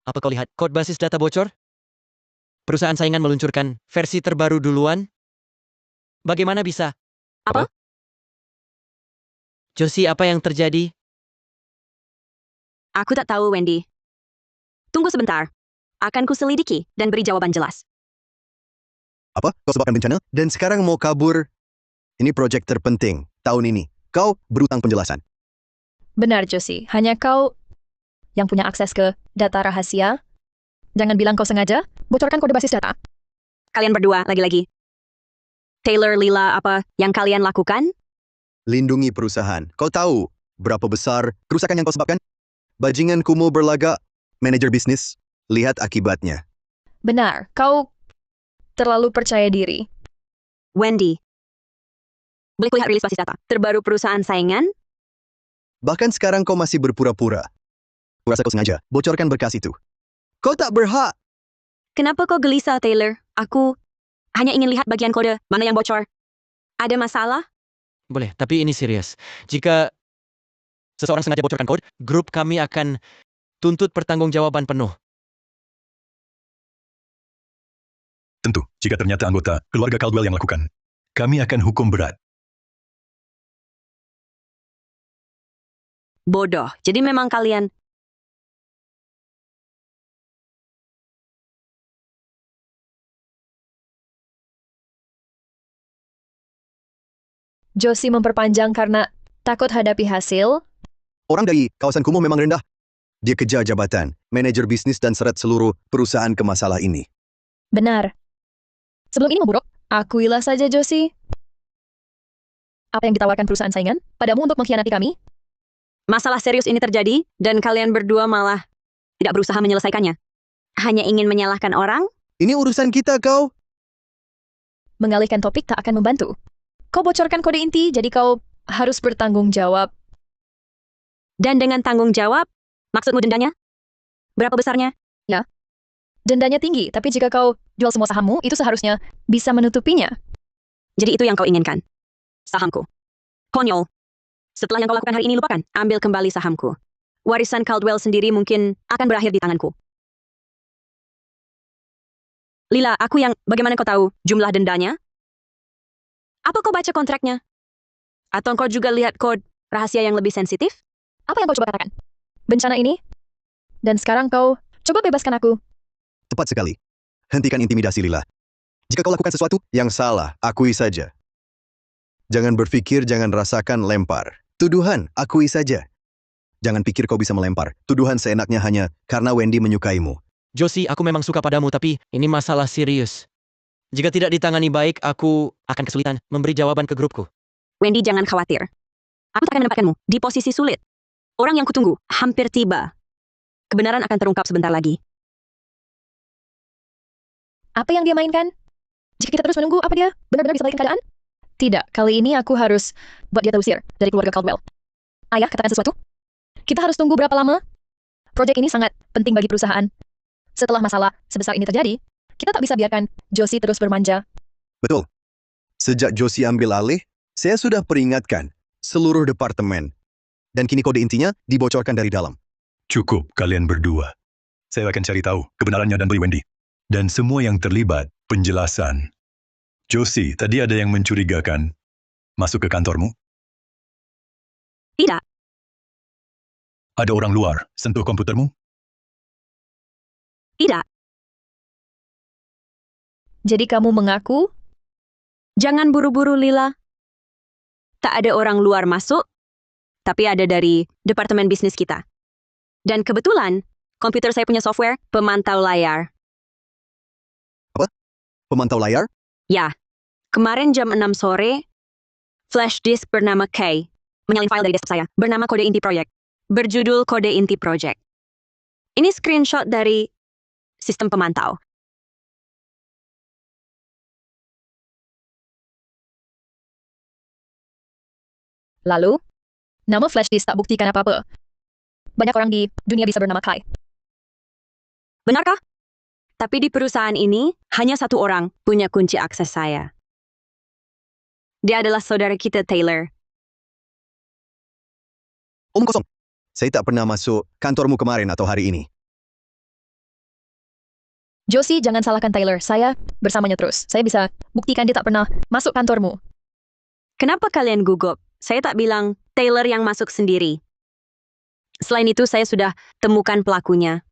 Apa kau lihat kode basis data bocor? Perusahaan saingan meluncurkan versi terbaru duluan? Bagaimana bisa? Apa? Josie, apa yang terjadi? Aku tak tahu, Wendy. Tunggu sebentar. Akan kuselidiki dan beri jawaban jelas. Apa? Kau sebabkan bencana? Dan sekarang mau kabur? Ini proyek terpenting tahun ini. Kau berutang penjelasan. Benar, Josie. Hanya kau yang punya akses ke data rahasia. Jangan bilang kau sengaja. Bocorkan kode basis data. Kalian berdua, lagi-lagi. Taylor, Lila, apa yang kalian lakukan? Lindungi perusahaan. Kau tahu berapa besar kerusakan yang kau sebabkan? Bajingan kumuh berlagak, manajer bisnis, lihat akibatnya. Benar, kau terlalu percaya diri. Wendy. Boleh kulihat rilis basis data terbaru perusahaan saingan? Bahkan sekarang kau masih berpura-pura. Kurasa kau sengaja bocorkan berkas itu. Kau tak berhak. Kenapa kau gelisah, Taylor? Aku hanya ingin lihat bagian kode mana yang bocor. Ada masalah? Boleh, tapi ini serius. Jika seseorang sengaja bocorkan kode, grup kami akan tuntut pertanggungjawaban penuh. Tentu, jika ternyata anggota keluarga Caldwell yang melakukan, kami akan hukum berat. Bodoh. Jadi memang kalian Josie memperpanjang karena takut hadapi hasil. Orang dari kawasan kumuh memang rendah. Dia kejar jabatan, manajer bisnis dan seret seluruh perusahaan ke masalah ini. Benar. Sebelum ini memburuk, akuilah saja Josie. Apa yang ditawarkan perusahaan saingan padamu untuk mengkhianati kami? Masalah serius ini terjadi, dan kalian berdua malah tidak berusaha menyelesaikannya. Hanya ingin menyalahkan orang? Ini urusan kita, kau. Mengalihkan topik tak akan membantu. Kau bocorkan kode inti, jadi kau harus bertanggung jawab. Dan dengan tanggung jawab, maksudmu dendanya? Berapa besarnya? Ya. Dendanya tinggi, tapi jika kau jual semua sahammu, itu seharusnya bisa menutupinya. Jadi itu yang kau inginkan? Sahamku. Konyol. Setelah yang kau lakukan hari ini, lupakan. Ambil kembali sahamku. Warisan Caldwell sendiri mungkin akan berakhir di tanganku. Lila, bagaimana kau tahu jumlah dendanya? Apa kau baca kontraknya? Atau kau juga lihat kode rahasia yang lebih sensitif? Apa yang kau coba katakan? Bencana ini? Dan sekarang kau coba bebaskan aku. Tepat sekali. Hentikan intimidasi, Lila. Jika kau lakukan sesuatu yang salah, akui saja. Jangan berpikir, jangan rasakan, lempar. Tuduhan, akui saja. Jangan pikir kau bisa melempar. Tuduhan seenaknya hanya karena Wendy menyukaimu. Josie, aku memang suka padamu, tapi ini masalah serius. Jika tidak ditangani baik, aku akan kesulitan memberi jawaban ke grupku. Wendy, jangan khawatir. Aku tak akan mendapatkanmu di posisi sulit. Orang yang kutunggu hampir tiba. Kebenaran akan terungkap sebentar lagi. Apa yang dia mainkan? Jika kita terus menunggu, apa dia benar-benar bisa balikin keadaan? Tidak, kali ini aku harus buat dia terusir dari keluarga Caldwell. Ayah, katakan sesuatu? Kita harus tunggu berapa lama? Proyek ini sangat penting bagi perusahaan. Setelah masalah sebesar ini terjadi, kita tak bisa biarkan Josie terus bermanja. Betul. Sejak Josie ambil alih, saya sudah peringatkan seluruh departemen. Dan kini kode intinya dibocorkan dari dalam. Cukup kalian berdua. Saya akan cari tahu kebenarannya dan beri Wendy. Dan semua yang terlibat, penjelasan. Josie, tadi ada yang mencurigakan. Masuk ke kantormu? Tidak. Ada orang luar sentuh komputermu? Tidak. Jadi kamu mengaku? Jangan buru-buru, Lila. Tak ada orang luar masuk, tapi ada dari departemen bisnis kita. Dan kebetulan, komputer saya punya software pemantau layar. Apa? Pemantau layar? Ya, kemarin jam 6 sore, flash disk bernama K menyalin file dari desktop saya, bernama kode inti project, berjudul kode inti project. Ini screenshot dari sistem pemantau. Lalu, nama flash disk tak buktikan apa-apa. Banyak orang di dunia bisa bernama Kai. Benarkah? Tapi di perusahaan ini, hanya satu orang punya kunci akses saya. Dia adalah saudara kita, Taylor. Omong kosong. Saya tak pernah masuk kantormu kemarin atau hari ini. Josie, jangan salahkan Taylor. Saya bersamanya terus. Saya bisa buktikan dia tak pernah masuk kantormu. Kenapa kalian gugup? Saya tak bilang Taylor yang masuk sendiri. Selain itu, saya sudah temukan pelakunya.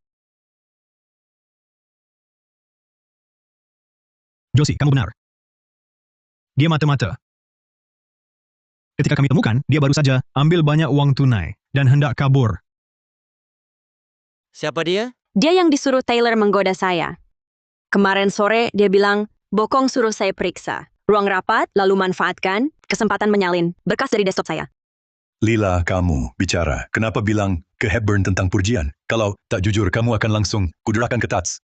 Josie, kamu benar. Dia mata-mata. Ketika kami temukan, dia baru saja ambil banyak uang tunai dan hendak kabur. Siapa dia? Dia yang disuruh Taylor menggoda saya. Kemarin sore, dia bilang, Bokong suruh saya periksa. Ruang rapat, lalu manfaatkan kesempatan menyalin berkas dari desktop saya. Lila, kamu bicara. Kenapa bilang ke Hepburn tentang purjian? Kalau tak jujur, kamu akan langsung kuderahkan ke Tats.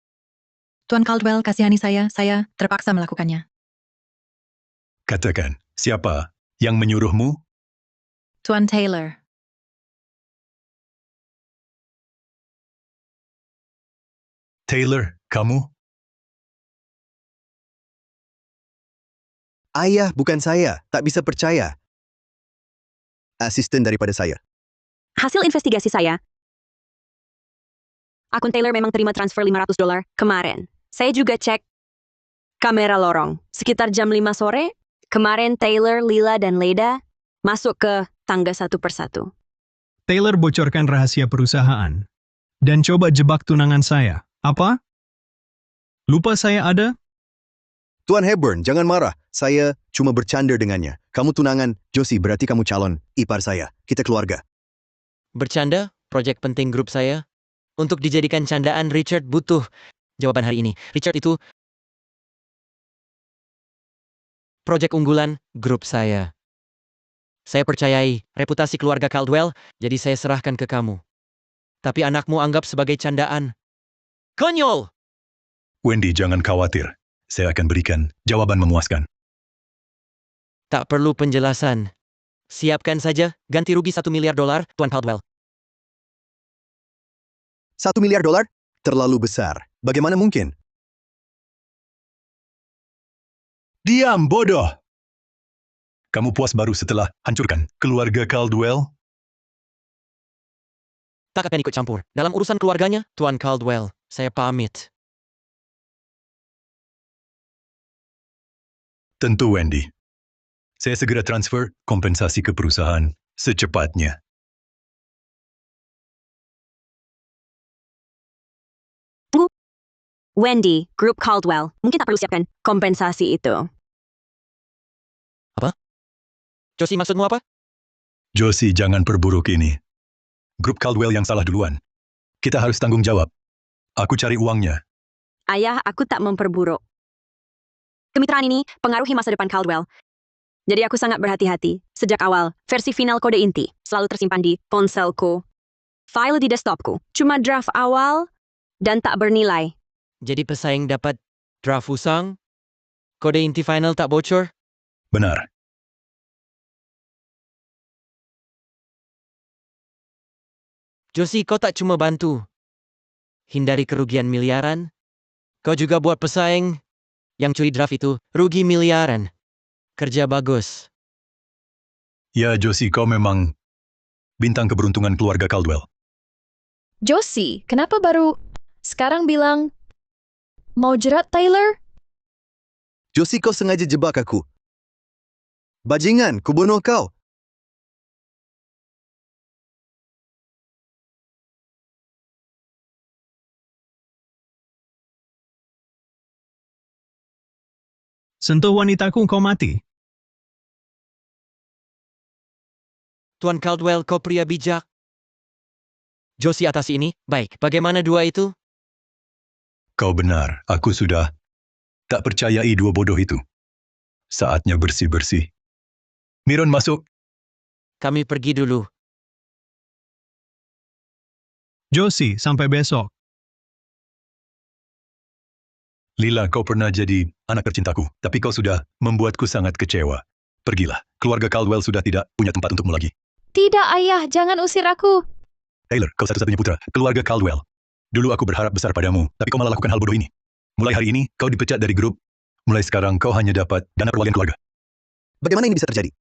Tuan Caldwell, kasihani saya terpaksa melakukannya. Katakan, siapa yang menyuruhmu? Tuan Taylor. Taylor, kamu? Ayah, bukan saya. Tak bisa percaya. Asisten daripada saya. Hasil investigasi saya, akun Taylor memang terima transfer $500 kemarin. Saya juga cek kamera lorong. Sekitar jam 5 sore, kemarin Taylor, Lila, dan Leda masuk ke tangga satu persatu. Taylor bocorkan rahasia perusahaan dan coba jebak tunangan saya. Apa? Lupa saya ada? Tuan Hepburn, jangan marah. Saya cuma bercanda dengannya. Kamu tunangan, Josie, berarti kamu calon ipar saya. Kita keluarga. Bercanda, proyek penting grup saya. Untuk dijadikan candaan, Richard butuh jawaban hari ini. Richard itu proyek unggulan grup saya. Saya percayai reputasi keluarga Caldwell, jadi saya serahkan ke kamu. Tapi anakmu anggap sebagai candaan. Konyol! Wendy, jangan khawatir. Saya akan berikan jawaban memuaskan. Tak perlu penjelasan. Siapkan saja ganti rugi $1 miliar, Tuan Caldwell. $1 miliar? Terlalu besar. Bagaimana mungkin? Diam, bodoh! Kamu puas baru setelah hancurkan keluarga Caldwell? Tak akan ikut campur. Dalam urusan keluarganya, Tuan Caldwell, saya pamit. Tentu, Wendy. Saya segera transfer kompensasi ke perusahaan secepatnya. Wendy, grup Caldwell, mungkin tak perlu siapkan kompensasi itu. Apa? Josie, maksudmu apa? Josie, jangan perburuk ini. Grup Caldwell yang salah duluan. Kita harus tanggung jawab. Aku cari uangnya. Ayah, aku tak memperburuk. Kemitraan ini pengaruhi masa depan Caldwell. Jadi aku sangat berhati-hati. Sejak awal, versi final kode inti selalu tersimpan di ponselku. File di desktopku, cuma draft awal dan tak bernilai. Jadi pesaing dapat draft usang? Kode inti final tak bocor? Benar. Josie, kau tak cuma bantu hindari kerugian miliaran, kau juga buat pesaing yang curi draft itu rugi miliaran. Kerja bagus. Ya, Josie, kau memang bintang keberuntungan keluarga Caldwell. Josie, kenapa baru sekarang bilang mau jerat Taylor? Josie, kau sengaja jebak aku. Bajingan, kubunuh kau. Sentuh wanitaku, kau mati. Tuan Caldwell, kau pria bijak. Josie atas ini, baik. Bagaimana dua itu? Kau benar, aku sudah tak percayai dua bodoh itu. Saatnya bersih-bersih. Miron, masuk. Kami pergi dulu. Josie, sampai besok. Lila, kau pernah jadi anak tercintaku, tapi kau sudah membuatku sangat kecewa. Pergilah, keluarga Caldwell sudah tidak punya tempat untukmu lagi. Tidak, ayah, jangan usir aku. Taylor, kau satu-satunya putra, keluarga Caldwell. Dulu aku berharap besar padamu, tapi kau malah lakukan hal bodoh ini. Mulai hari ini, kau dipecat dari grup. Mulai sekarang, kau hanya dapat dana perwalian keluarga. Bagaimana ini bisa terjadi?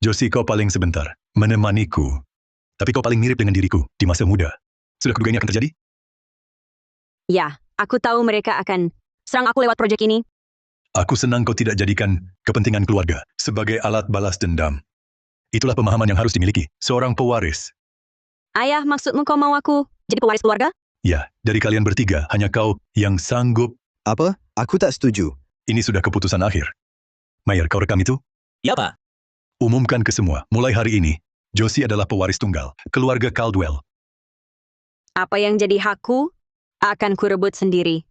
Josie, kau paling sebentar menemaniku. Tapi kau paling mirip dengan diriku di masa muda. Sudah kuduga ini akan terjadi? Ya, aku tahu mereka akan serang aku lewat proyek ini. Aku senang kau tidak jadikan kepentingan keluarga sebagai alat balas dendam. Itulah pemahaman yang harus dimiliki seorang pewaris. Ayah, maksudmu kau mau aku jadi pewaris keluarga? Ya, dari kalian bertiga, hanya kau yang sanggup. Apa? Aku tak setuju. Ini sudah keputusan akhir. Mayer, kau rekam itu? Ya, Pak. Umumkan ke semua, mulai hari ini, Josie adalah pewaris tunggal, keluarga Caldwell. Apa yang jadi hakku akan kurebut sendiri.